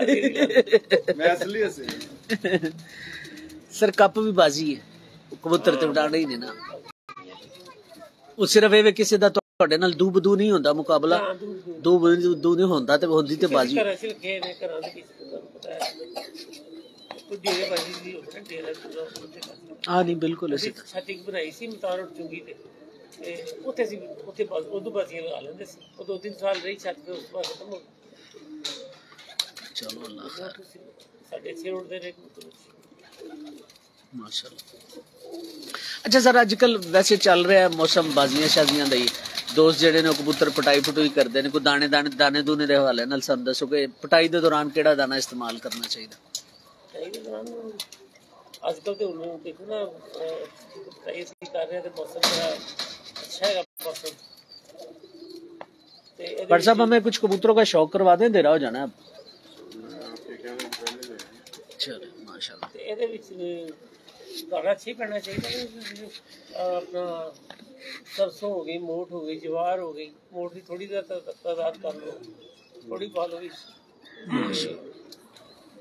मैं असली सर कप भी बाजी है, कबूतर ते उड़ाने ही नहीं ना। ਉਹ ਸਿਰਫ ਇਹ ਕਿਸੇ ਦਾ ਤੁਹਾਡੇ ਨਾਲ ਦੂ ਬਦੂ ਨਹੀਂ ਹੁੰਦਾ ਮੁਕਾਬਲਾ, ਦੂ ਬਦੂ ਨਹੀਂ ਹੁੰਦਾ ਤੇ ਹੁੰਦੀ ਤੇ ਬਾਜੀ। ਘਰਾਂ ਚ ਲੱਗੇ ਨੇ, ਘਰਾਂ ਦੇ ਵਿੱਚ ਤੁਹਾਨੂੰ ਪਤਾ ਹੈ ਕੋਈ ਡੇਰੇ ਬਾਜੀ ਦੀ ਹੋ ਨਾ, ਡੇਰਾ ਹਾਂ ਨਹੀਂ ਬਿਲਕੁਲ ਅਸੀਂ ਛਾਤੀ ਬਣਾਈ ਸੀ ਮਤਾਰ ਚੁੰਗੀ ਤੇ ਉੱਥੇ ਸੀ, ਉੱਥੇ ਉਦੋਂ ਬਾਜ਼ੀਆਂ ਲਗਾ ਲੈਂਦੇ ਸੀ। ਉਹ 2-3 ਸਾਲ ਰਹੀ ਛੱਤ ਤੇ, ਉਸ ਤੋਂ ਬਾਅਦ ਖਤਮ ਹੋ ਗਈ। ਚਲੋ ਅੱਲਾਹ ਖੈਰ, ਸਾਡੇ ਇੱਥੇ ਉੜਦੇ ਨੇ ਮਾਸ਼ਾਅੱਲਾ। अच्छा सर अजकल वैसे चल रहा है मौसम बाजियां शाजियां दा ही, दोस्त जेडे ने कबूतर पटाई पटूई करते हैं, कोई दाने दूने दे हवाले नाल सानू दसो कि पटाई दे दौरान केड़ा दाना इस्तेमाल करना चाहिए? पटाई दे दौरान आजकल तो देखो ना पटाई सी कर रहे हैं, मौसम बड़ा अच्छा है मौसम। पर साहब हमें कुछ कबूतरों का शौक करवा दें, अंधेरा हो जाना अब। चलो माशाल्लाह। ਇਹਦੇ ਵਿੱਚ दाना अच्छी पड़ना चाहिए। अपना सरसों हो गई, मोट हो गई, ज्वार हो गई, मोट की थोड़ी तादाद कर लो, थोड़ी पा लो,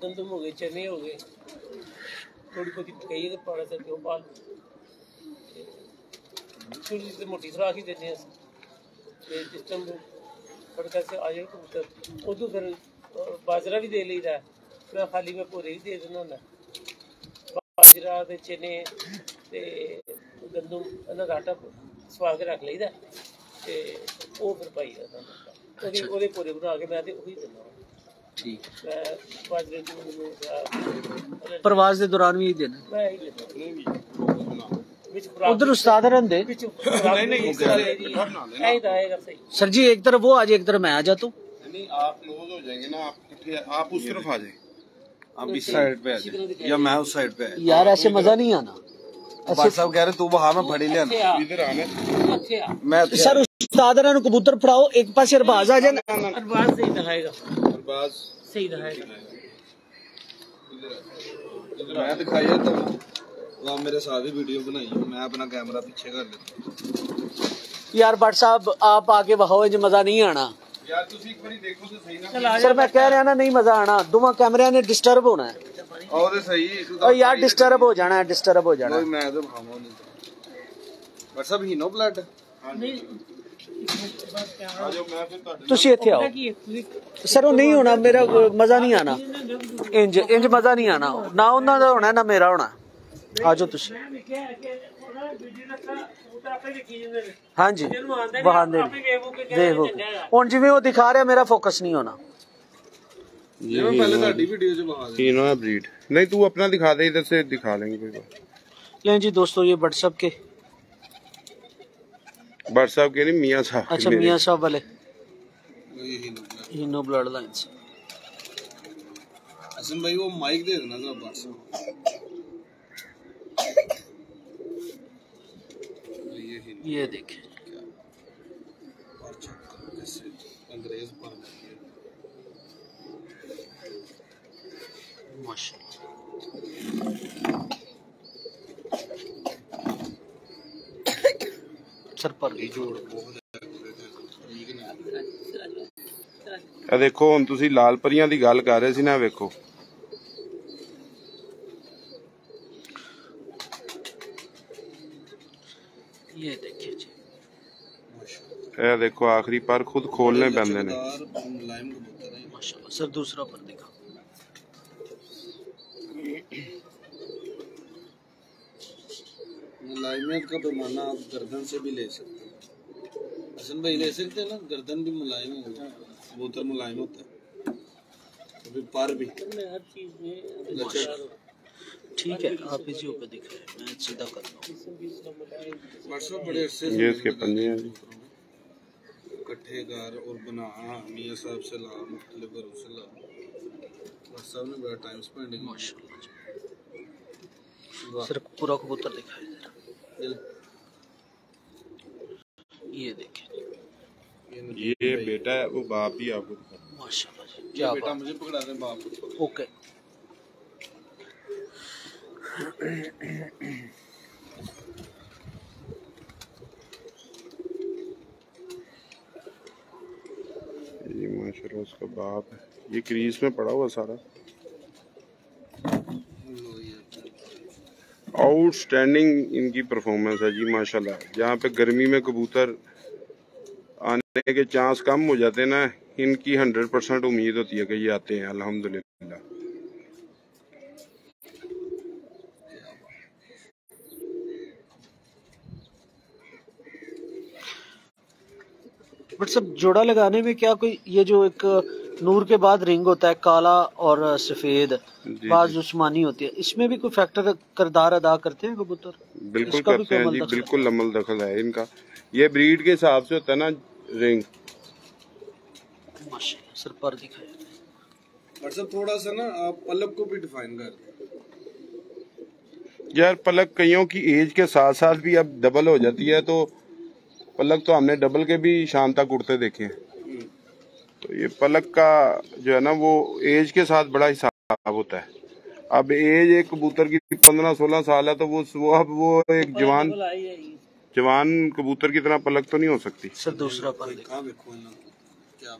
गंदम हो गए, चने हो गए, थोड़ी बहुत पकाई अगर पाना सकते हो पा लो। थोड़ी सी मोटी खुराक ही देने जिस टाइम फड़का से आ जाए कबूतर उदू फिर बाजरा भी दे लीदा है, मैं खाली में भोरे भी दे देना होंगे। बाजरा ते चने ते गंदम इन्हां दा आटा सवा के रख लईदा ते ओह फिर पाई दा ओहदे पूरे बना के मैं ते ओही दिंदा। ठीक मैं बाजरे दी प्रवास दे दौरान भी देना मैं ही देना विच खुराक उधर उस्ताद रहंदे विच नहीं आएगा सही। सर जी एक तरफ वो आज एक तरफ मैं आ जाता हूँ। नहीं आप क्लोज हो जाएंगे ना, आप उस तरफ आ जाए, आप इस साइड पे आ जाए या मैं उस साइड पे। यार ऐसे मजा नहीं आना। भाई साहब कह रहे तू वहां में फड़ी ले इधर आना। मैं सर उस्ताद ने कबूतर फड़ाओ, एक पास अरबाज आ जाए, अरबाज सही दिखाएगा, अरबाज सही दिखाएगा। मैं दिखाया तो वहाँ मेरे साथ ही वीडियो बनाई, मैं अपना कैमरा पीछे कर लेता। यार भट्ट साहब आप आके बहाओ, मजा नहीं आना यार तुसी एक बारी देखो तो सही ना। सर मैं कह रहा ना नहीं मजा आना, दोवां कैमरे ने डिस्टर्ब होना है। और तो सही और यार डिस्टर्ब हो जाना है, डिस्टर्ब हो जाना है। मैं तो भावो नहीं बट सब ही नो ब्लड नहीं तुसी इत्थे आओ सर, वो नहीं होना, मेरा मजा नहीं आना, इंज इंज मजा नहीं आना ना, उन्हां दा होना ना मेरा होना। आ जाओ तुसी। हाँ जी वहां देखो हुण जिवें वो दिखा रहा मेरा फोकस नहीं होना। पहले ताड़ी वीडियो च बहा दे इनो ब्रीड नहीं, तू अपना दिखा दे, इधर से दिखा लेंगे कोई बात। लें जी दोस्तों ये व्हाट्सएप के व्हाट्सएप के नहीं मियां साहब, अच्छा मियां साहब वाले हीनो ब्लड लाइंस। असम भाई वो माइक दे देना जरा व्हाट्सएप। ये देखें अंग्रेज सर पर देखो हुण तुसी लाल परियां दी गल कर रहे सी ना, वेखो ये देखिए जी, ये देखो आखिरी पर खुद खोलने पैंदे ने। माशाल्लाह। सर दूसरा पर देखो, मुलायमियत का पैमाना आप गर्दन से भी ले सकते हैं, हसन भाई ले सकते हैं ना, गर्दन भी मुलायम होगा, कबूतर मुलायम होता है, अभी पर भी हर चीज में ठीक है। आप इसी ऊपर दिख रहे हैं, मैं सीधा करता हूँ। व्हाट्सएप बड़े अरसे ये इसके पंजे हैं जी, इकट्ठे कर और बना मियां साहब से ला, मुख्तलिफ घरों से ला, व्हाट्सएप ने बड़ा टाइम स्पेंड किया माशाल्लाह। सर पूरा कबूतर दिखाई दे रहा, ये देखें, ये बेटा है, वो बाप ही आपको माशाल्लाह जी, ये क्या बेटा बात। मुझे पकड़ा दे बाप को। ओके ये माशाल्लाह उसका बाप है, ये क्रीज में पड़ा हुआ सारा। आउटस्टैंडिंग इनकी परफॉर्मेंस है जी माशाल्लाह। जहाँ पे गर्मी में कबूतर आने के चांस कम हो जाते हैं ना, इनकी 100% उम्मीद होती है कि ये आते हैं अल्हम्दुलिल्लाह। बट सब जोड़ा लगाने में क्या कोई ये जो एक नूर के बाद रिंग होता है काला और सफेद, बाज उस्मानी होती है, इसमें भी कोई फैक्टर किरदार अदा करते हैं कबूतर? बिल्कुल करते हैं जी, बिल्कुल अमल दखल है इनका। ये ब्रीड के हिसाब से होता है ना रिंग। माशाल्लाह सर पर दिखाया और सब थोड़ा सा ना आप पलक को भी डिफाइन कर दें यार। पलक कईयों की एज के साथ साथ भी अब डबल हो जाती है, तो पलक तो हमने डबल के भी शाम तक उड़ते देखे हैं। तो ये पलक का जो है ना वो एज के साथ बड़ा हिसाब होता है। अब एज एक कबूतर की 15-16 साल है, तो वो अब वो एक जवान कबूतर की तरह पलक तो नहीं हो सकती। सर दूसरा पर कहाँ देखो ना क्या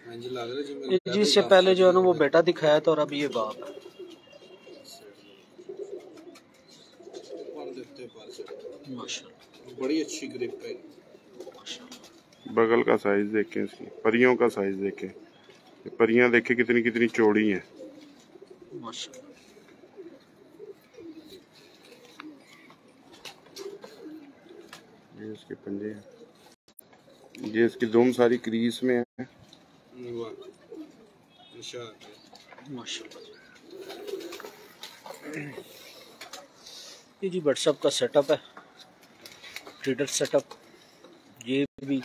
लग रहा है जी। इससे पहले जो है ना वो बेटा दिखाया था और अब ये बाप है। माशाल्लाह बड़ी अच्छी ग्रिप है। बगल का साइज देखें, इसकी परियों का साइज देखें, परियां देखें कितनी कितनी चौड़ी हैं। माशाल्लाह ये इसके पंजे हैं, ये इसकी दुम सारी क्रीज में है। माशाल्लाह ये जी व्हाट्सएप का सेटअप है, ट्रेडर सेटअप, ये भी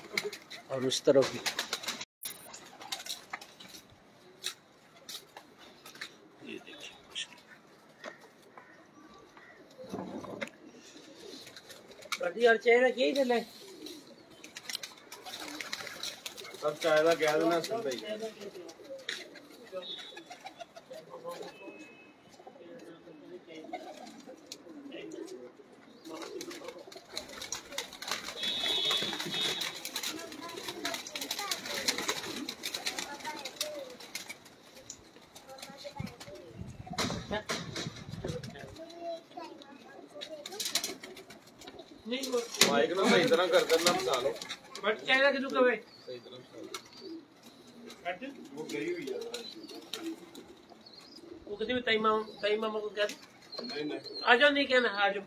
और उस तरफ भी। ये देखिए यार चेहरा क्या ही चले सब चाय का क्या देना सब भाई। माइक ना सही तरह कर देना सालो बट चेहरा किधर का भाई सही तरह वो गई हुई है। वो कहती है ताई मामा को क्या नहीं आ जाओ, नहीं कहना आ जाओ।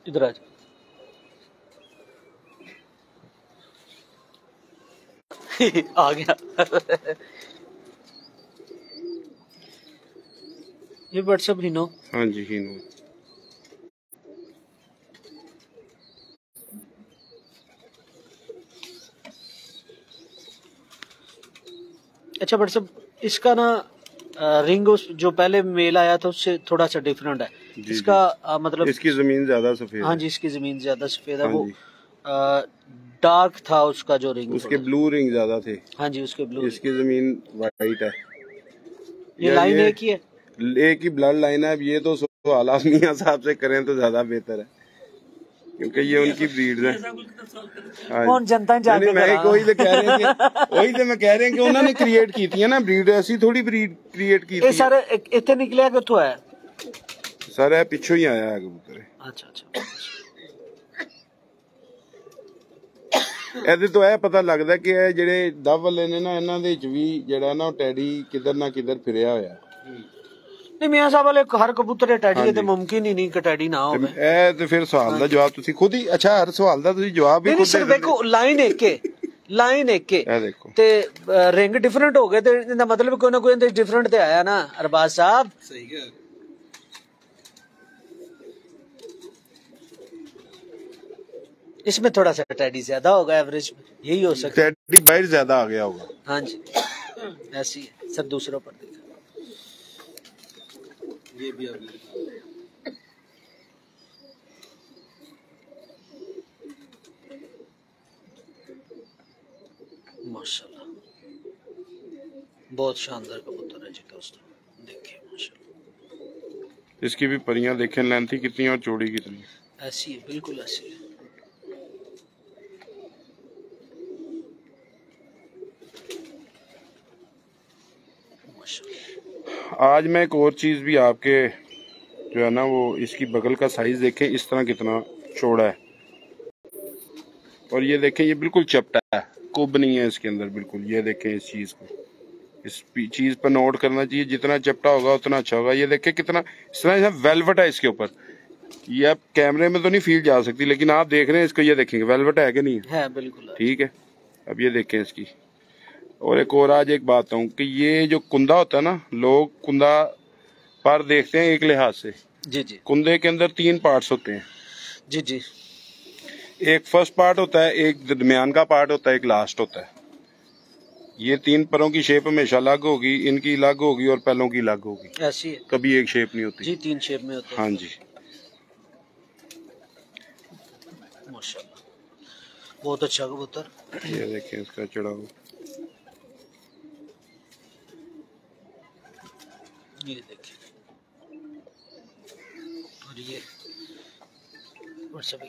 इधर आ जा। आ गया। ये व्हाट्सएप हिनो। हाँ जी हिनो। अच्छा व्हाट्सएप इसका ना रिंग उस जो पहले मेल आया था उससे थोड़ा सा डिफरेंट है। इसका मतलब इसकी जमीन ज्यादा सफेद। हाँ जी इसकी जमीन ज्यादा सफेद है। वो डार्क था उसका जो रिंग, उसके ब्लू रिंग ज्यादा थे। हाँ जी उसके ब्लू। इसकी जमीन वाइट है। ये लाइन एक ही है, एक ही ब्लड लाइन है। अब ये तो सवाल आप मियां साहब से करें तो ज्यादा बेहतर है, क्योंकि ये उनकी ब्रीड है। कौन जनता जाके मैं वही तो कह रहे हैं, वही तो मैं कह रहे हैं कि उन्होंने क्रिएट की थी ना ब्रीड, ऐसी थोड़ी ब्रीड क्रिएट की थी। सर इतने निकलिया किथों है? सर है पिछों ही आया है कबूतर। अच्छा अच्छा। ਇਹਦੇ ਤੋਂ ਇਹ ਪਤਾ ਲੱਗਦਾ ਕਿ ਇਹ ਜਿਹੜੇ ਦਵ ਵਾਲੇ ਨੇ ਨਾ ਇਹਨਾਂ ਦੇ ਵਿੱਚ ਵੀ ਜਿਹੜਾ ਨਾ ਟੈਡੀ ਕਿਧਰ ਨਾ ਕਿਧਰ ਫਿਰਿਆ ਹੋਇਆ। नहीं मियां साहब वाले हर कबूतर टैडी हाँ है जी। तो मुमकिन ही नहीं कि टैडी ना हो ਇਹ ਤੇ ਫਿਰ ਸਵਾਲ ਦਾ ਜਵਾਬ ਤੁਸੀਂ ਖੁਦ ਹੀ, ਅੱਛਾ ਹਰ ਸਵਾਲ ਦਾ ਤੁਸੀਂ ਜਵਾਬ ਵੀ नहीं ਖੁਦ सर ਦੇ ਦਿੰਦੇ। देखो लाइन एक के ਇਹ ਦੇਖੋ ते रिंग डिफरेंट हो गए ते इनदा मतलब कोई ना कोई इंदे डिफरेंट ते आया ना अरबाज साहब। सही कह रहे हो। इसमें थोड़ा सा टैडी ज्यादा होगा एवरेज में, यही हो सकता ਟੈਡੀ ਬਾਹਰ ਜ਼ਿਆਦਾ ਆ ਗਿਆ ਹੋगा। है। हाँ जी ऐसी है सर, दूसरों पर देखा ये भी आपने माशाल्लाह बहुत शानदार कबूतर है जी दोस्तों, देखिए माशाल्लाह इसकी भी परियां देखें, लेंथी कितनी है और चौड़ी कितनी है। ऐसी है, बिल्कुल ऐसी है। माशाल्लाह। आज मैं एक और चीज भी आपके जो है ना वो इसकी बगल का साइज देखें, इस तरह कितना चौड़ा है, और ये देखें ये बिल्कुल चपटा है, कुब नहीं है इसके अंदर बिल्कुल। ये देखें इस चीज को, इस चीज पर नोट करना चाहिए, जितना चपटा होगा उतना अच्छा होगा। ये देखें कितना इस तरह वेलवेट है इसके ऊपर। ये आप कैमरे में तो नहीं फील जा सकती, लेकिन आप देख रहे हैं इसको, ये देखेंगे वेलवेट है कि नहीं है, बिल्कुल ठीक है। अब ये देखें इसकी, और एक और आज एक बात हूँ कि ये जो कुंदा होता है ना, लोग कुंदा पर देखते हैं एक लिहाज से। जी जी कुंदे के अंदर 3 पार्ट्स होते हैं। जी जी। एक फर्स्ट पार्ट होता है, एक दरमियान का पार्ट होता है, एक लास्ट होता है। ये 3 परों की शेप हमेशा अलग होगी, इनकी अलग होगी और पैलों की अलग होगी, ऐसी है कभी एक शेप नहीं होती जी, 3 शेप में होता है। हाँ जी। माशाल्लाह बहुत अच्छा कबूतर। ये देखें इसका चढ़ाव, ये देखिए, और ये व्हाट्सएप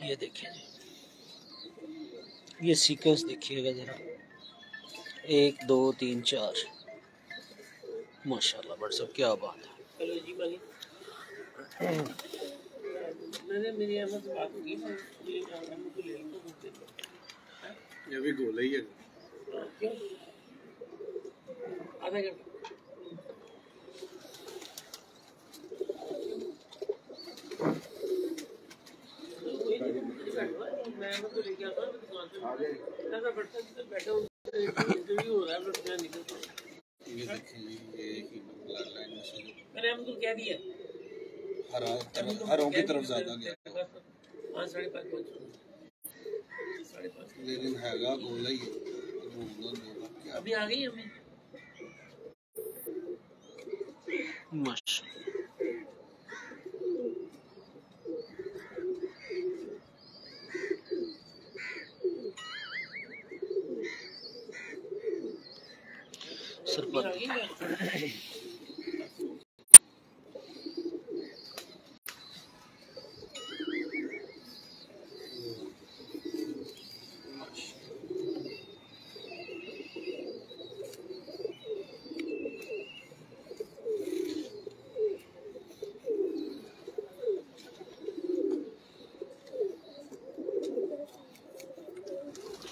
ये देखिए जी, ये सीक्वेंस देखिएगा जरा, 1 2 3 4 माशाल्लाह व्हाट्सएप क्या बात है। हेलो जी भाई, मैंने मेरी अहमद से बात की, मैं ये अहमद को ले लूँ तो ये भी गोला ही है। क्यों आधा घंटा मैं अहमद को लेके आता हूँ दुकान पे, ऐसा बैठा हूँ, इंटरव्यू हो रहा है, बट मैं निकल पड़ा। ये देखिए ये ही ब्लड लाइन में से मैंने अहमद को कह दिया हरों की तरफ ज्यादा गया, 5:30 पहुँचूंगा, 5:30। लेकिन हैगा गोला ही है। गोला क्या अभी आ गई हमें माशाल्लाह सर पर आ गई मैं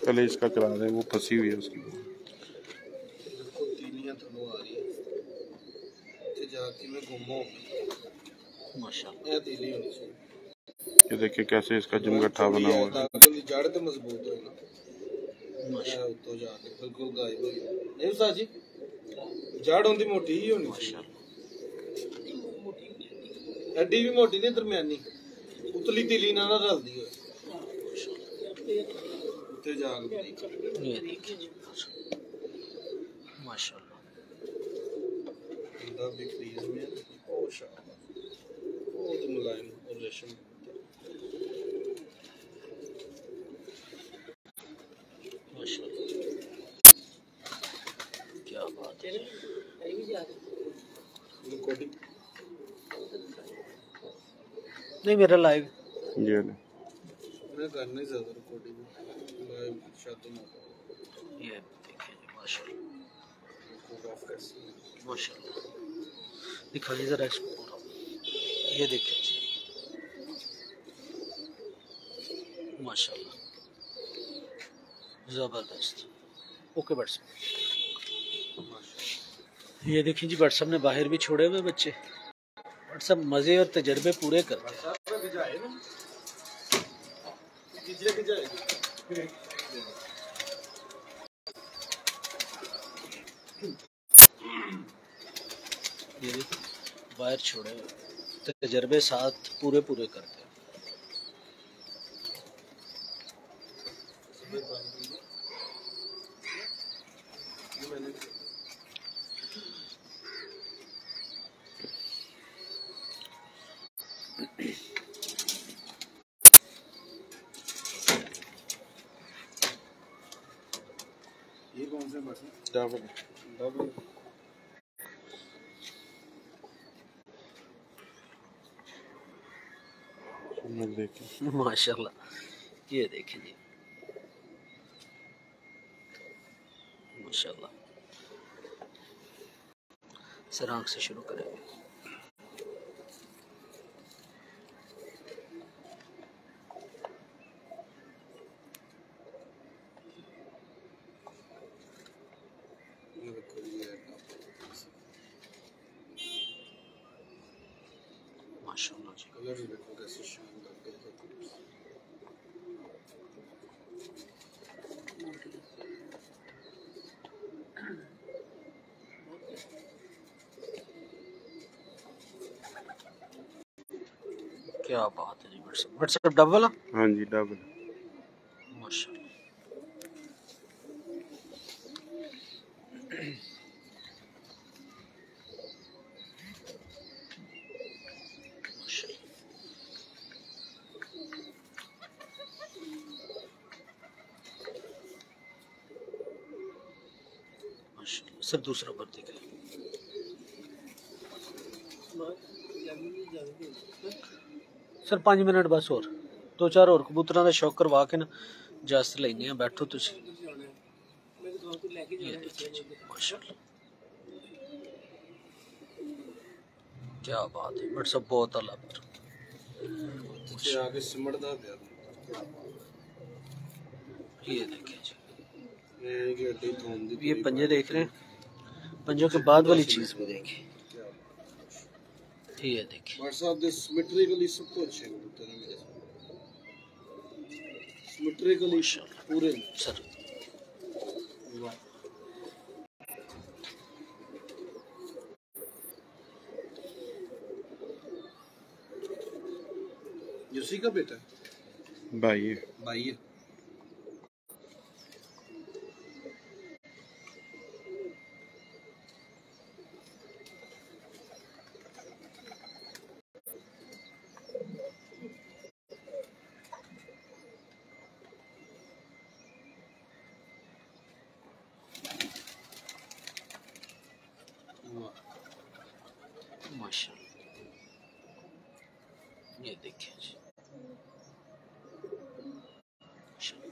पहले इसका करा दें, वो फंसी हुई है उसकी। बिल्कुल तीलियां थलों आ रही है, इत्थे जाके मैं गुम हो गई। माशाल्लाह ये तीली होनी चाहिए। ये देखिए कैसे इसका जमगट्ठा बना हुआ है। ताकि जड़ ते मजबूत हो ना, माशाल्लाह तो जाके बिल्कुल गायब हो गई। नहीं उस्ताद जी, जड़ होंदी मोटी ही होनी चाहिए, एडी भी मोटी नहीं, दरमियानी उतली तीली ना रलदी हो, उत्ते जाके ये देखिए जी माशाल्लाह बंदा भी फ्रीज में है। ओ शाबाश, बहुत मुलायम और रेशम। माशाल्लाह क्या बात है। कहीं भी जा रहे कोटी नहीं मेरा लाइव ये ले। मैं करना ही ज्यादा कोटी में लाइव शादी में ये देखिए जी माशाल्लाह को ऑफ कैसे माशाल्लाह दिखाइए जरा इसको पूरा, ये देखिए जी माशाल्लाह जबरदस्त। ओके बट्स ये देखिए जी, भट्ट साहब ने बाहर भी छोड़े हुए बच्चे। भट्ट साहब मजे और तजर्बे पूरे करते हैं। ये देखिए बाहर छोड़े हुए तजर्बे साथ पूरे पूरे करते हैं। ये कौन से बस डबल डबल देखिए माशाल्लाह। ये देखें जी, माशाल्लाह। सर आंख से शुरू करेंगे। माशाल्लाह जी। कलर ही देखो कैसे शानदार है। क्या बात है जी। भट्ट साहब डबल। हाँ जी डबल। माशाल्लाह। सर दूसरा पर देखें। सर 5 मिनट बस और 2-4 और कबूतरों का शौक करवा के ना इजाजत लेने हैं। बैठो तुसी। माशाल्लाह क्या बात है। बट सब बहुत अल्लाह पर आगे सिमटदा पिया। ये देखें जी, ये ये पंजे देख रहे हैं। पंजों के बाद वाली चीज भी देखिए। ये देखिए भट्ट साहब दे सिमेट्रिकली सब तो अच्छे कबूतर हैं मेरे साथ। सिमेट्रिकली पूरे सर। यूसी का बेटा भाई भाई है। माशाल्लाह। ये देखिए जी,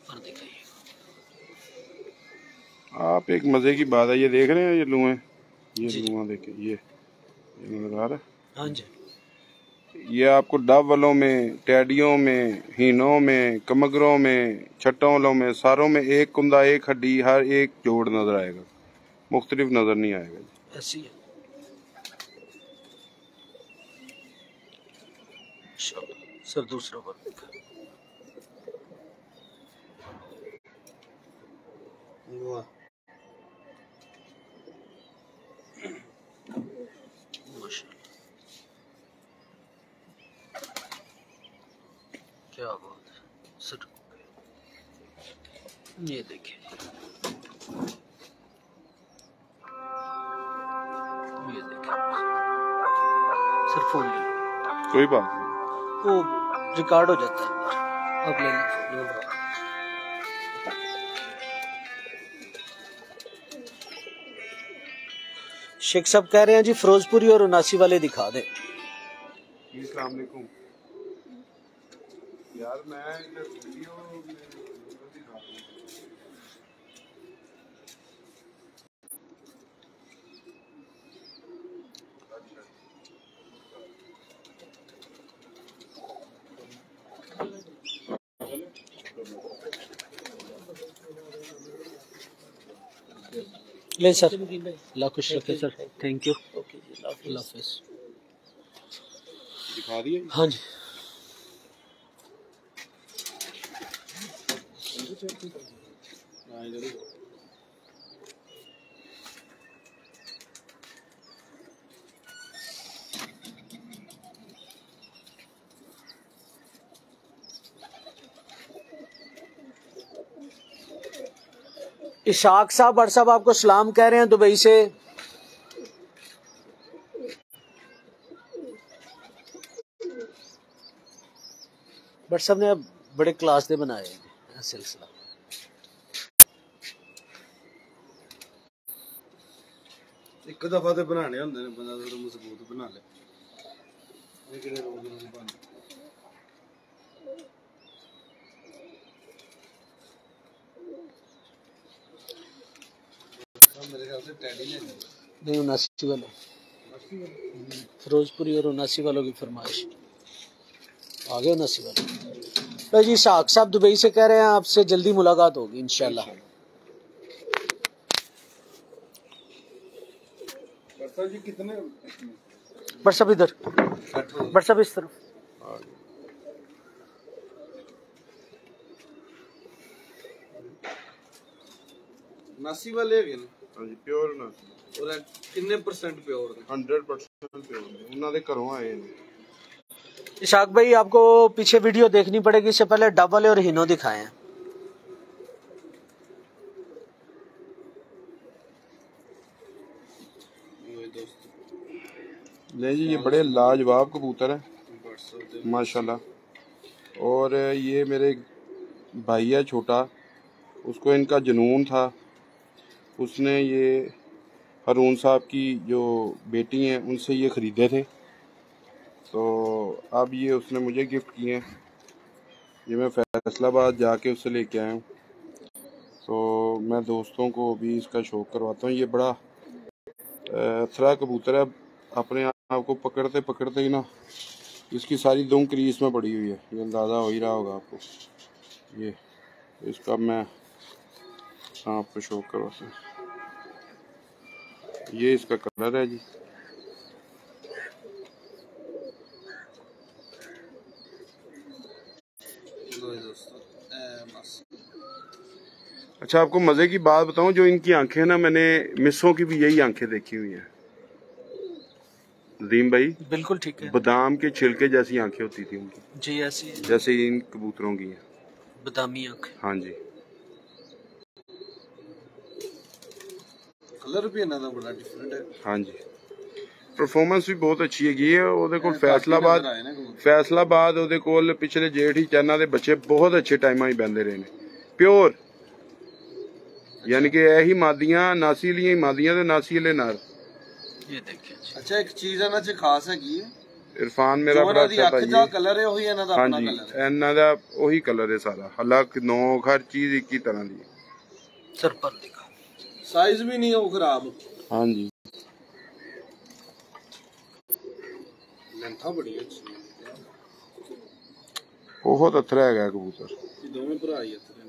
पर दिखाइए। आप एक मजे की बात है, ये देख रहे हैं ये लुएं, ये लुआ देखिए, ये नजर आ रहा है। हाँ जी। ये आपको डबलों में, टैडियों में, हीनों में, कमगरों में, छट्टों में, सारों में एक कुंदा, एक हड्डी, हर एक जोड़ नजर आएगा, मुख्तलिफ नजर नहीं आएगा। ऐसी है। सर दूसरा पर देखा। माशाल्लाह क्या बात है सर। ये देखिए, ये देखिए सर। फोन ले लो, कोई बात नहीं, वो रिकॉर्ड हो जाता है। आप ले लीजिए। शेख साहब कह रहे हैं जी फिरोजपुरी और 79 वाले दिखा दें। अस्सलाम वालेकुम यार, मैं इधर वीडियो ले सर, अल्लाह खुश रखे सर, थैंक यू, ओके जी, अल्लाह हाफिज़। दिखा दिए। हाँ जी, इशाक साहब, भट्ट साहब आपको सलाम कह रहे हैं दुबई से। भट्ट साहब ने बड़े क्लास दे बनाए हैं सिलसिला। एक दफा तो बनाने होंगे ने, बंदा थोड़ा मजबूत बना ले। ये किहड़े रोज रोज बन मेरे ख्याल से टैडी ने नहीं, 79 वाले, फिरोजपुरी और 79 वालों की फरमाइश आ गए। 79 वाले भाई जी, इशाक साहब दुबई से कह रहे हैं आपसे जल्दी मुलाकात होगी इंशाल्लाह। जी कितने भट्ट साहब इधर, भट्ट साहब इस तरफ। नासी वाले है ना? हाँ जी, प्योर ना। और कितने परसेंट प्योर ने? 100% प्योर ने। उन्होंने घरों आए हैं। इशाक भाई आपको पीछे वीडियो देखनी पड़ेगी, इससे पहले डबल और हिनो दिखाए हैं। ले जी, ये बड़े लाजवाब कबूतर हैं माशाल्लाह। और ये मेरे भाई है छोटा, उसको इनका जुनून था, उसने ये हारून साहब की जो बेटी हैं उनसे ये ख़रीदे थे, तो अब ये उसने मुझे गिफ्ट किए हैं। ये मैं फैसलाबाद जाके उससे लेके आया हूँ, तो मैं दोस्तों को भी इसका शौक़ करवाता हूँ। ये बड़ा अथरा कबूतर है, अपने आप को पकड़ते पकड़ते ही ना इसकी सारी दुम क्रीज में पड़ी हुई है, ये अंदाज़ा हो ही रहा होगा आपको। ये इसका मैं आपको शौक़ करवाता हूँ। ये इसका कलर है जी। अच्छा, आपको मज़े की बात बताऊं, जो इनकी आंखें ना, मैंने मिसों की भी यही आंखें देखी हुई हैं नदीम भाई। बिल्कुल ठीक है, बादाम के छिलके जैसी आंखें होती थी उनकी जी, ऐसी जैसे इन कबूतरों की हैं, बादामी आंख। हाँ जी। कलर भी इन्हां दा बड़ा डिफरेंट है। हाँ जी, परफॉर्मेंस भी बहुत अच्छी हैगी है। ਉਹਦੇ ਕੋਲ ਫੈਸਲਾਬਾਦ ਉਹਦੇ ਕੋਲ ਪਿਛਲੇ ਜੇਠ ਹੀ ਚੈਨਾ ਦੇ ਬੱਚੇ ਬਹੁਤ ਅੱਛੇ ਟਾਈਮਾਂ ਹੀ ਬੰਦੇ ਰਹੇ ਨੇ, ਪਿਓਰ, यानी कि यही मादियां नासी लिए मादियां ते नासी ले नार। ये देखिए, अच्छा एक चीज इन्हां च खास हैगी है, इरफान मेरा बड़ा अच्छा भाई है। कलर है वही इन्हां दा हाँ अपना जी, कलर है, इन्हां दा वही कलर है सारा, हलक नोक हर चीज एक ही तरह दी है। सर पर दिखा, साइज भी नहीं है वो खराब। हाँ जी, लेंथा बड़ी अच्छी है, बहुत अथरा है कबूतर। ये दोनों भरा ही अथरे।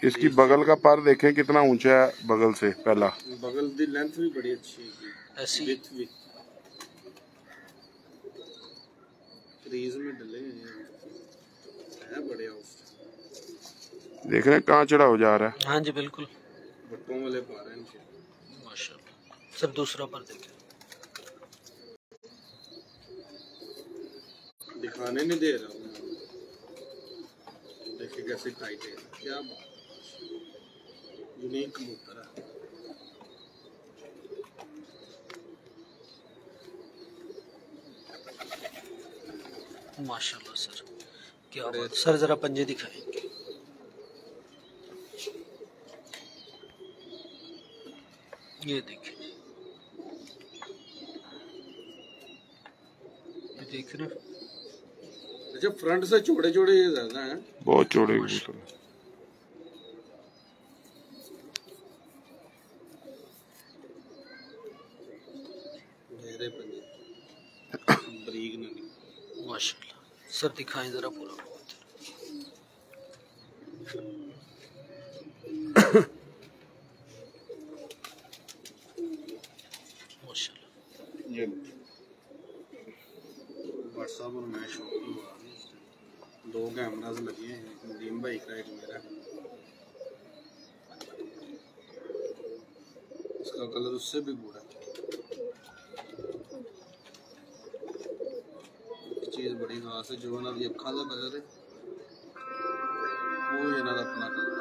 इसकी बगल का पर देखें कितना ऊंचा है बगल से, पहला बगल दी लेंथ भी बड़ी अच्छी है, ऐसी विड्थ भी क्रीज में डले हैं बड़े ऑफ। देख रहे हैं कहाँ चढ़ा हो जा रहा है। हाँ जी बिल्कुल, बट्टों वाले पा रहे हैं माशाल्लाह। सब दूसरा पर देखें, दिखाने नहीं दे रहा हूँ, देखिए कैसे टाइट है, क्या बात, यूनिक कबूतर है। माशाल्लाह सर, क्या बात। सर जरा पंजे दिखाएंगे, ये देखिए, ये देख रहे हैं। अच्छा, फ्रंट से चौड़े चौड़े ये ज्यादा हैं, बहुत चौड़े कबूतर। गहरे पंजे, बरीक नहीं। माशाल्लाह सर, दिखाएं जरा पूरा कबूतर। दो कैमरास लगे हैं, एक नदीम भाई का, एक मेरा। इसका कलर उससे भी बुरा है। चीज बड़ी खास है, जो ना दी अखा का कलर है वो ये ना अपना कलर।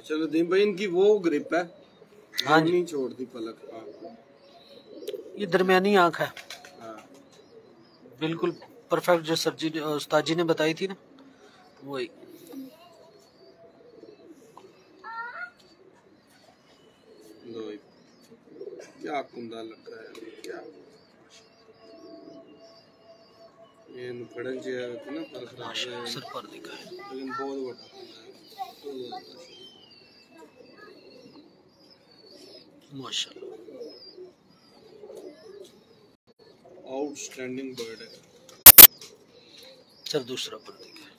चलो नदीम भाई, इनकी वो ग्रिप है, हाँ जी, नहीं छोड़ती पलक। हाँ ये दरमियानी आंख है, हाँ। बिल्कुल परफेक्ट, जो सर जी उस्ताद जी ने बताई थी ना वही। क्या कुंदा लगा है, क्या ये नुकड़न जे ना पर खराब है, सर पर दिखा है, लेकिन बहुत बड़ा कुंदा है, माशाल्लाह। आउटस्टैंडिंग बर्ड है। सर दूसरा पर दिखा है।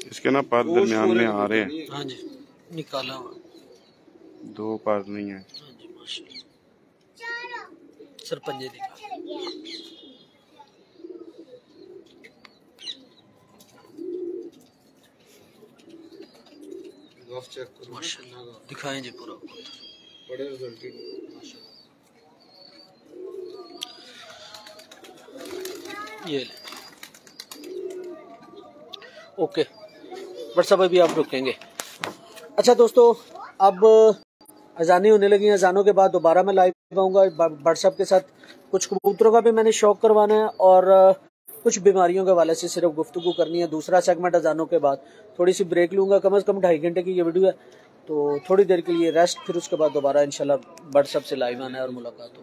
इसके ना पर दरमियान में आ रहे हैं। हाँ जी, निकाला हुआ, दो पर नहीं है। हाँ जी माशाल्लाह। सर पंजे दिखा, चेक करो माशाल्लाह, दिखाएं जी पूरा। बड़े रिजल्ट माशाल्लाह। ये ले, ओके बट सब अभी आप रुकेंगे। अच्छा दोस्तों, अब अजानी होने लगी हैं, अजानों के बाद दोबारा मैं लाइव आऊँगा व्हाट्सएप के साथ। कुछ कबूतरों का भी मैंने शौक करवाना है और कुछ बीमारियों के हवाले से सिर्फ गुफ्तगू करनी है। दूसरा सेगमेंट अजानों के बाद, थोड़ी सी ब्रेक लूँगा, कम से कम 2.5 घंटे की ये वीडियो है, तो थोड़ी देर के लिए रेस्ट, फिर उसके बाद दोबारा इंशाल्लाह व्हाट्सएप से लाइव आना है और मुलाकात हो।